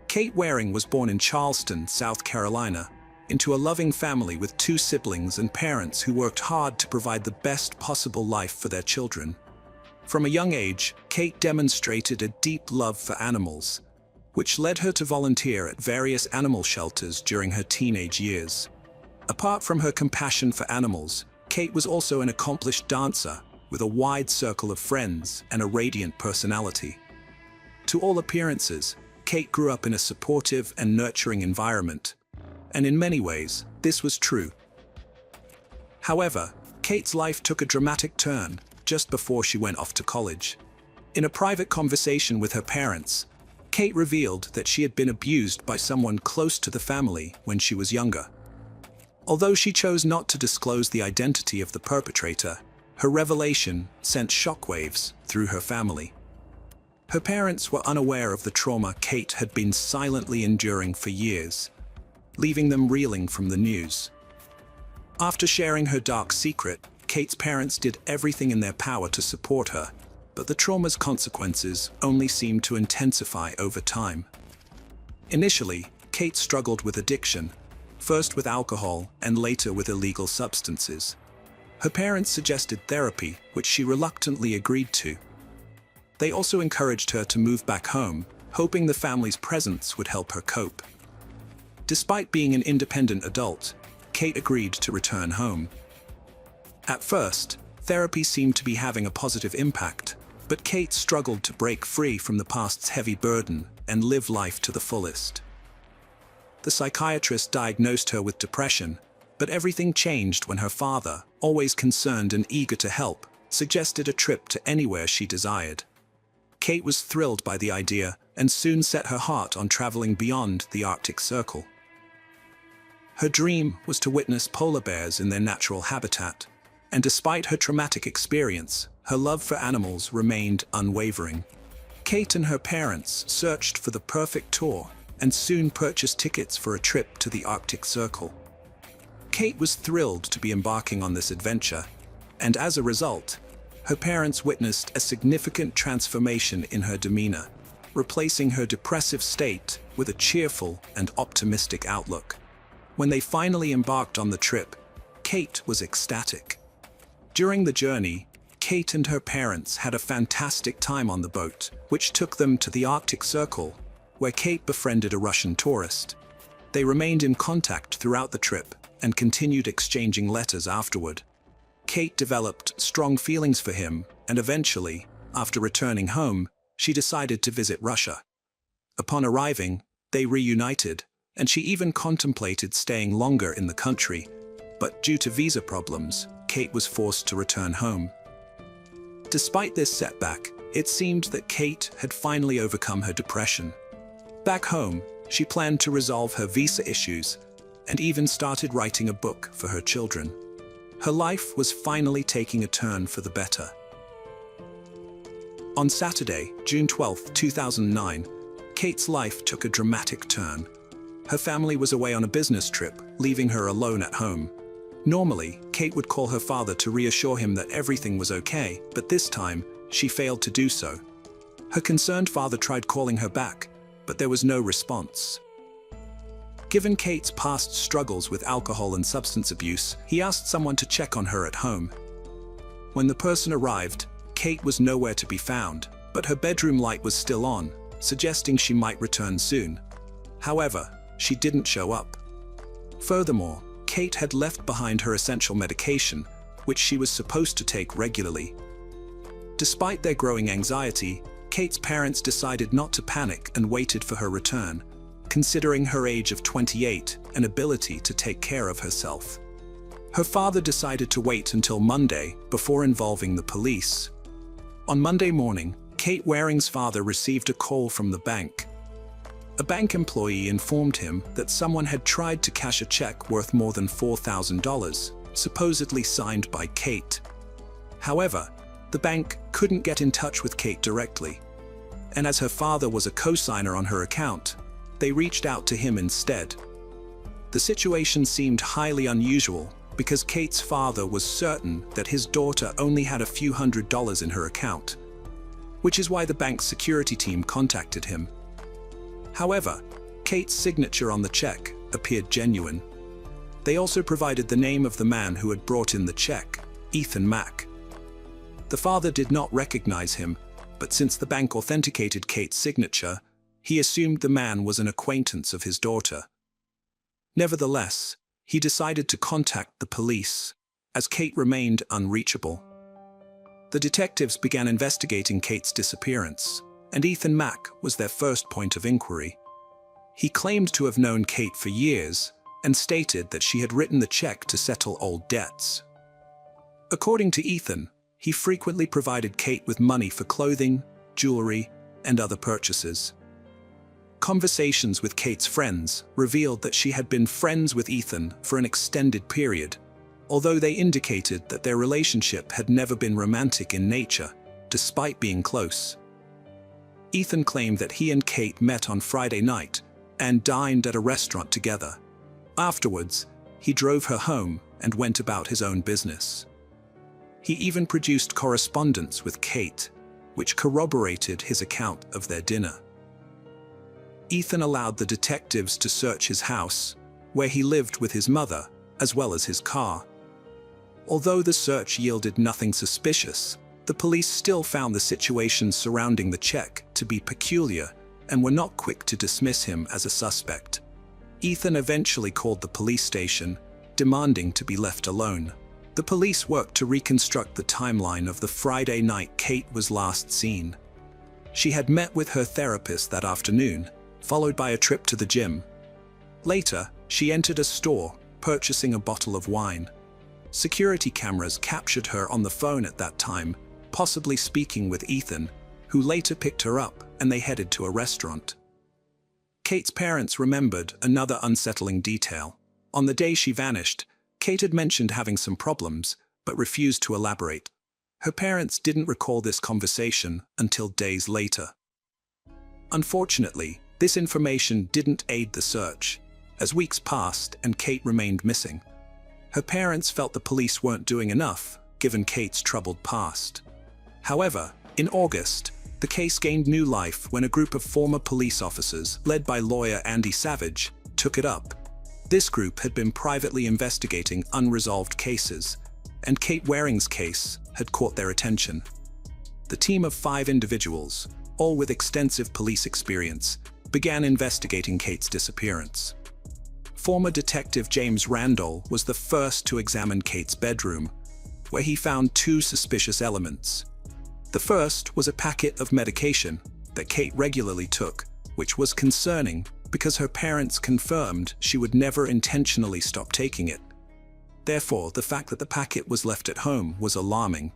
Kate Waring was born in Charleston, South Carolina, into a loving family with 2 siblings and parents who worked hard to provide the best possible life for their children. From a young age, Kate demonstrated a deep love for animals, which led her to volunteer at various animal shelters during her teenage years. Apart from her compassion for animals, Kate was also an accomplished dancer with a wide circle of friends and a radiant personality. To all appearances, Kate grew up in a supportive and nurturing environment, and in many ways, this was true. However, Kate's life took a dramatic turn just before she went off to college. In a private conversation with her parents, Kate revealed that she had been abused by someone close to the family when she was younger. Although she chose not to disclose the identity of the perpetrator, her revelation sent shockwaves through her family. Her parents were unaware of the trauma Kate had been silently enduring for years, leaving them reeling from the news. After sharing her dark secret, Kate's parents did everything in their power to support her, but the trauma's consequences only seemed to intensify over time. Initially, Kate struggled with addiction, first with alcohol and later with illegal substances. Her parents suggested therapy, which she reluctantly agreed to. They also encouraged her to move back home, hoping the family's presence would help her cope. Despite being an independent adult, Kate agreed to return home. At first, therapy seemed to be having a positive impact, but Kate struggled to break free from the past's heavy burden and live life to the fullest. The psychiatrist diagnosed her with depression, but everything changed when her father, always concerned and eager to help, suggested a trip to anywhere she desired. Kate was thrilled by the idea and soon set her heart on traveling beyond the Arctic Circle. Her dream was to witness polar bears in their natural habitat, and despite her traumatic experience, her love for animals remained unwavering. Kate and her parents searched for the perfect tour and soon purchased tickets for a trip to the Arctic Circle. Kate was thrilled to be embarking on this adventure, and as a result, her parents witnessed a significant transformation in her demeanor, replacing her depressive state with a cheerful and optimistic outlook. When they finally embarked on the trip, Kate was ecstatic. During the journey, Kate and her parents had a fantastic time on the boat, which took them to the Arctic Circle, where Kate befriended a Russian tourist. They remained in contact throughout the trip and continued exchanging letters afterward. Kate developed strong feelings for him, and eventually, after returning home, she decided to visit Russia. Upon arriving, they reunited, and she even contemplated staying longer in the country, but due to visa problems, Kate was forced to return home. Despite this setback, it seemed that Kate had finally overcome her depression. Back home, she planned to resolve her visa issues and even started writing a book for her children. Her life was finally taking a turn for the better. On Saturday, June 12, 2009, Kate's life took a dramatic turn. Her family was away on a business trip, leaving her alone at home. Normally, Kate would call her father to reassure him that everything was okay, but this time, she failed to do so. Her concerned father tried calling her back, but there was no response. Given Kate's past struggles with alcohol and substance abuse, he asked someone to check on her at home. When the person arrived, Kate was nowhere to be found, but her bedroom light was still on, suggesting she might return soon. However, she didn't show up. Furthermore, Kate had left behind her essential medication, which she was supposed to take regularly. Despite their growing anxiety, Kate's parents decided not to panic and waited for her return, considering her age of 28 and ability to take care of herself. Her father decided to wait until Monday before involving the police. On Monday morning, Kate Waring's father received a call from the bank. A bank employee informed him that someone had tried to cash a check worth more than $4,000, supposedly signed by Kate. However, the bank couldn't get in touch with Kate directly, and as her father was a co-signer on her account, they reached out to him instead. The situation seemed highly unusual because Kate's father was certain that his daughter only had a few $100s in her account, which is why the bank's security team contacted him. However, Kate's signature on the check appeared genuine. They also provided the name of the man who had brought in the check, Ethan Mack. The father did not recognize him, but since the bank authenticated Kate's signature, he assumed the man was an acquaintance of his daughter. Nevertheless, he decided to contact the police, as Kate remained unreachable. The detectives began investigating Kate's disappearance, and Ethan Mack was their first point of inquiry. He claimed to have known Kate for years and stated that she had written the check to settle old debts. According to Ethan, he frequently provided Kate with money for clothing, jewelry, and other purchases. Conversations with Kate's friends revealed that she had been friends with Ethan for an extended period, although they indicated that their relationship had never been romantic in nature, despite being close. Ethan claimed that he and Kate met on Friday night and dined at a restaurant together. Afterwards, he drove her home and went about his own business. He even produced correspondence with Kate, which corroborated his account of their dinner. Ethan allowed the detectives to search his house, where he lived with his mother, as well as his car. Although the search yielded nothing suspicious, the police still found the situation surrounding the check to be peculiar and were not quick to dismiss him as a suspect. Ethan eventually called the police station, demanding to be left alone. The police worked to reconstruct the timeline of the Friday night Kate was last seen. She had met with her therapist that afternoon, followed by a trip to the gym. Later, she entered a store, purchasing a bottle of wine. Security cameras captured her on the phone at that time, possibly speaking with Ethan, who later picked her up and they headed to a restaurant. Kate's parents remembered another unsettling detail. On the day she vanished, Kate had mentioned having some problems, but refused to elaborate. Her parents didn't recall this conversation until days later. Unfortunately, this information didn't aid the search, as weeks passed and Kate remained missing. Her parents felt the police weren't doing enough, given Kate's troubled past. However, in August, the case gained new life when a group of former police officers, led by lawyer Andy Savage, took it up. This group had been privately investigating unresolved cases, and Kate Waring's case had caught their attention. The team of 5 individuals, all with extensive police experience, began investigating Kate's disappearance. Former detective James Randall was the first to examine Kate's bedroom, where he found 2 suspicious elements. The first was a packet of medication that Kate regularly took, which was concerning because her parents confirmed she would never intentionally stop taking it. Therefore, the fact that the packet was left at home was alarming.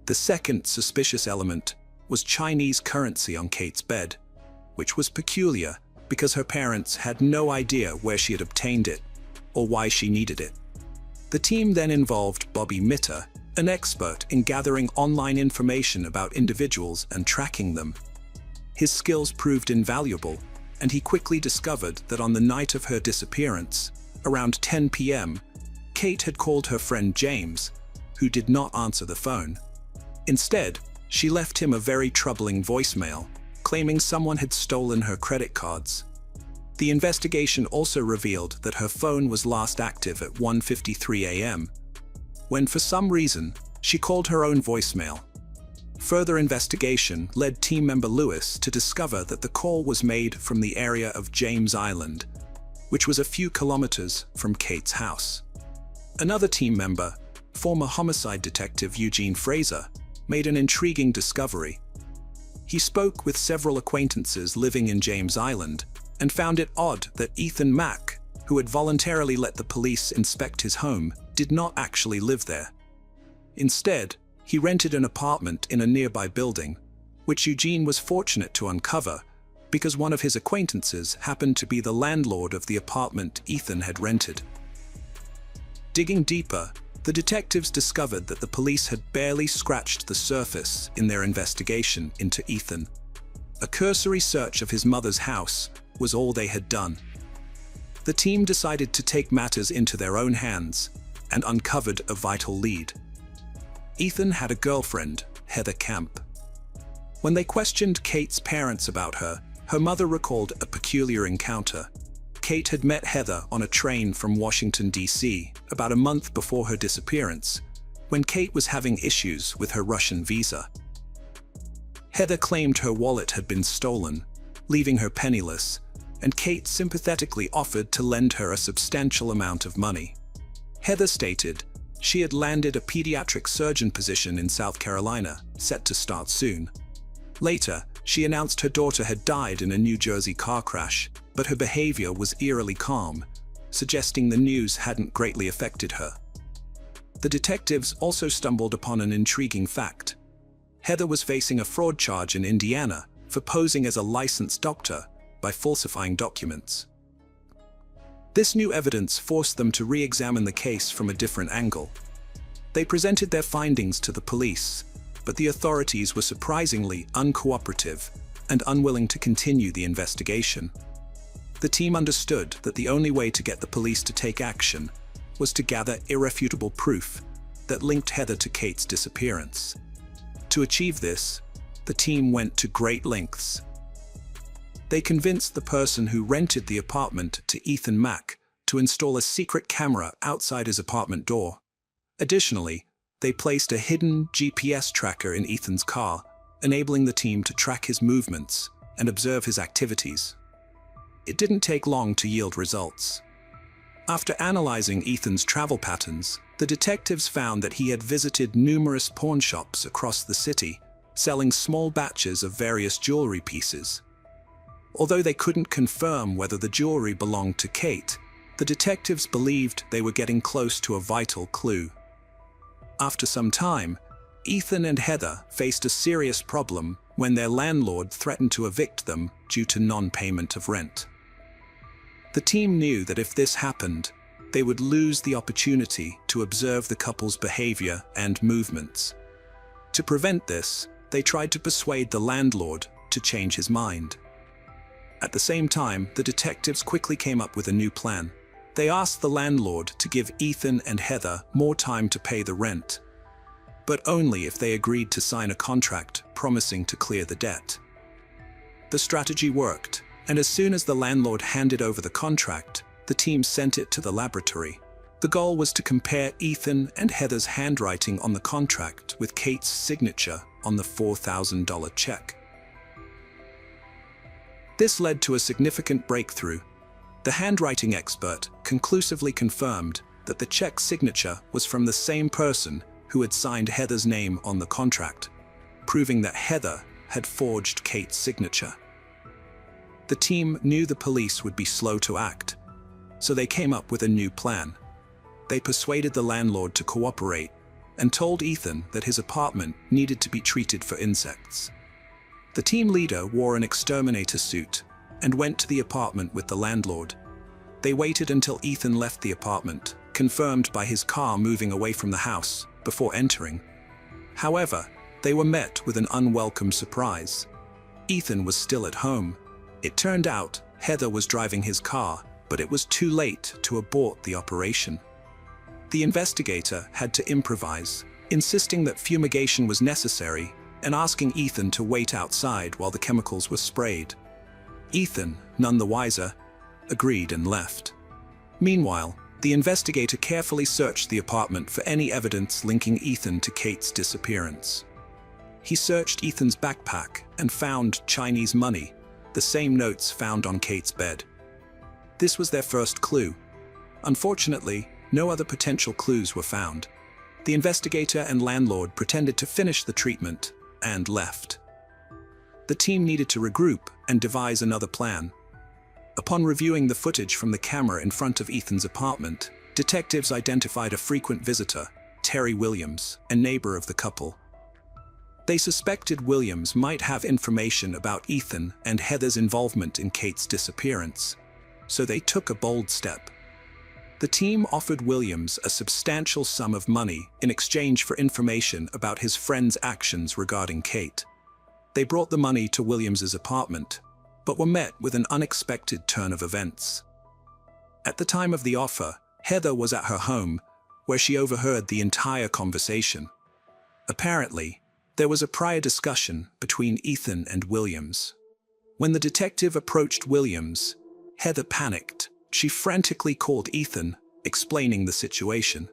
The second suspicious element was Chinese currency on Kate's bed, which was peculiar because her parents had no idea where she had obtained it or why she needed it. The team then involved Bobby Mitter, an expert in gathering online information about individuals and tracking them. His skills proved invaluable, and he quickly discovered that on the night of her disappearance, around 10 p.m., Kate had called her friend James, who did not answer the phone. Instead, she left him a very troubling voicemail, claiming someone had stolen her credit cards. The investigation also revealed that her phone was last active at 1:53 a.m., when for some reason, she called her own voicemail. Further investigation led team member Lewis to discover that the call was made from the area of James Island, which was a few kilometers from Kate's house. Another team member, former homicide detective Eugene Fraser, made an intriguing discovery. He spoke with several acquaintances living in James Island and found it odd that Ethan Mack, who had voluntarily let the police inspect his home, did not actually live there. Instead, he rented an apartment in a nearby building, which Eugene was fortunate to uncover because one of his acquaintances happened to be the landlord of the apartment Ethan had rented. Digging deeper, the detectives discovered that the police had barely scratched the surface in their investigation into Ethan. A cursory search of his mother's house was all they had done. The team decided to take matters into their own hands and uncovered a vital lead. Ethan had a girlfriend, Heather Camp. When they questioned Kate's parents about her, her mother recalled a peculiar encounter. Kate had met Heather on a train from Washington, D.C. about a month before her disappearance, when Kate was having issues with her Russian visa. Heather claimed her wallet had been stolen, leaving her penniless, and Kate sympathetically offered to lend her a substantial amount of money. Heather stated she had landed a pediatric surgeon position in South Carolina, set to start soon. Later, she announced her daughter had died in a New Jersey car crash, but her behavior was eerily calm, suggesting the news hadn't greatly affected her. The detectives also stumbled upon an intriguing fact. Heather was facing a fraud charge in Indiana for posing as a licensed doctor by falsifying documents. This new evidence forced them to re-examine the case from a different angle. They presented their findings to the police, but the authorities were surprisingly uncooperative and unwilling to continue the investigation. The team understood that the only way to get the police to take action was to gather irrefutable proof that linked Heather to Kate's disappearance. To achieve this, the team went to great lengths. They convinced the person who rented the apartment to Ethan Mack to install a secret camera outside his apartment door. Additionally, they placed a hidden GPS tracker in Ethan's car, enabling the team to track his movements and observe his activities. It didn't take long to yield results. After analyzing Ethan's travel patterns, the detectives found that he had visited numerous pawn shops across the city, selling small batches of various jewelry pieces. Although they couldn't confirm whether the jewelry belonged to Kate, the detectives believed they were getting close to a vital clue. After some time, Ethan and Heather faced a serious problem when their landlord threatened to evict them due to non-payment of rent. The team knew that if this happened, they would lose the opportunity to observe the couple's behavior and movements. To prevent this, they tried to persuade the landlord to change his mind. At the same time, the detectives quickly came up with a new plan. They asked the landlord to give Ethan and Heather more time to pay the rent, but only if they agreed to sign a contract promising to clear the debt. The strategy worked, and as soon as the landlord handed over the contract, the team sent it to the laboratory. The goal was to compare Ethan and Heather's handwriting on the contract with Kate's signature on the $4,000 check. This led to a significant breakthrough. The handwriting expert conclusively confirmed that the check signature was from the same person who had signed Heather's name on the contract, proving that Heather had forged Kate's signature. The team knew the police would be slow to act, so they came up with a new plan. They persuaded the landlord to cooperate and told Ethan that his apartment needed to be treated for insects. The team leader wore an exterminator suit and went to the apartment with the landlord. They waited until Ethan left the apartment, confirmed by his car moving away from the house, before entering. However, they were met with an unwelcome surprise. Ethan was still at home. It turned out Heather was driving his car, but it was too late to abort the operation. The investigator had to improvise, insisting that fumigation was necessary and asking Ethan to wait outside while the chemicals were sprayed. Ethan, none the wiser, agreed and left. Meanwhile, the investigator carefully searched the apartment for any evidence linking Ethan to Kate's disappearance. He searched Ethan's backpack and found Chinese money, the same notes found on Kate's bed. This was their first clue. Unfortunately, no other potential clues were found. The investigator and landlord pretended to finish the treatment and left. The team needed to regroup and devise another plan. Upon reviewing the footage from the camera in front of Ethan's apartment, detectives identified a frequent visitor, Terry Williams, a neighbor of the couple. They suspected Williams might have information about Ethan and Heather's involvement in Kate's disappearance, so they took a bold step. The team offered Williams a substantial sum of money in exchange for information about his friend's actions regarding Kate. They brought the money to Williams's apartment, but were met with an unexpected turn of events. At the time of the offer, Heather was at her home, where she overheard the entire conversation. Apparently, there was a prior discussion between Ethan and Williams. When the detective approached Williams, Heather panicked. She frantically called Ethan, explaining the situation.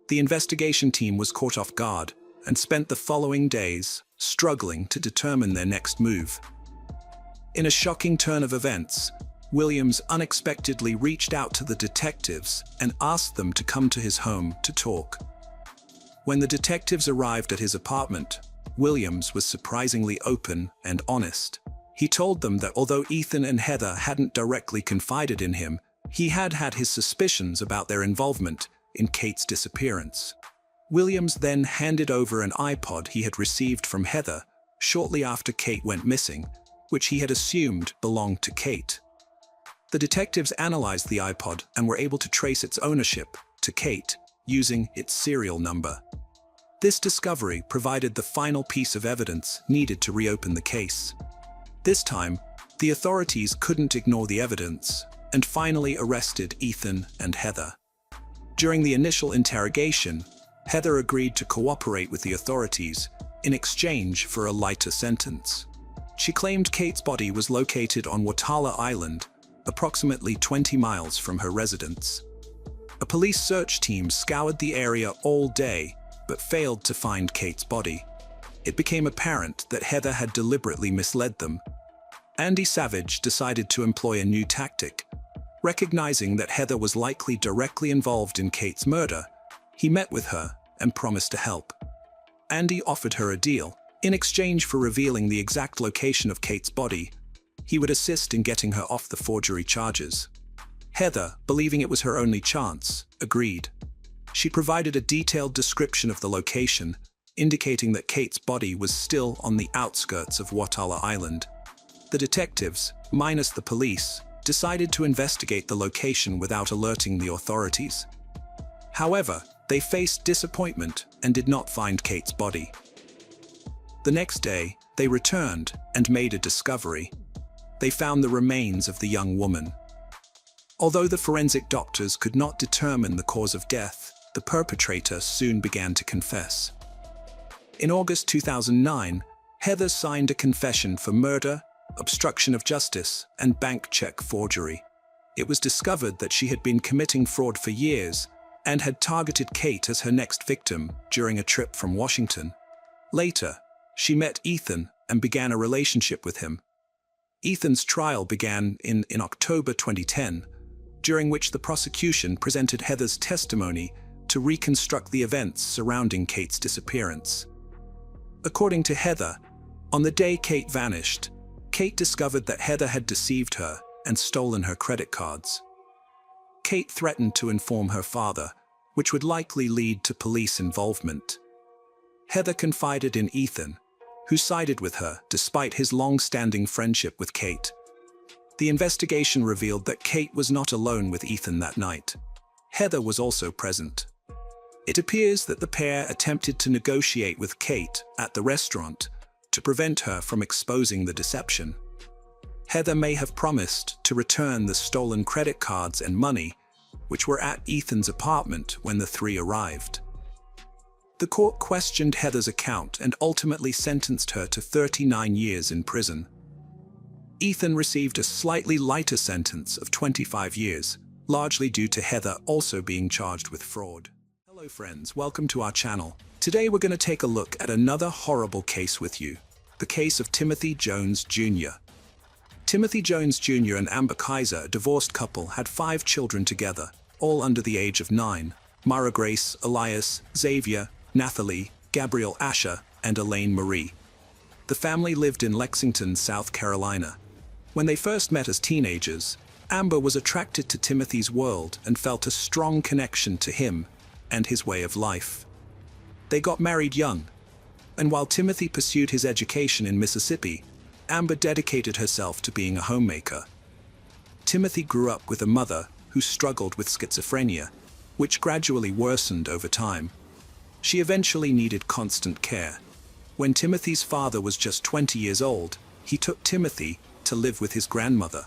The investigation team was caught off guard and spent the following days struggling to determine their next move. In a shocking turn of events, Williams unexpectedly reached out to the detectives and asked them to come to his home to talk. When the detectives arrived at his apartment, Williams was surprisingly open and honest. He told them that although Ethan and Heather hadn't directly confided in him, he had had his suspicions about their involvement in Kate's disappearance. Williams then handed over an iPod he had received from Heather shortly after Kate went missing, which he had assumed belonged to Kate. The detectives analyzed the iPod and were able to trace its ownership to Kate using its serial number. This discovery provided the final piece of evidence needed to reopen the case. This time, the authorities couldn't ignore the evidence and finally arrested Ethan and Heather. During the initial interrogation, Heather agreed to cooperate with the authorities in exchange for a lighter sentence. She claimed Kate's body was located on Watala Island, approximately 20 miles from her residence. A police search team scoured the area all day, but failed to find Kate's body. It became apparent that Heather had deliberately misled them. Andy Savage decided to employ a new tactic. Recognizing that Heather was likely directly involved in Kate's murder, he met with her and promised to help. Andy offered her a deal. In exchange for revealing the exact location of Kate's body, he would assist in getting her off the forgery charges. Heather, believing it was her only chance, agreed. She provided a detailed description of the location, indicating that Kate's body was still on the outskirts of Watala Island. The detectives, minus the police, decided to investigate the location without alerting the authorities. However, they faced disappointment and did not find Kate's body. The next day, they returned and made a discovery. They found the remains of the young woman. Although the forensic doctors could not determine the cause of death, the perpetrator soon began to confess. In August 2009, Heather signed a confession for murder, obstruction of justice, and bank check forgery. It was discovered that she had been committing fraud for years and had targeted Kate as her next victim during a trip from Washington. Later, she met Ethan and began a relationship with him. Ethan's trial began in October 2010, during which the prosecution presented Heather's testimony to reconstruct the events surrounding Kate's disappearance. According to Heather, on the day Kate vanished, Kate discovered that Heather had deceived her and stolen her credit cards. Kate threatened to inform her father, which would likely lead to police involvement. Heather confided in Ethan, who sided with her despite his long-standing friendship with Kate. The investigation revealed that Kate was not alone with Ethan that night. Heather was also present. It appears that the pair attempted to negotiate with Kate at the restaurant to prevent her from exposing the deception. Heather may have promised to return the stolen credit cards and money, which were at Ethan's apartment when the three arrived. The court questioned Heather's account and ultimately sentenced her to 39 years in prison. Ethan received a slightly lighter sentence of 25 years, largely due to Heather also being charged with fraud. Hello friends, welcome to our channel. Today we're going to take a look at another horrible case with you, the case of Timothy Jones Jr. Timothy Jones Jr. and Amber Kaiser, a divorced couple, had 5 children together, all under the age of 9. Mara Grace, Elias, Xavier, Nathalie, Gabrielle Asher, and Elaine Marie. The family lived in Lexington, South Carolina. When they first met as teenagers, Amber was attracted to Timothy's world and felt a strong connection to him and his way of life. They got married young, and while Timothy pursued his education in Mississippi, Amber dedicated herself to being a homemaker. Timothy grew up with a mother who struggled with schizophrenia, which gradually worsened over time. She eventually needed constant care. When Timothy's father was just 20 years old, he took Timothy to live with his grandmother.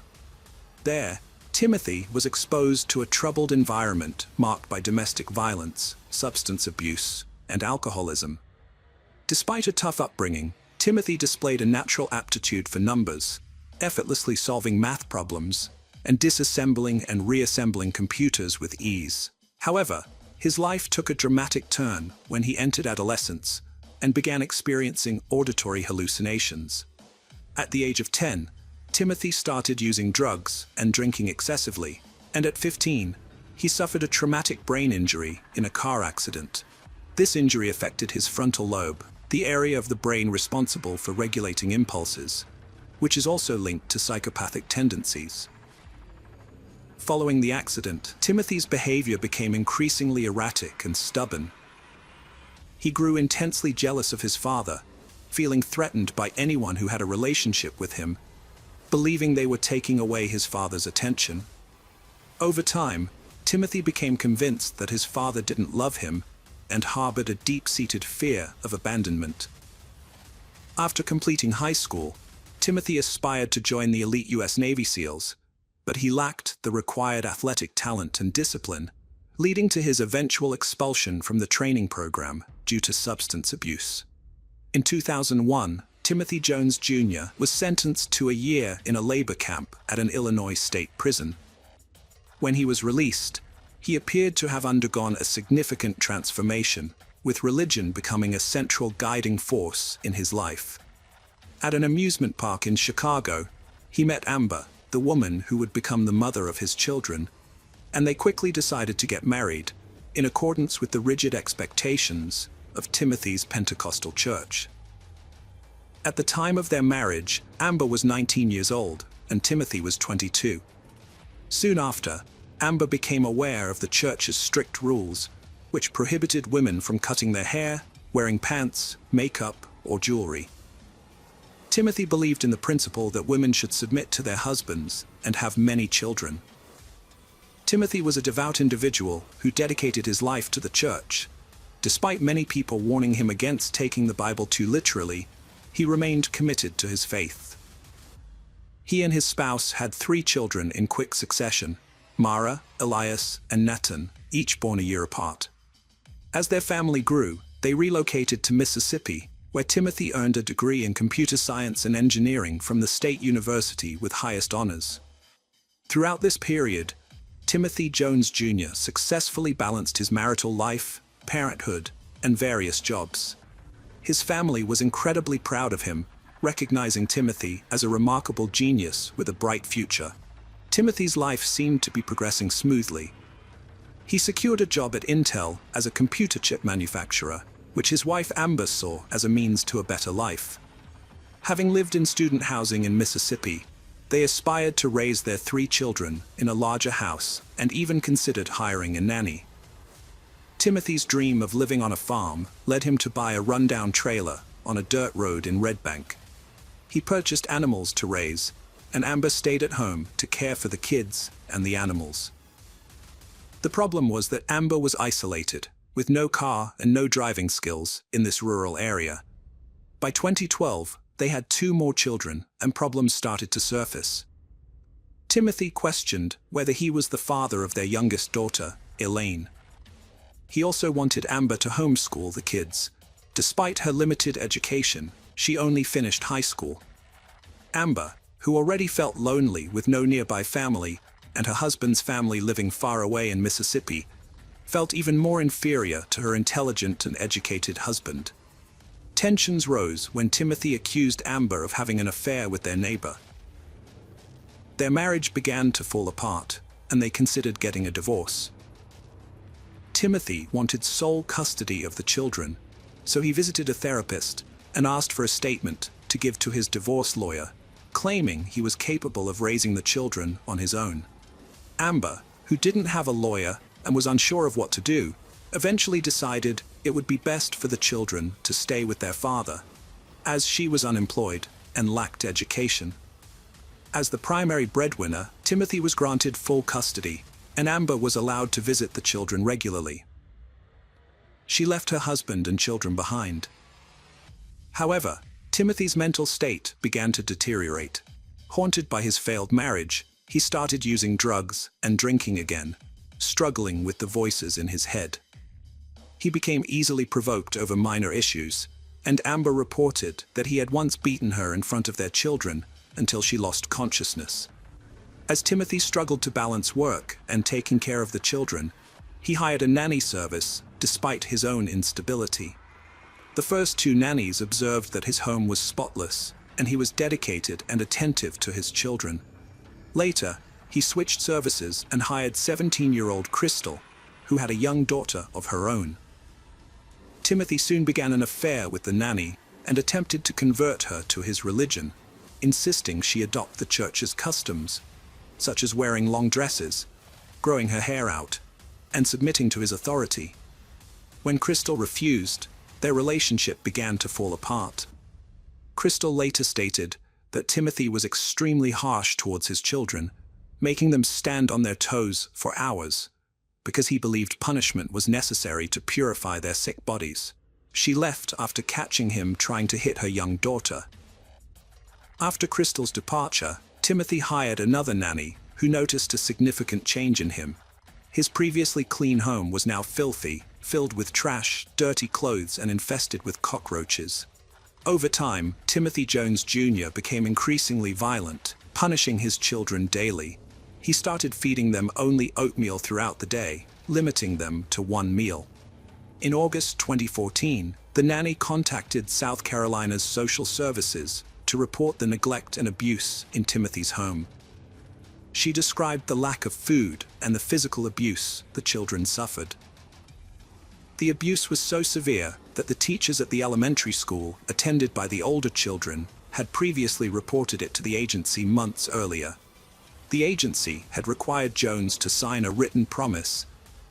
There, Timothy was exposed to a troubled environment marked by domestic violence, substance abuse, and alcoholism. Despite a tough upbringing, Timothy displayed a natural aptitude for numbers, effortlessly solving math problems, and disassembling and reassembling computers with ease. However, his life took a dramatic turn when he entered adolescence and began experiencing auditory hallucinations. At the age of 10, Timothy started using drugs and drinking excessively, and at 15, he suffered a traumatic brain injury in a car accident. This injury affected his frontal lobe, the area of the brain responsible for regulating impulses, which is also linked to psychopathic tendencies. Following the accident, Timothy's behavior became increasingly erratic and stubborn. He grew intensely jealous of his father, feeling threatened by anyone who had a relationship with him, believing they were taking away his father's attention. Over time, Timothy became convinced that his father didn't love him and harbored a deep-seated fear of abandonment. After completing high school, Timothy aspired to join the elite U.S. Navy SEALs, but he lacked the required athletic talent and discipline, leading to his eventual expulsion from the training program due to substance abuse. In 2001, Timothy Jones Jr. was sentenced to a year in a labor camp at an Illinois state prison. When he was released, he appeared to have undergone a significant transformation, with religion becoming a central guiding force in his life. At an amusement park in Chicago, he met Amber, the woman who would become the mother of his children, and they quickly decided to get married, in accordance with the rigid expectations of Timothy's Pentecostal church. At the time of their marriage, Amber was 19 years old, and Timothy was 22. Soon after, Amber became aware of the church's strict rules, which prohibited women from cutting their hair, wearing pants, makeup, or jewelry. Timothy believed in the principle that women should submit to their husbands and have many children. Timothy was a devout individual who dedicated his life to the church. Despite many people warning him against taking the Bible too literally, he remained committed to his faith. He and his spouse had 3 children in quick succession: Mara, Elias, and Nathan, each born a year apart. As their family grew, they relocated to Mississippi, where Timothy earned a degree in computer science and engineering from the state university with highest honors. Throughout this period, Timothy Jones Jr. successfully balanced his marital life, parenthood, and various jobs. His family was incredibly proud of him, recognizing Timothy as a remarkable genius with a bright future. Timothy's life seemed to be progressing smoothly. He secured a job at Intel as a computer chip manufacturer, which his wife Amber saw as a means to a better life. Having lived in student housing in Mississippi, they aspired to raise their 3 children in a larger house and even considered hiring a nanny. Timothy's dream of living on a farm led him to buy a rundown trailer on a dirt road in Red Bank. He purchased animals to raise, and Amber stayed at home to care for the kids and the animals. The problem was that Amber was isolated, with no car and no driving skills in this rural area. By 2012, they had 2 more children, and problems started to surface. Timothy questioned whether he was the father of their youngest daughter, Elaine. He also wanted Amber to homeschool the kids. Despite her limited education, she only finished high school. Amber, who already felt lonely with no nearby family, and her husband's family living far away in Mississippi, felt even more inferior to her intelligent and educated husband. Tensions rose when Timothy accused Amber of having an affair with their neighbor. Their marriage began to fall apart, and they considered getting a divorce. Timothy wanted sole custody of the children, so he visited a therapist and asked for a statement to give to his divorce lawyer, claiming he was capable of raising the children on his own. Amber, who didn't have a lawyer and was unsure of what to do, eventually decided it would be best for the children to stay with their father, as she was unemployed and lacked education. As the primary breadwinner, Timothy was granted full custody, and Amber was allowed to visit the children regularly. She left her husband and children behind. However, Timothy's mental state began to deteriorate. Haunted by his failed marriage, he started using drugs and drinking again, struggling with the voices in his head. He became easily provoked over minor issues, and Amber reported that he had once beaten her in front of their children until she lost consciousness. As Timothy struggled to balance work and taking care of the children, he hired a nanny service despite his own instability. The first 2 nannies observed that his home was spotless, and he was dedicated and attentive to his children. Later, he switched services and hired 17-year-old Crystal, who had a young daughter of her own. Timothy soon began an affair with the nanny and attempted to convert her to his religion, insisting she adopt the church's customs, such as wearing long dresses, growing her hair out, and submitting to his authority. When Crystal refused, their relationship began to fall apart. Crystal later stated that Timothy was extremely harsh towards his children, making them stand on their toes for hours, because he believed punishment was necessary to purify their sick bodies. She left after catching him trying to hit her young daughter. After Crystal's departure, Timothy hired another nanny who noticed a significant change in him. His previously clean home was now filthy, filled with trash, dirty clothes, and infested with cockroaches. Over time, Timothy Jones Jr. became increasingly violent, punishing his children daily. He started feeding them only oatmeal throughout the day, limiting them to one meal. In August 2014, the nanny contacted South Carolina's social services to report the neglect and abuse in Timothy's home. She described the lack of food and the physical abuse the children suffered. The abuse was so severe that the teachers at the elementary school, attended by the older children, had previously reported it to the agency months earlier. The agency had required Jones to sign a written promise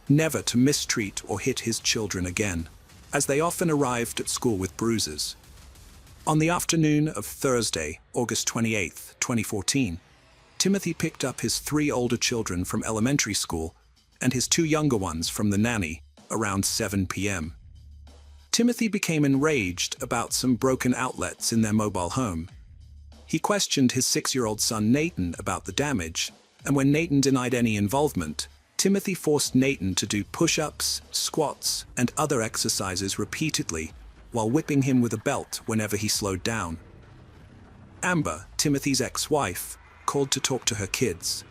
never to mistreat or hit his children again, as they often arrived at school with bruises. On the afternoon of Thursday, August 28, 2014, Timothy picked up his 3 older children from elementary school and his 2 younger ones from the nanny around 7 p.m. Timothy became enraged about some broken outlets in their mobile home. He questioned his 6-year-old son Nathan about the damage, and when Nathan denied any involvement, Timothy forced Nathan to do push-ups, squats, and other exercises repeatedly, while whipping him with a belt whenever he slowed down. Amber, Timothy's ex-wife, called to talk to her kids.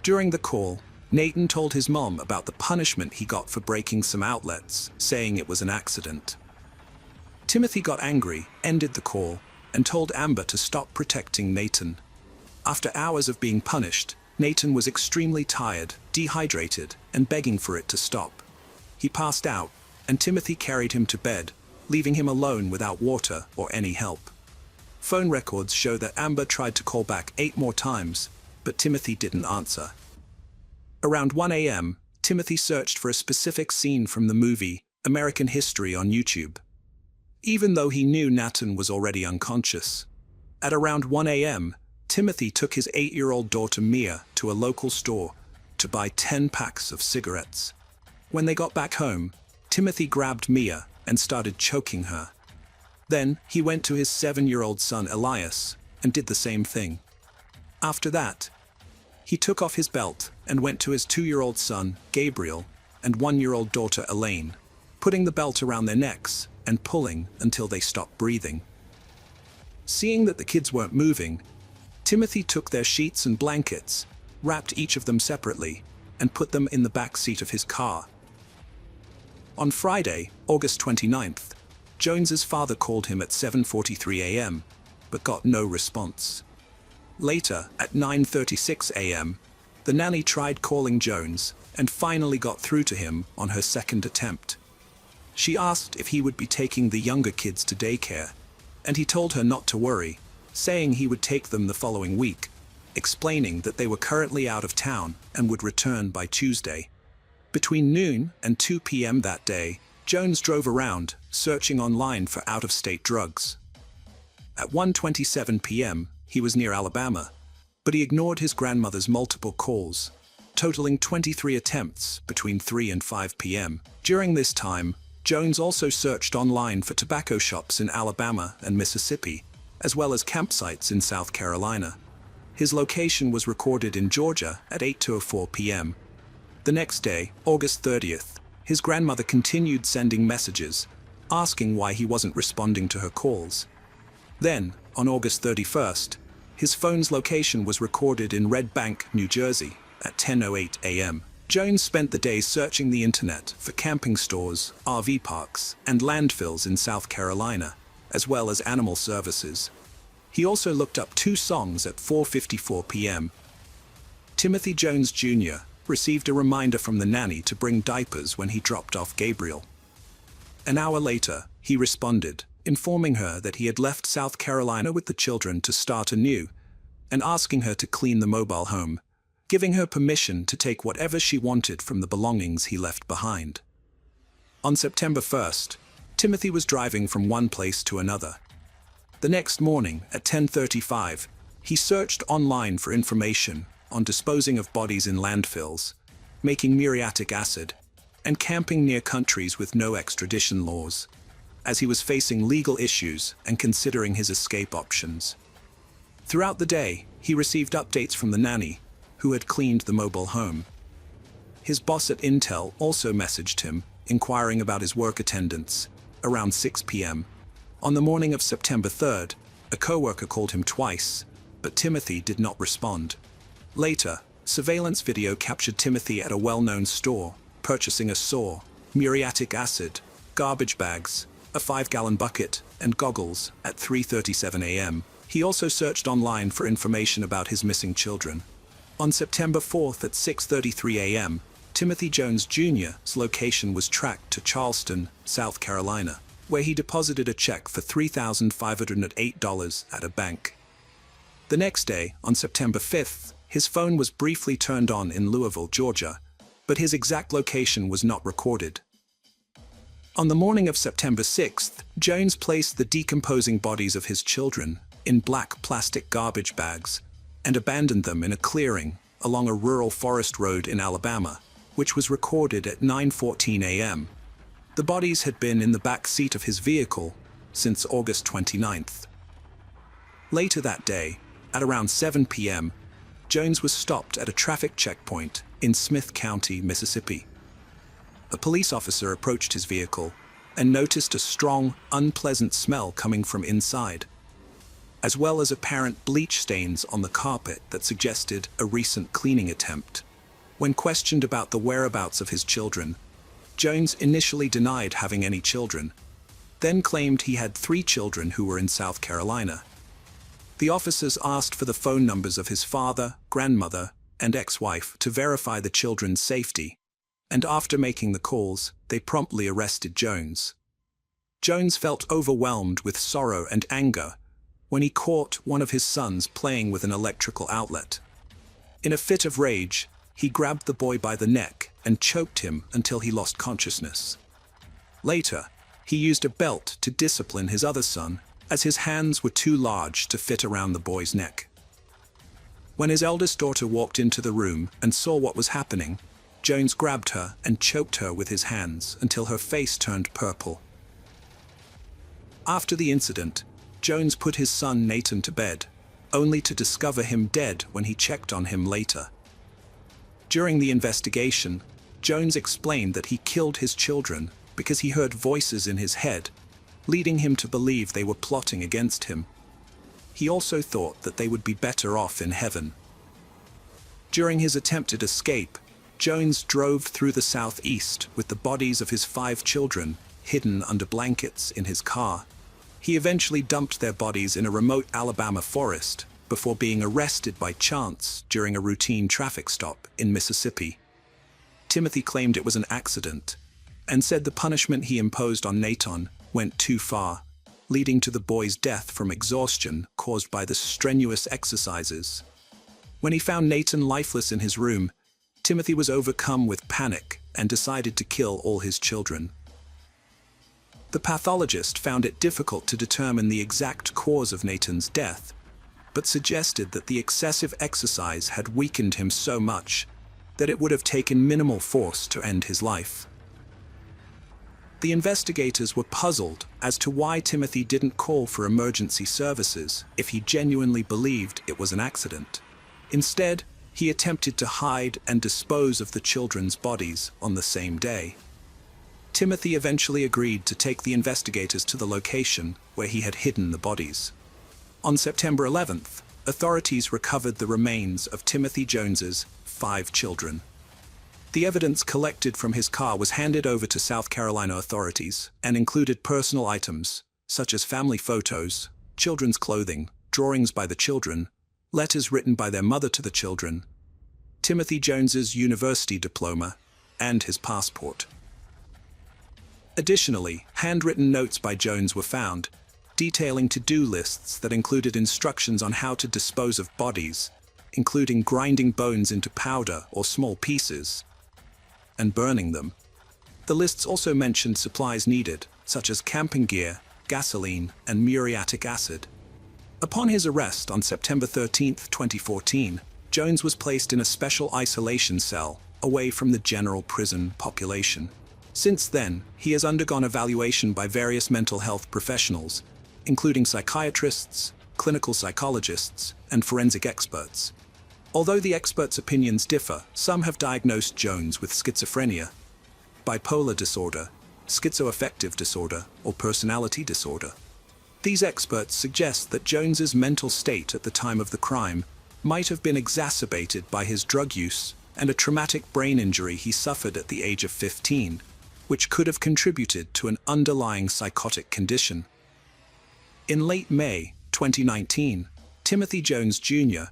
During the call, Nathan told his mom about the punishment he got for breaking some outlets, saying it was an accident. Timothy got angry, ended the call, and told Amber to stop protecting Nathan. After hours of being punished, Nathan was extremely tired, dehydrated, and begging for it to stop. He passed out, and Timothy carried him to bed, leaving him alone without water or any help. Phone records show that Amber tried to call back 8 more times, but Timothy didn't answer. Around 1 a.m., Timothy searched for a specific scene from the movie American History on YouTube, even though he knew Nathan was already unconscious. At around 1 a.m., Timothy took his 8-year-old daughter Mia to a local store to buy 10 packs of cigarettes. When they got back home, Timothy grabbed Mia and started choking her. Then he went to his 7-year-old son Elias and did the same thing. After that, he took off his belt and went to his 2-year-old son Gabriel and 1-year-old daughter Elaine, putting the belt around their necks and pulling until they stopped breathing. Seeing that the kids weren't moving, Timothy took their sheets and blankets, wrapped each of them separately, and put them in the back seat of his car. On Friday, August 29th, Jones's father called him at 7:43 a.m., but got no response. Later, at 9:36 a.m., the nanny tried calling Jones and finally got through to him on her second attempt. She asked if he would be taking the younger kids to daycare, and he told her not to worry, saying he would take them the following week, explaining that they were currently out of town and would return by Tuesday. Between noon and 2 p.m. that day, Jones drove around, searching online for out-of-state drugs. At 1:27 p.m., he was near Alabama, but he ignored his grandmother's multiple calls, totaling 23 attempts between 3 and 5 p.m. During this time, Jones also searched online for tobacco shops in Alabama and Mississippi, as well as campsites in South Carolina. His location was recorded in Georgia at 8:04 p.m. The next day, August 30th, his grandmother continued sending messages, asking why he wasn't responding to her calls. Then, on August 31st, his phone's location was recorded in Red Bank, New Jersey, at 10:08 a.m. Jones spent the day searching the internet for camping stores, RV parks, and landfills in South Carolina, as well as animal services. He also looked up 2 songs at 4:54 p.m. Timothy Jones Jr. received a reminder from the nanny to bring diapers when he dropped off Gabriel. An hour later, he responded, informing her that he had left South Carolina with the children to start anew, and asking her to clean the mobile home, giving her permission to take whatever she wanted from the belongings he left behind. On September 1st, Timothy was driving from one place to another. The next morning, at 10:35, He searched online for information on disposing of bodies in landfills, making muriatic acid, and camping near countries with no extradition laws, as he was facing legal issues and considering his escape options. Throughout the day, he received updates from the nanny, who had cleaned the mobile home. His boss at Intel also messaged him, inquiring about his work attendance, around 6 p.m. On the morning of September 3rd, a coworker called him twice, but Timothy did not respond. Later, surveillance video captured Timothy at a well-known store, purchasing a saw, muriatic acid, garbage bags, a 5-gallon bucket, and goggles at 3:37 a.m. He also searched online for information about his missing children. On September 4th at 6:33 a.m., Timothy Jones Jr.'s location was tracked to Charleston, South Carolina, where he deposited a check for $3,508 at a bank. The next day, on September 5th, his phone was briefly turned on in Louisville, Georgia, but his exact location was not recorded. On the morning of September 6th, Jones placed the decomposing bodies of his children in black plastic garbage bags and abandoned them in a clearing along a rural forest road in Alabama, which was recorded at 9:14 a.m. The bodies had been in the back seat of his vehicle since August 29th. Later that day, at around 7 p.m., Jones was stopped at a traffic checkpoint in Smith County, Mississippi. A police officer approached his vehicle and noticed a strong, unpleasant smell coming from inside, as well as apparent bleach stains on the carpet that suggested a recent cleaning attempt. When questioned about the whereabouts of his children, Jones initially denied having any children, then claimed he had 3 children who were in South Carolina. The officers asked for the phone numbers of his father, grandmother, and ex-wife to verify the children's safety, and after making the calls, they promptly arrested Jones. Jones felt overwhelmed with sorrow and anger when he caught one of his sons playing with an electrical outlet. In a fit of rage, he grabbed the boy by the neck and choked him until he lost consciousness. Later, he used a belt to discipline his other son, as his hands were too large to fit around the boy's neck. When his eldest daughter walked into the room and saw what was happening, Jones grabbed her and choked her with his hands until her face turned purple. After the incident, Jones put his son Nathan to bed, only to discover him dead when he checked on him later. During the investigation, Jones explained that he killed his children because he heard voices in his head, leading him to believe they were plotting against him. He also thought that they would be better off in heaven. During his attempted escape, Jones drove through the southeast with the bodies of his 5 children hidden under blankets in his car. He eventually dumped their bodies in a remote Alabama forest before being arrested by chance during a routine traffic stop in Mississippi. Timothy claimed it was an accident and said the punishment he imposed on Nathan went too far, leading to the boy's death from exhaustion caused by the strenuous exercises. When he found Nathan lifeless in his room, Timothy was overcome with panic and decided to kill all his children. The pathologist found it difficult to determine the exact cause of Nathan's death, but suggested that the excessive exercise had weakened him so much that it would have taken minimal force to end his life. The investigators were puzzled as to why Timothy didn't call for emergency services if he genuinely believed it was an accident. Instead, he attempted to hide and dispose of the children's bodies on the same day. Timothy eventually agreed to take the investigators to the location where he had hidden the bodies. On September 11th, authorities recovered the remains of Timothy Jones's 5 children. The evidence collected from his car was handed over to South Carolina authorities and included personal items such as family photos, children's clothing, drawings by the children, letters written by their mother to the children, Timothy Jones's university diploma, and his passport. Additionally, handwritten notes by Jones were found, detailing to-do lists that included instructions on how to dispose of bodies, including grinding bones into powder or small pieces, and burning them. The lists also mentioned supplies needed, such as camping gear, gasoline, and muriatic acid. Upon his arrest on September 13, 2014, Jones was placed in a special isolation cell away from the general prison population. Since then, he has undergone evaluation by various mental health professionals, including psychiatrists, clinical psychologists, and forensic experts. Although the experts' opinions differ, some have diagnosed Jones with schizophrenia, bipolar disorder, schizoaffective disorder, or personality disorder. These experts suggest that Jones's mental state at the time of the crime might have been exacerbated by his drug use and a traumatic brain injury he suffered at the age of 15, which could have contributed to an underlying psychotic condition. In late May 2019, Timothy Jones Jr.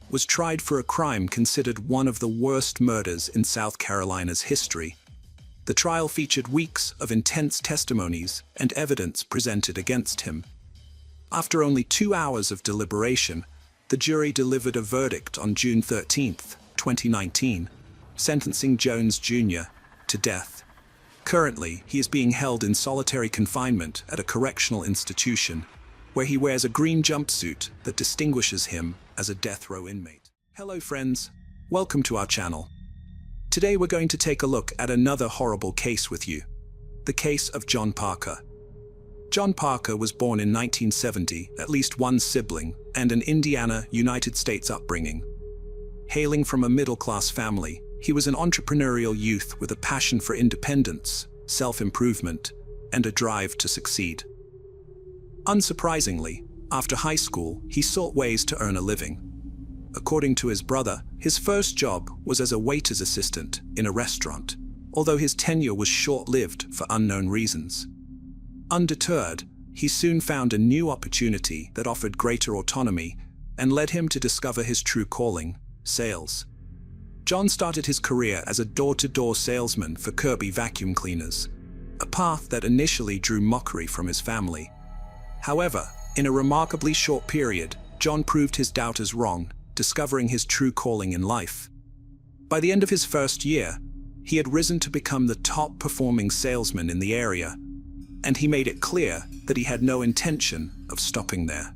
was tried for a crime considered one of the worst murders in South Carolina's history. The trial featured weeks of intense testimonies and evidence presented against him. After only 2 hours of deliberation, the jury delivered a verdict on June 13, 2019, sentencing Jones Jr. to death. Currently, he is being held in solitary confinement at a correctional institution, where he wears a green jumpsuit that distinguishes him as a death row inmate. Hello friends, welcome to our channel. Today we're going to take a look at another horrible case with you, the case of John Parker. John Parker was born in 1970, at least one sibling, and an Indiana, United States upbringing. Hailing from a middle-class family, he was an entrepreneurial youth with a passion for independence, self-improvement, and a drive to succeed. Unsurprisingly, after high school, he sought ways to earn a living. According to his brother, his first job was as a waiter's assistant in a restaurant, although his tenure was short-lived for unknown reasons. Undeterred, he soon found a new opportunity that offered greater autonomy and led him to discover his true calling, sales. John started his career as a door-to-door salesman for Kirby vacuum cleaners, a path that initially drew mockery from his family. However, in a remarkably short period, John proved his doubters wrong, discovering his true calling in life. By the end of his first year, he had risen to become the top-performing salesman in the area, and he made it clear that he had no intention of stopping there.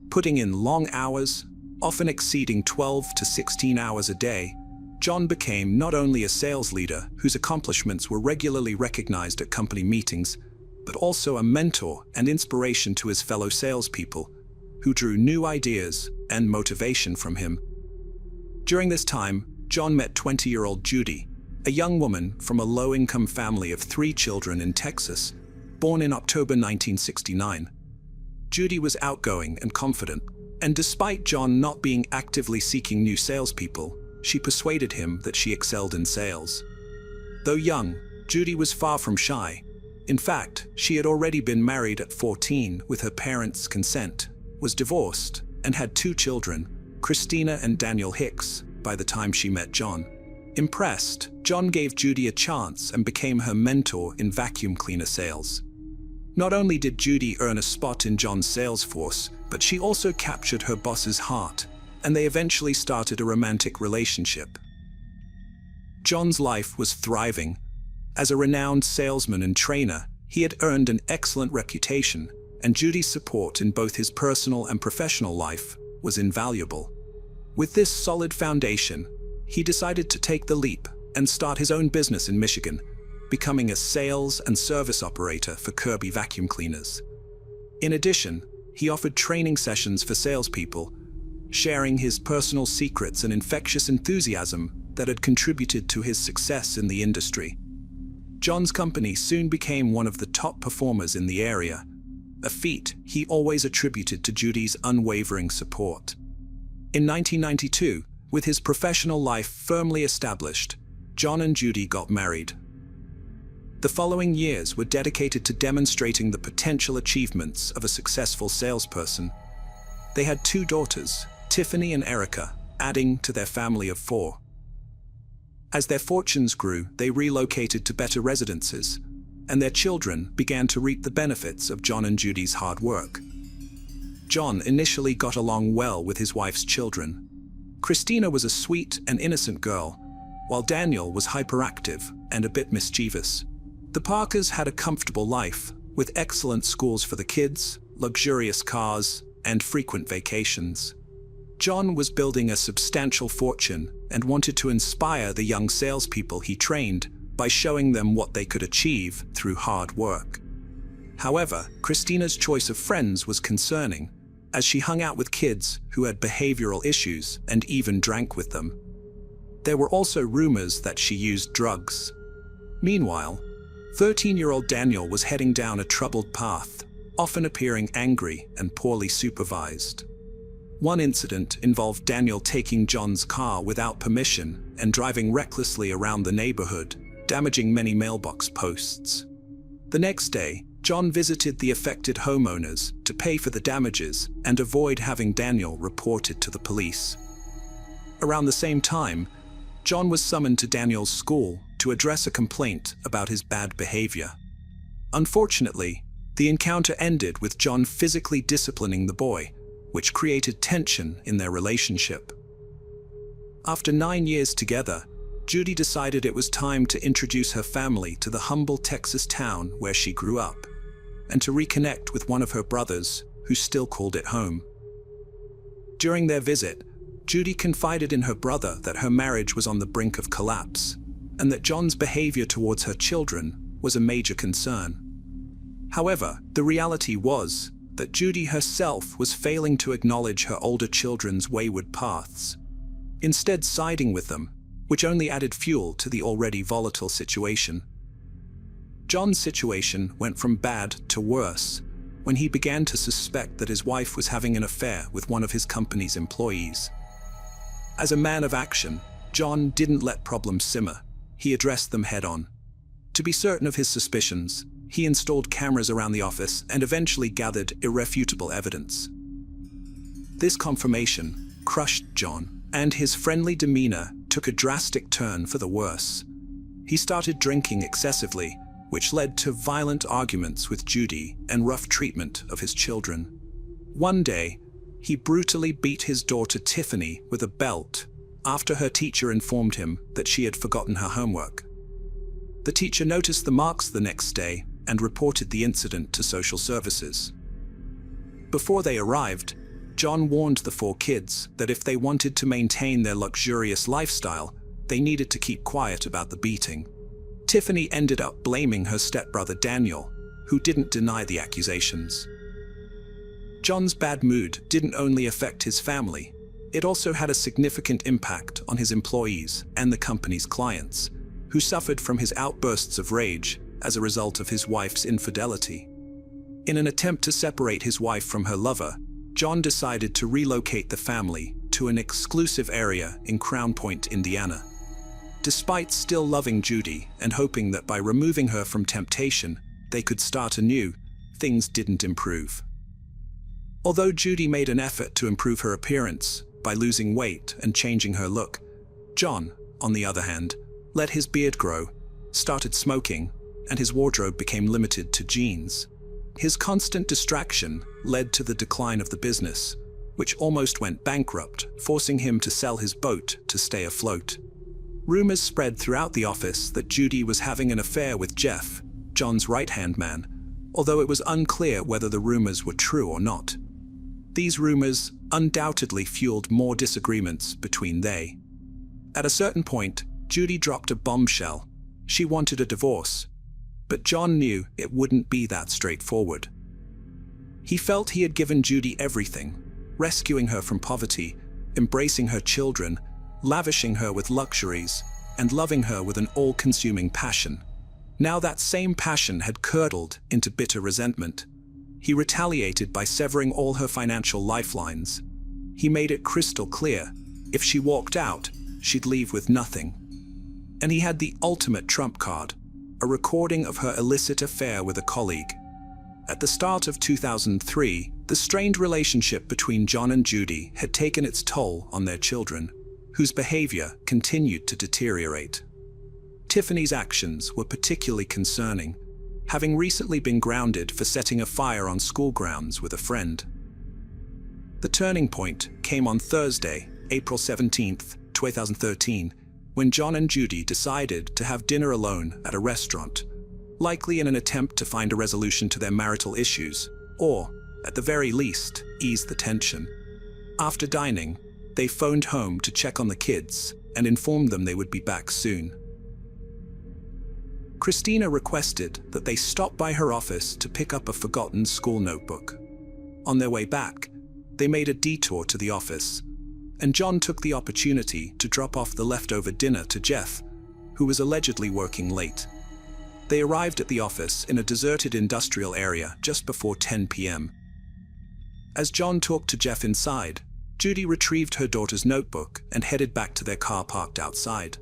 Putting in long hours, often exceeding 12 to 16 hours a day, John became not only a sales leader whose accomplishments were regularly recognized at company meetings, but also a mentor and inspiration to his fellow salespeople, who drew new ideas and motivation from him. During this time, John met 20-year-old Judy, a young woman from a low-income family of 3 children in Texas, born in October 1969. Judy was outgoing and confident, and despite John not being actively seeking new salespeople, she persuaded him that she excelled in sales. Though young, Judy was far from shy. In fact, she had already been married at 14 with her parents' consent, was divorced, and had 2 children, Christina and Daniel Hicks, by the time she met John. Impressed, John gave Judy a chance and became her mentor in vacuum cleaner sales. Not only did Judy earn a spot in John's sales force, but she also captured her boss's heart, and they eventually started a romantic relationship. John's life was thriving. As a renowned salesman and trainer, he had earned an excellent reputation, and Judy's support in both his personal and professional life was invaluable. With this solid foundation, he decided to take the leap and start his own business in Michigan, becoming a sales and service operator for Kirby vacuum cleaners. In addition, he offered training sessions for salespeople, sharing his personal secrets and infectious enthusiasm that had contributed to his success in the industry. John's company soon became one of the top performers in the area, a feat he always attributed to Judy's unwavering support. In 1992, with his professional life firmly established, John and Judy got married. The following years were dedicated to demonstrating the potential achievements of a successful salesperson. They had 2 daughters, Tiffany and Erica, adding to their family of 4. As their fortunes grew, they relocated to better residences, and their children began to reap the benefits of John and Judy's hard work. John initially got along well with his wife's children. Christina was a sweet and innocent girl, while Daniel was hyperactive and a bit mischievous. The Parkers had a comfortable life, with excellent schools for the kids, luxurious cars, and frequent vacations. John was building a substantial fortune and wanted to inspire the young salespeople he trained by showing them what they could achieve through hard work. However, Christina's choice of friends was concerning, as she hung out with kids who had behavioral issues and even drank with them. There were also rumors that she used drugs. Meanwhile, 13-year-old Daniel was heading down a troubled path, often appearing angry and poorly supervised. One incident involved Daniel taking John's car without permission and driving recklessly around the neighborhood, damaging many mailbox posts. The next day, John visited the affected homeowners to pay for the damages and avoid having Daniel reported to the police. Around the same time, John was summoned to Daniel's school to address a complaint about his bad behavior. Unfortunately, the encounter ended with John physically disciplining the boy, which created tension in their relationship. After 9 years together, Judy decided it was time to introduce her family to the humble Texas town where she grew up, and to reconnect with one of her brothers who still called it home. During their visit, Judy confided in her brother that her marriage was on the brink of collapse, and that John's behavior towards her children was a major concern. However, the reality was that Judy herself was failing to acknowledge her older children's wayward paths, instead siding with them, which only added fuel to the already volatile situation. John's situation went from bad to worse when he began to suspect that his wife was having an affair with one of his company's employees. As a man of action, John didn't let problems simmer. He addressed them head-on. To be certain of his suspicions, he installed cameras around the office and eventually gathered irrefutable evidence. This confirmation crushed John, and his friendly demeanor took a drastic turn for the worse. He started drinking excessively, which led to violent arguments with Judy and rough treatment of his children. One day, he brutally beat his daughter Tiffany with a belt after her teacher informed him that she had forgotten her homework. The teacher noticed the marks the next day and reported the incident to social services. Before they arrived, John warned the 4 kids that if they wanted to maintain their luxurious lifestyle, they needed to keep quiet about the beating. Tiffany ended up blaming her stepbrother Daniel, who didn't deny the accusations. John's bad mood didn't only affect his family, it also had a significant impact on his employees and the company's clients, who suffered from his outbursts of rage as a result of his wife's infidelity. In an attempt to separate his wife from her lover, John decided to relocate the family to an exclusive area in Crown Point, Indiana. Despite still loving Judy and hoping that by removing her from temptation, they could start anew, things didn't improve. Although Judy made an effort to improve her appearance by losing weight and changing her look, John, on the other hand, let his beard grow, started smoking, and his wardrobe became limited to jeans. His constant distraction led to the decline of the business, which almost went bankrupt, forcing him to sell his boat to stay afloat. Rumors spread throughout the office that Judy was having an affair with Jeff, John's right-hand man, although it was unclear whether the rumors were true or not. These rumors undoubtedly fueled more disagreements between they. At a certain point, Judy dropped a bombshell. She wanted a divorce, but John knew it wouldn't be that straightforward. He felt he had given Judy everything, rescuing her from poverty, embracing her children, lavishing her with luxuries, and loving her with an all-consuming passion. Now that same passion had curdled into bitter resentment. He retaliated by severing all her financial lifelines. He made it crystal clear, if she walked out, she'd leave with nothing. And he had the ultimate trump card, a recording of her illicit affair with a colleague. At the start of 2003, the strained relationship between John and Judy had taken its toll on their children, whose behavior continued to deteriorate. Tiffany's actions were particularly concerning, having recently been grounded for setting a fire on school grounds with a friend. The turning point came on Thursday, April 17, 2013, when John and Judy decided to have dinner alone at a restaurant, likely in an attempt to find a resolution to their marital issues, or at the very least, ease the tension. After dining, they phoned home to check on the kids and informed them they would be back soon. Christina requested that they stop by her office to pick up a forgotten school notebook. On their way back, they made a detour to the office, and John took the opportunity to drop off the leftover dinner to Jeff, who was allegedly working late. They arrived at the office in a deserted industrial area just before 10 p.m. As John talked to Jeff inside, Judy retrieved her daughter's notebook and headed back to their car parked outside.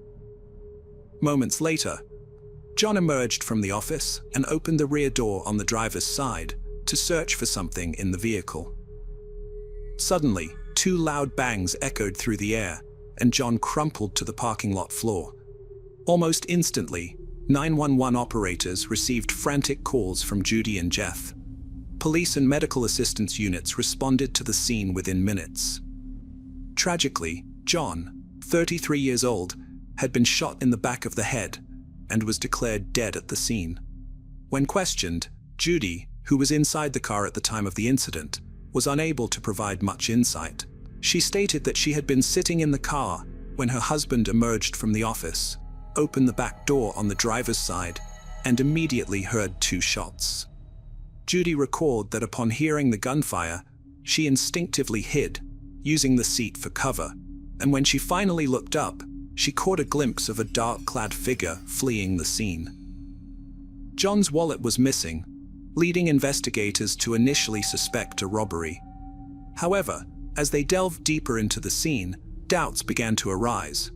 Moments later, John emerged from the office and opened the rear door on the driver's side to search for something in the vehicle. Suddenly, two loud bangs echoed through the air, and John crumpled to the parking lot floor. Almost instantly, 911 operators received frantic calls from Judy and Jeff. Police and medical assistance units responded to the scene within minutes. Tragically, John, 33 years old, had been shot in the back of the head and was declared dead at the scene. When questioned, Judy, who was inside the car at the time of the incident, was unable to provide much insight. She stated that she had been sitting in the car when her husband emerged from the office, opened the back door on the driver's side, and immediately heard two shots. Judy recalled that upon hearing the gunfire, she instinctively hid, using the seat for cover, and when she finally looked up, she caught a glimpse of a dark-clad figure fleeing the scene. John's wallet was missing, leading investigators to initially suspect a robbery. However, as they delved deeper into the scene, doubts began to arise.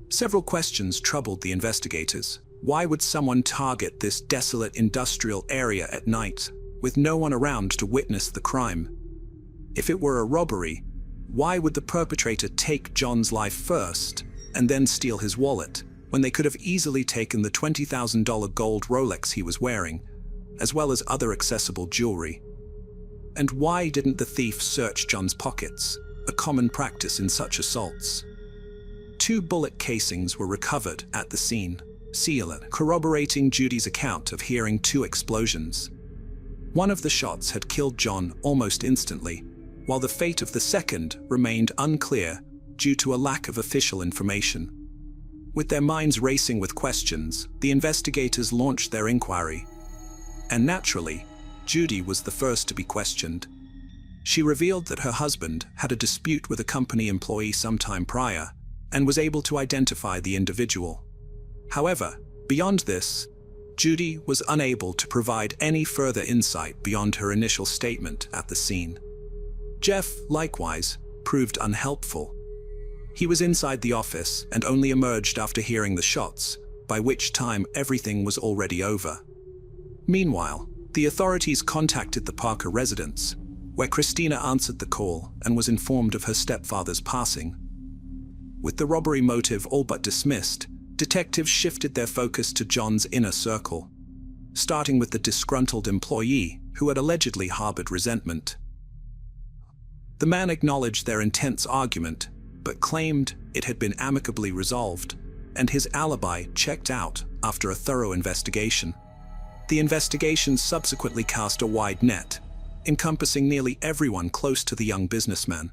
Several questions troubled the investigators. Why would someone target this desolate industrial area at night, with no one around to witness the crime? If it were a robbery, why would the perpetrator take John's life first and then steal his wallet, when they could have easily taken the $20,000 gold Rolex he was wearing, as well as other accessible jewelry? And why didn't the thief search John's pockets, a common practice in such assaults? 2 bullet casings were recovered at the scene, corroborating Judy's account of hearing 2 explosions. One of the shots had killed John almost instantly, while the fate of the second remained unclear due to a lack of official information. With their minds racing with questions, the investigators launched their inquiry. And naturally, Judy was the first to be questioned. She revealed that her husband had a dispute with a company employee sometime prior and was able to identify the individual. However, beyond this, Judy was unable to provide any further insight beyond her initial statement at the scene. Jeff, likewise, proved unhelpful. He was inside the office and only emerged after hearing the shots, by which time everything was already over. Meanwhile, the authorities contacted the Parker residence, where Christina answered the call and was informed of her stepfather's passing. With the robbery motive all but dismissed, detectives shifted their focus to John's inner circle, starting with the disgruntled employee who had allegedly harbored resentment. The man acknowledged their intense argument, but claimed it had been amicably resolved, and his alibi checked out after a thorough investigation. The investigation subsequently cast a wide net, encompassing nearly everyone close to the young businessman: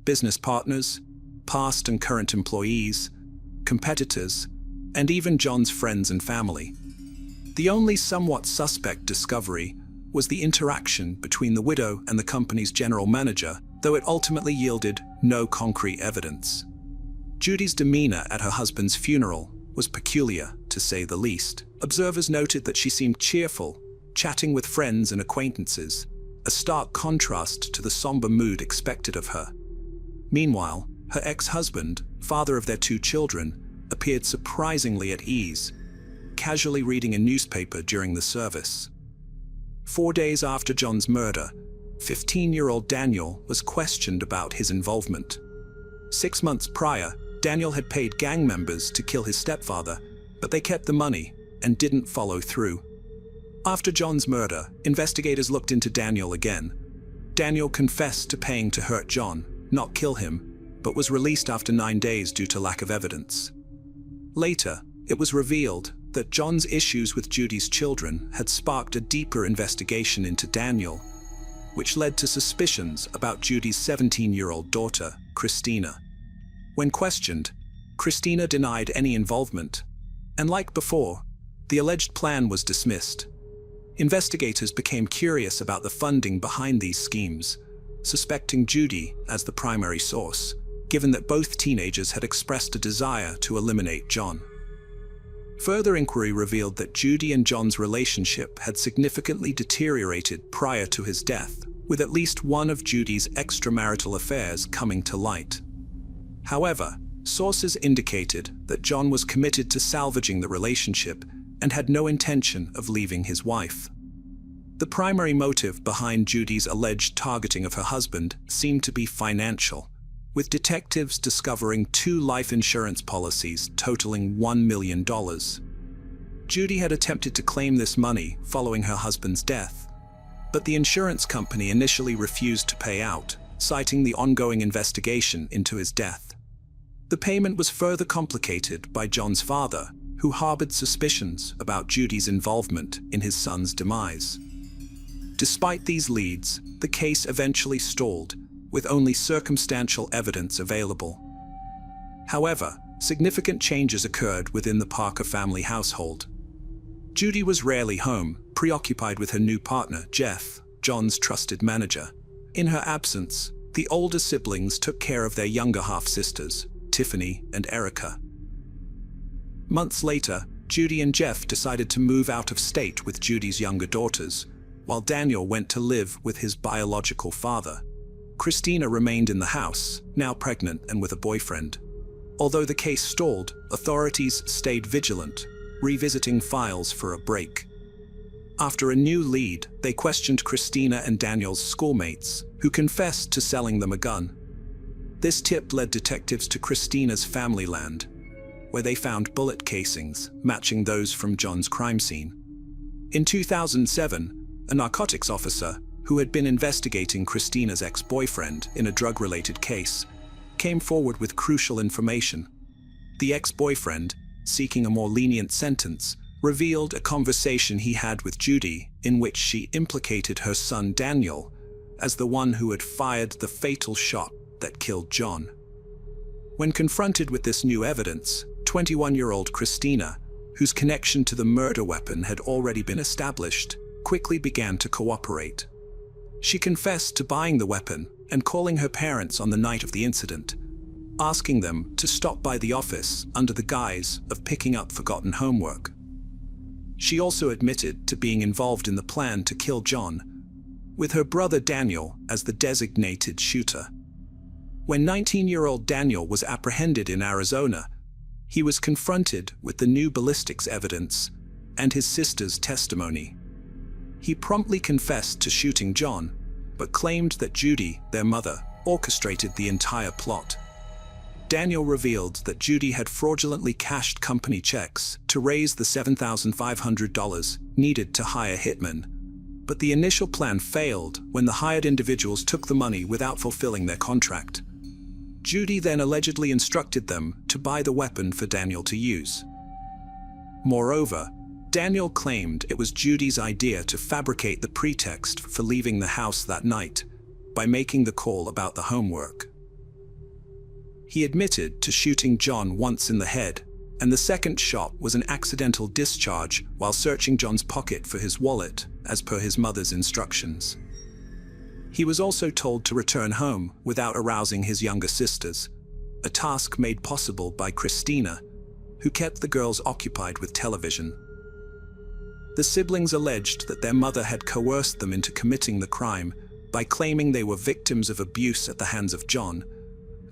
business partners, past and current employees, competitors, and even John's friends and family. The only somewhat suspect discovery was the interaction between the widow and the company's general manager, though it ultimately yielded no concrete evidence. Judy's demeanor at her husband's funeral was peculiar, to say the least. Observers noted that she seemed cheerful, chatting with friends and acquaintances, a stark contrast to the somber mood expected of her. Meanwhile, her ex-husband, father of their 2 children, appeared surprisingly at ease, casually reading a newspaper during the service. 4 days after John's murder, 15-year-old Daniel was questioned about his involvement. 6 months prior, Daniel had paid gang members to kill his stepfather, but they kept the money and didn't follow through. After John's murder, investigators looked into Daniel again. Daniel confessed to paying to hurt John, not kill him, but was released after 9 days due to lack of evidence. Later, it was revealed that John's issues with Judy's children had sparked a deeper investigation into Daniel, which led to suspicions about Judy's 17-year-old daughter, Christina. When questioned, Christina denied any involvement, and like before, the alleged plan was dismissed. Investigators became curious about the funding behind these schemes, suspecting Judy as the primary source, given that both teenagers had expressed a desire to eliminate John. Further inquiry revealed that Judy and John's relationship had significantly deteriorated prior to his death, with at least one of Judy's extramarital affairs coming to light. However, sources indicated that John was committed to salvaging the relationship and had no intention of leaving his wife. The primary motive behind Judy's alleged targeting of her husband seemed to be financial, with detectives discovering 2 life insurance policies totaling $1 million. Judy had attempted to claim this money following her husband's death, but the insurance company initially refused to pay out, citing the ongoing investigation into his death. The payment was further complicated by John's father, who harbored suspicions about Judy's involvement in his son's demise. Despite these leads, the case eventually stalled, with only circumstantial evidence available. However, significant changes occurred within the Parker family household. Judy was rarely home, preoccupied with her new partner, Jeff, John's trusted manager. In her absence, the older siblings took care of their younger half-sisters, Tiffany and Erica. Months later, Judy and Jeff decided to move out of state with Judy's younger daughters, while Daniel went to live with his biological father. Christina remained in the house, now pregnant and with a boyfriend. Although the case stalled, authorities stayed vigilant, revisiting files for a break. After a new lead, they questioned Christina and Daniel's schoolmates, who confessed to selling them a gun. This tip led detectives to Christina's family land, where they found bullet casings matching those from John's crime scene. In 2007, a narcotics officer, who had been investigating Christina's ex-boyfriend in a drug-related case, came forward with crucial information. The ex-boyfriend, seeking a more lenient sentence, revealed a conversation he had with Judy in which she implicated her son Daniel as the one who had fired the fatal shot that killed John. When confronted with this new evidence, 21-year-old Christina, whose connection to the murder weapon had already been established, quickly began to cooperate. She confessed to buying the weapon and calling her parents on the night of the incident, asking them to stop by the office under the guise of picking up forgotten homework. She also admitted to being involved in the plan to kill John, with her brother Daniel as the designated shooter. When 19-year-old Daniel was apprehended in Arizona, he was confronted with the new ballistics evidence and his sister's testimony. He promptly confessed to shooting John, but claimed that Judy, their mother, orchestrated the entire plot. Daniel revealed that Judy had fraudulently cashed company checks to raise the $7,500 needed to hire hitmen, but the initial plan failed when the hired individuals took the money without fulfilling their contract. Judy then allegedly instructed them to buy the weapon for Daniel to use. Moreover, Daniel claimed it was Judy's idea to fabricate the pretext for leaving the house that night by making the call about the homework. He admitted to shooting John once in the head, and the second shot was an accidental discharge while searching John's pocket for his wallet, as per his mother's instructions. He was also told to return home without arousing his younger sisters, a task made possible by Christina, who kept the girls occupied with television. The siblings alleged that their mother had coerced them into committing the crime by claiming they were victims of abuse at the hands of John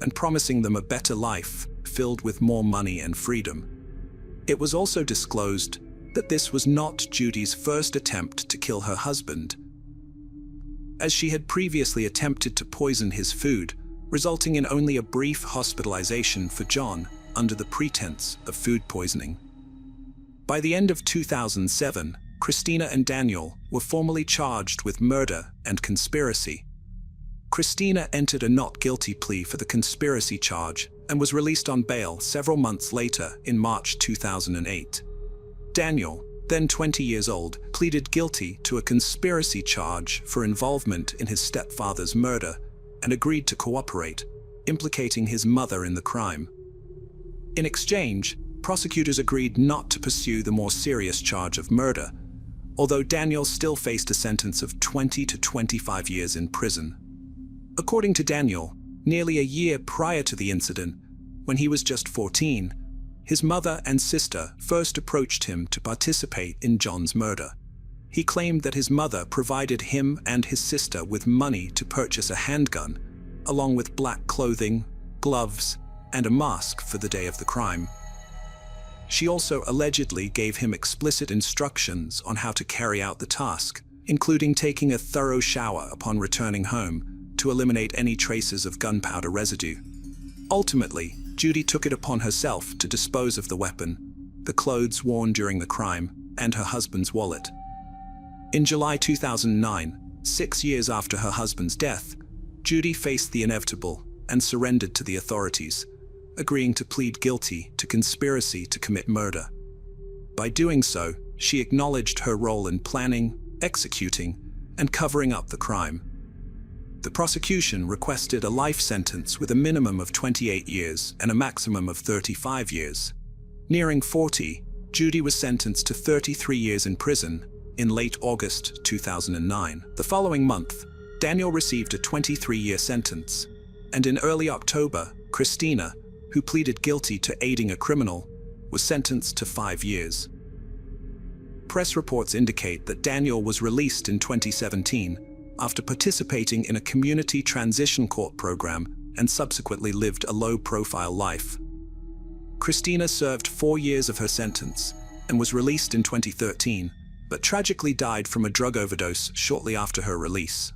and promising them a better life filled with more money and freedom. It was also disclosed that this was not Judy's first attempt to kill her husband, as she had previously attempted to poison his food, resulting in only a brief hospitalization for John under the pretense of food poisoning. By the end of 2007, Christina and Daniel were formally charged with murder and conspiracy. Christina entered a not guilty plea for the conspiracy charge and was released on bail several months later in March 2008. Daniel, then 20 years old, pleaded guilty to a conspiracy charge for involvement in his stepfather's murder and agreed to cooperate, implicating his mother in the crime. In exchange, prosecutors agreed not to pursue the more serious charge of murder, although Daniel still faced a sentence of 20 to 25 years in prison. According to Daniel, nearly a year prior to the incident, when he was just 14, his mother and sister first approached him to participate in John's murder. He claimed that his mother provided him and his sister with money to purchase a handgun, along with black clothing, gloves, and a mask for the day of the crime. She also allegedly gave him explicit instructions on how to carry out the task, including taking a thorough shower upon returning home to eliminate any traces of gunpowder residue. Ultimately, Judy took it upon herself to dispose of the weapon, the clothes worn during the crime, and her husband's wallet. In July 2009, 6 years after her husband's death, Judy faced the inevitable and surrendered to the authorities, agreeing to plead guilty to conspiracy to commit murder. By doing so, she acknowledged her role in planning, executing, and covering up the crime. The prosecution requested a life sentence with a minimum of 28 years and a maximum of 35 years. Nearing 40, Judy was sentenced to 33 years in prison in late August 2009. The following month, Daniel received a 23-year sentence, and in early October, Christina, who pleaded guilty to aiding a criminal, was sentenced to 5 years. Press reports indicate that Daniel was released in 2017 after participating in a community transition court program and subsequently lived a low-profile life. Christina served 4 years of her sentence and was released in 2013, but tragically died from a drug overdose shortly after her release.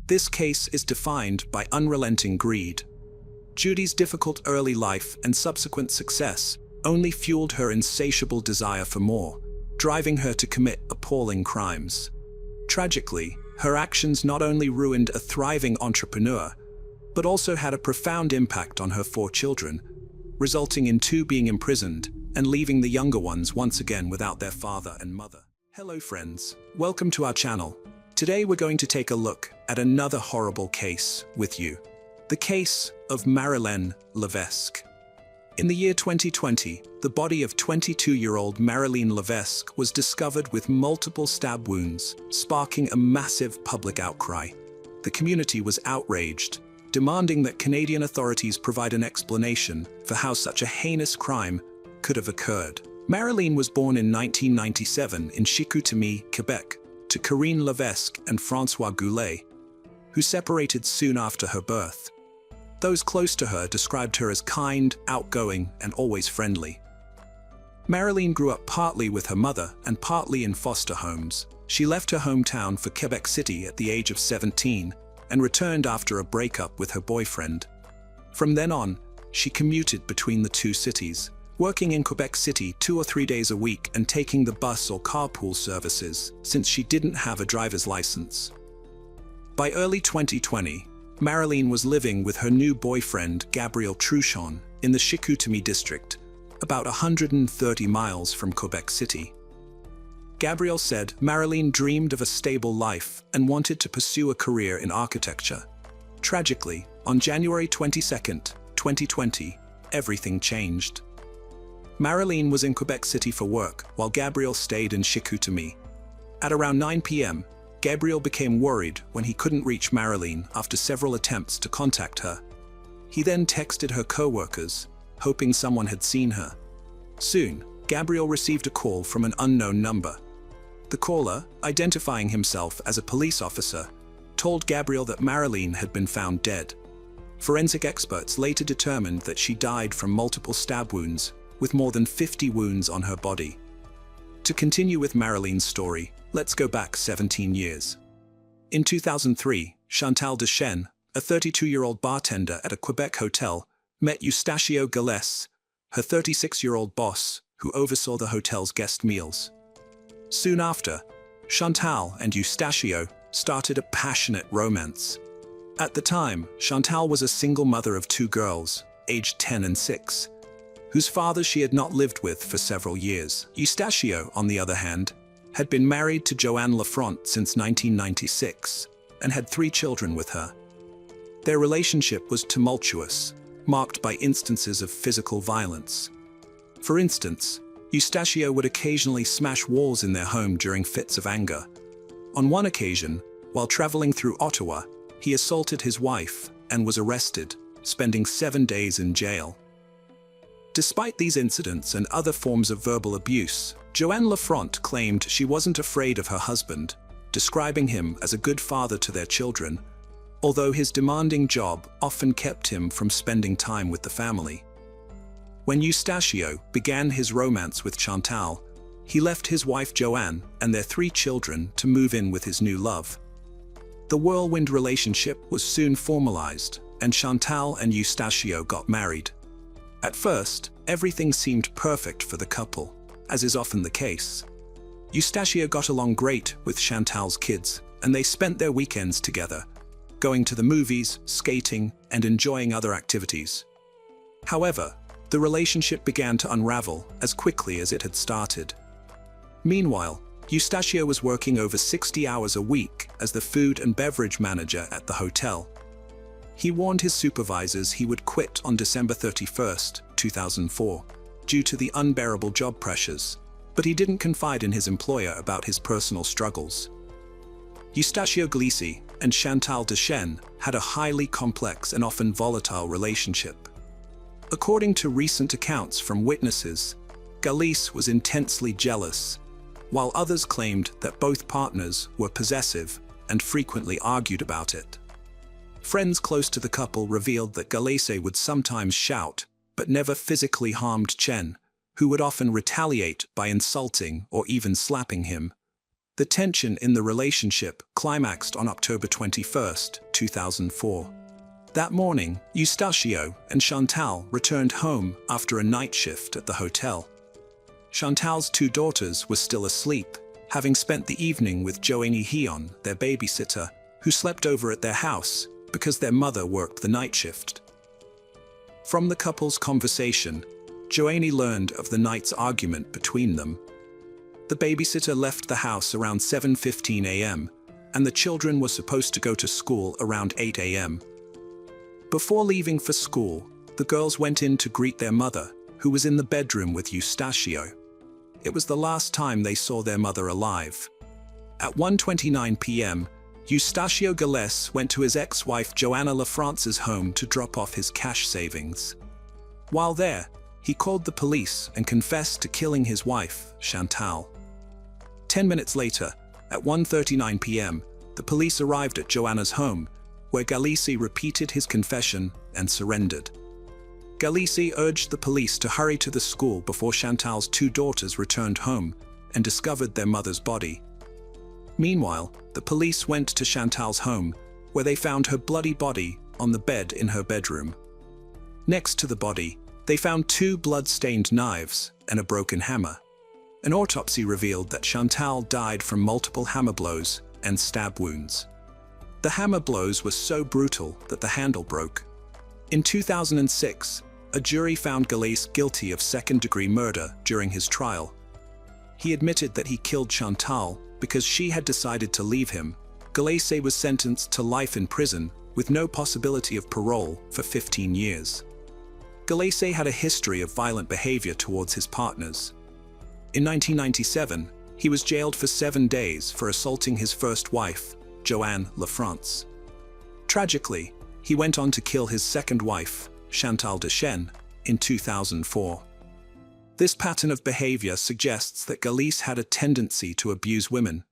This case is defined by unrelenting greed. Judy's difficult early life and subsequent success only fueled her insatiable desire for more, driving her to commit appalling crimes. Tragically, her actions not only ruined a thriving entrepreneur, but also had a profound impact on her 4 children, resulting in 2 being imprisoned and leaving the younger ones once again without their father and mother. Hello friends, welcome to our channel. Today we're going to take a look at another horrible case with you. The case of Marilyn Levesque. In the year 2020, the body of 22-year-old Marilyn Levesque was discovered with multiple stab wounds, sparking a massive public outcry. The community was outraged, demanding that Canadian authorities provide an explanation for how such a heinous crime could have occurred. Marilyn was born in 1997 in Chicoutimi, Quebec, to Corinne Levesque and François Goulet, who separated soon after her birth. Those close to her described her as kind, outgoing, and always friendly. Marilyn grew up partly with her mother and partly in foster homes. She left her hometown for Quebec City at the age of 17 and returned after a breakup with her boyfriend. From then on, she commuted between the 2 cities, working in Quebec City 2 or 3 days a week and taking the bus or carpool services since she didn't have a driver's license. By early 2020, Marilyn was living with her new boyfriend, Gabriel Truchon, in the Chicoutimi district, about 130 miles from Quebec City. Gabriel said Marilyn dreamed of a stable life and wanted to pursue a career in architecture. Tragically, on January 22, 2020, everything changed. Marilyn was in Quebec City for work, while Gabriel stayed in Chicoutimi. At around 9 p.m., Gabriel became worried when he couldn't reach Marilyn after several attempts to contact her. He then texted her co-workers, hoping someone had seen her. Soon, Gabriel received a call from an unknown number. The caller, identifying himself as a police officer, told Gabriel that Marilyn had been found dead. Forensic experts later determined that she died from multiple stab wounds, with more than 50 wounds on her body. To continue with Marilyn's story, let's go back 17 years. In 2003, Chantal Dechaine, a 32-year-old bartender at a Quebec hotel, met Eustachio Gales, her 36-year-old boss, who oversaw the hotel's guest meals. Soon after, Chantal and Eustachio started a passionate romance. At the time, Chantal was a single mother of 2 girls, aged 10 and 6. whose father she had not lived with for several years. Eustachio, on the other hand, had been married to Joanne Lafront since 1996 and had 3 children with her. Their relationship was tumultuous, marked by instances of physical violence. For instance, Eustachio would occasionally smash walls in their home during fits of anger. On one occasion, while traveling through Ottawa, he assaulted his wife and was arrested, spending 7 days in jail. Despite these incidents and other forms of verbal abuse, Joanne Lafront claimed she wasn't afraid of her husband, describing him as a good father to their children, although his demanding job often kept him from spending time with the family. When Eustachio began his romance with Chantal, he left his wife Joanne and their 3 children to move in with his new love. The whirlwind relationship was soon formalized, and Chantal and Eustachio got married. At first, everything seemed perfect for the couple, as is often the case. Eustachio got along great with Chantal's kids, and they spent their weekends together, going to the movies, skating, and enjoying other activities. However, the relationship began to unravel as quickly as it had started. Meanwhile, Eustachio was working over 60 hours a week as the food and beverage manager at the hotel. He warned his supervisors he would quit on December 31st, 2004, due to the unbearable job pressures, but he didn't confide in his employer about his personal struggles. Eustachio Galisi and Chantal Dechaine had a highly complex and often volatile relationship. According to recent accounts from witnesses, Galisi was intensely jealous, while others claimed that both partners were possessive and frequently argued about it. Friends close to the couple revealed that Galisi would sometimes shout, but never physically harmed Chen, who would often retaliate by insulting or even slapping him. The tension in the relationship climaxed on October 21st, 2004. That morning, Eustachio and Chantal returned home after a night shift at the hotel. Chantal's 2 daughters were still asleep, having spent the evening with Joanie Heon, their babysitter, who slept over at their house because their mother worked the night shift. From the couple's conversation, Joanie learned of the night's argument between them. The babysitter left the house around 7:15 a.m., and the children were supposed to go to school around 8 a.m. Before leaving for school, the girls went in to greet their mother, who was in the bedroom with Eustachio. It was the last time they saw their mother alive. At 1:29 p.m., Eustachio Galisi went to his ex-wife Joanna Lafrance's home to drop off his cash savings. While there, he called the police and confessed to killing his wife, Chantal. 10 minutes later, at 1:39 p.m., the police arrived at Joanna's home, where Galisi repeated his confession and surrendered. Galisi urged the police to hurry to the school before Chantal's 2 daughters returned home and discovered their mother's body. Meanwhile, the police went to Chantal's home, where they found her bloody body on the bed in her bedroom. Next to the body, they found 2 blood-stained knives and a broken hammer. An autopsy revealed that Chantal died from multiple hammer blows and stab wounds. The hammer blows were so brutal that the handle broke. In 2006, a jury found Galisi guilty of second-degree murder during his trial. He admitted that he killed Chantal because she had decided to leave him. Galisi was sentenced to life in prison with no possibility of parole for 15 years. Galisi had a history of violent behavior towards his partners. In 1997, he was jailed for 7 days for assaulting his first wife, Joanne Lafrance. Tragically, he went on to kill his second wife, Chantal Dechaine, in 2004. This pattern of behavior suggests that Galisi had a tendency to abuse women.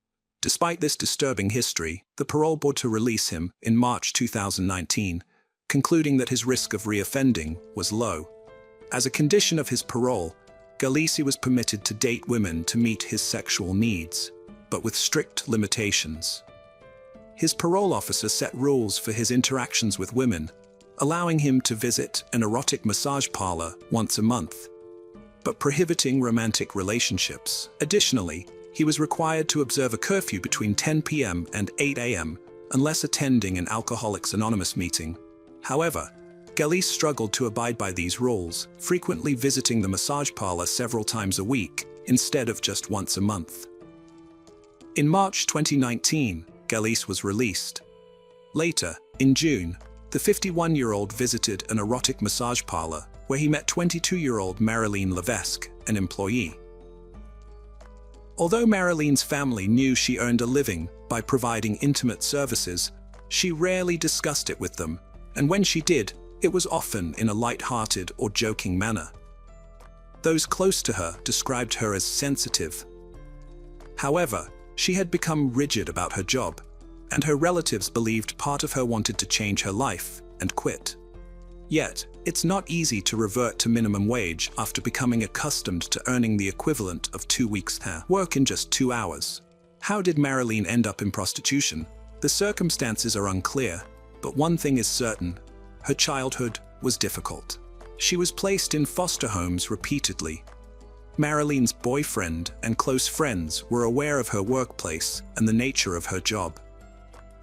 Despite this disturbing history, the parole board to release him in March 2019, concluding that his risk of reoffending was low. As a condition of his parole, Galisi was permitted to date women to meet his sexual needs, but with strict limitations. His parole officer set rules for his interactions with women, allowing him to visit an erotic massage parlor once a month, but prohibiting romantic relationships. Additionally, he was required to observe a curfew between 10 p.m. and 8 a.m. unless attending an Alcoholics Anonymous meeting. However, Galice struggled to abide by these rules, frequently visiting the massage parlor several times a week, instead of just once a month. In March 2019, Galice was released. Later, in June, the 51-year-old visited an erotic massage parlor where he met 22-year-old Marilyn Levesque, an employee. Although Marilyn's family knew she earned a living by providing intimate services, she rarely discussed it with them, and when she did, it was often in a light-hearted or joking manner. Those close to her described her as sensitive. However, she had become rigid about her job, and her relatives believed part of her wanted to change her life and quit. Yet, it's not easy to revert to minimum wage after becoming accustomed to earning the equivalent of 2 weeks' work in just 2 hours. How did Marilyn end up in prostitution? The circumstances are unclear, but one thing is certain: her childhood was difficult. She was placed in foster homes repeatedly. Marilyn's boyfriend and close friends were aware of her workplace and the nature of her job.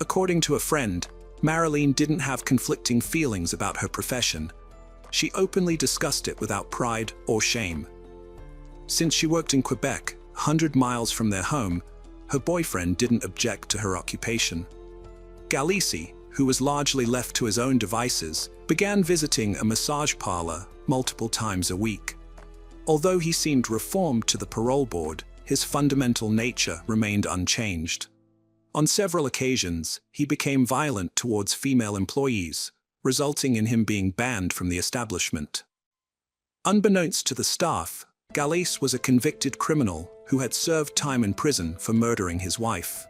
According to a friend, Marilyn didn't have conflicting feelings about her profession. She openly discussed it without pride or shame. Since she worked in Quebec, 100 miles from their home, her boyfriend didn't object to her occupation. Galice, who was largely left to his own devices, began visiting a massage parlor multiple times a week. Although he seemed reformed to the parole board, his fundamental nature remained unchanged. On several occasions, he became violent towards female employees, resulting in him being banned from the establishment. Unbeknownst to the staff, Galice was a convicted criminal who had served time in prison for murdering his wife.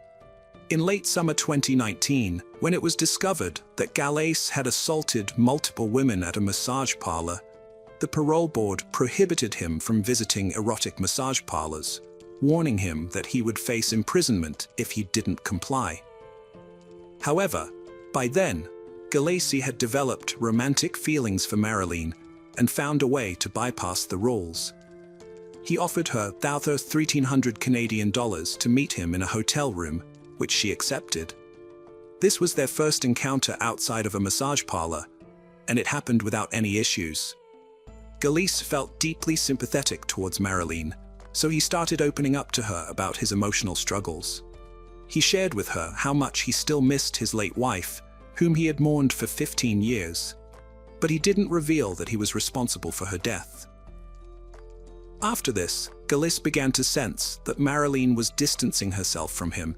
In late summer 2019, when it was discovered that Galice had assaulted multiple women at a massage parlor, the parole board prohibited him from visiting erotic massage parlors, warning him that he would face imprisonment if he didn't comply. However, by then, Galice had developed romantic feelings for Marilyn and found a way to bypass the rules. He offered her $1,300 Canadian to meet him in a hotel room, which she accepted. This was their first encounter outside of a massage parlor, and it happened without any issues. Galice felt deeply sympathetic towards Marilyn, so he started opening up to her about his emotional struggles. He shared with her how much he still missed his late wife, whom he had mourned for 15 years. But he didn't reveal that he was responsible for her death. After this, Galice began to sense that Marilyn was distancing herself from him,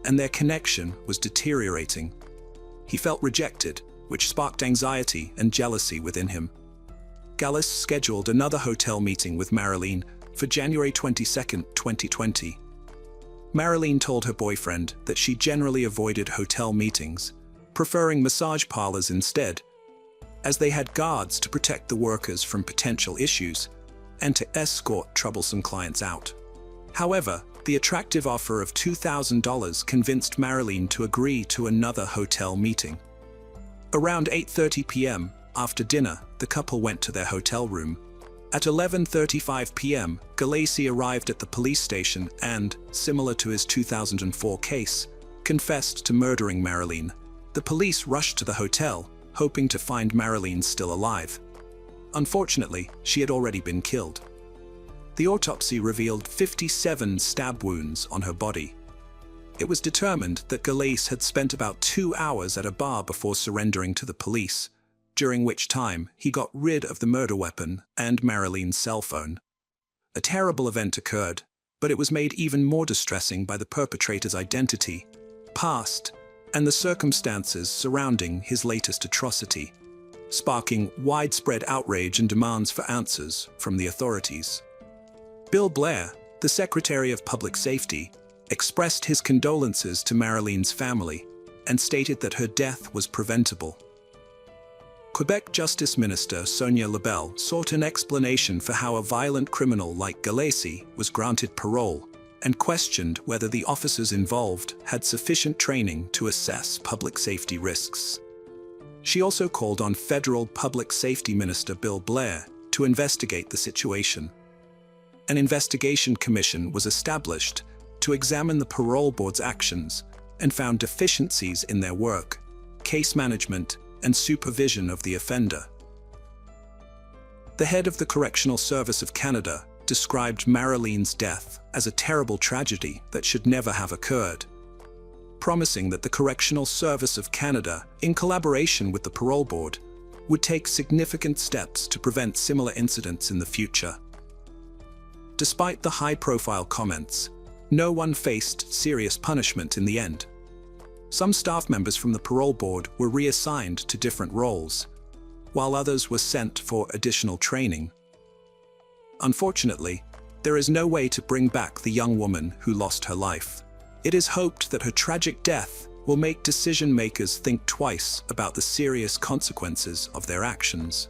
and their connection was deteriorating. He felt rejected, which sparked anxiety and jealousy within him. Galice scheduled another hotel meeting with Marilyn for January 22, 2020. Marilyn told her boyfriend that she generally avoided hotel meetings, preferring massage parlors instead, as they had guards to protect the workers from potential issues and to escort troublesome clients out. However, the attractive offer of $2,000 convinced Marilyn to agree to another hotel meeting. Around 8:30 p.m., after dinner, the couple went to their hotel room. At 11:35 p.m., Galice arrived at the police station and, similar to his 2004 case, confessed to murdering Marilyn. The police rushed to the hotel, hoping to find Marilyn still alive. Unfortunately, she had already been killed. The autopsy revealed 57 stab wounds on her body. It was determined that Galice had spent about 2 hours at a bar before surrendering to the police, during which time he got rid of the murder weapon and Marilyn's cell phone. A terrible event occurred, but it was made even more distressing by the perpetrator's identity, past, and the circumstances surrounding his latest atrocity, sparking widespread outrage and demands for answers from the authorities. Bill Blair, the Secretary of Public Safety, expressed his condolences to Marilyn's family and stated that her death was preventable. Quebec Justice Minister Sonia Lebel sought an explanation for how a violent criminal like Galice was granted parole and questioned whether the officers involved had sufficient training to assess public safety risks. She also called on Federal Public Safety Minister Bill Blair to investigate the situation. An investigation commission was established to examine the parole board's actions and found deficiencies in their work, case management, and supervision of the offender. The head of the Correctional Service of Canada described Marilene's death as a terrible tragedy that should never have occurred, promising that the Correctional Service of Canada, in collaboration with the Parole Board, would take significant steps to prevent similar incidents in the future. Despite the high-profile comments, no one faced serious punishment in the end. Some staff members from the Parole Board were reassigned to different roles, while others were sent for additional training. Unfortunately, there is no way to bring back the young woman who lost her life. It is hoped that her tragic death will make decision-makers think twice about the serious consequences of their actions.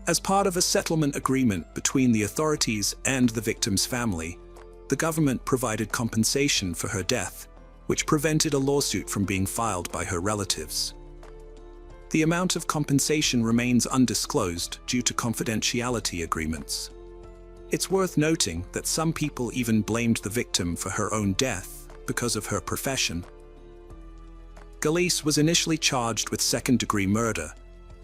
As part of a settlement agreement between the authorities and the victim's family, the government provided compensation for her death, which prevented a lawsuit from being filed by her relatives. The amount of compensation remains undisclosed due to confidentiality agreements. It's worth noting that some people even blamed the victim for her own death because of her profession. Galice was initially charged with second-degree murder,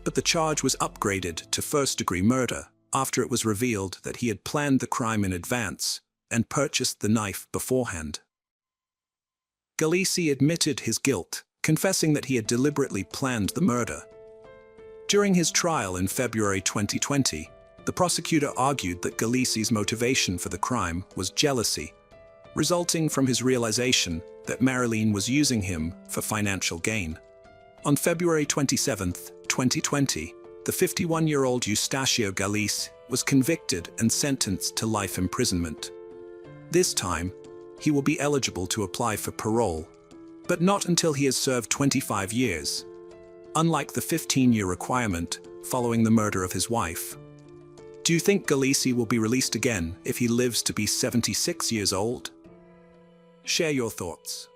but the charge was upgraded to first-degree murder after it was revealed that he had planned the crime in advance and purchased the knife beforehand. Galice admitted his guilt, confessing that he had deliberately planned the murder. During his trial in February 2020, the prosecutor argued that Galice's motivation for the crime was jealousy, resulting from his realization that Marilene was using him for financial gain. On February 27, 2020, the 51-year-old Eustacio Galice was convicted and sentenced to life imprisonment. This time, he will be eligible to apply for parole, but not until he has served 25 years, unlike the 15-year requirement following the murder of his wife. Do you think Galice will be released again if he lives to be 76 years old? Share your thoughts.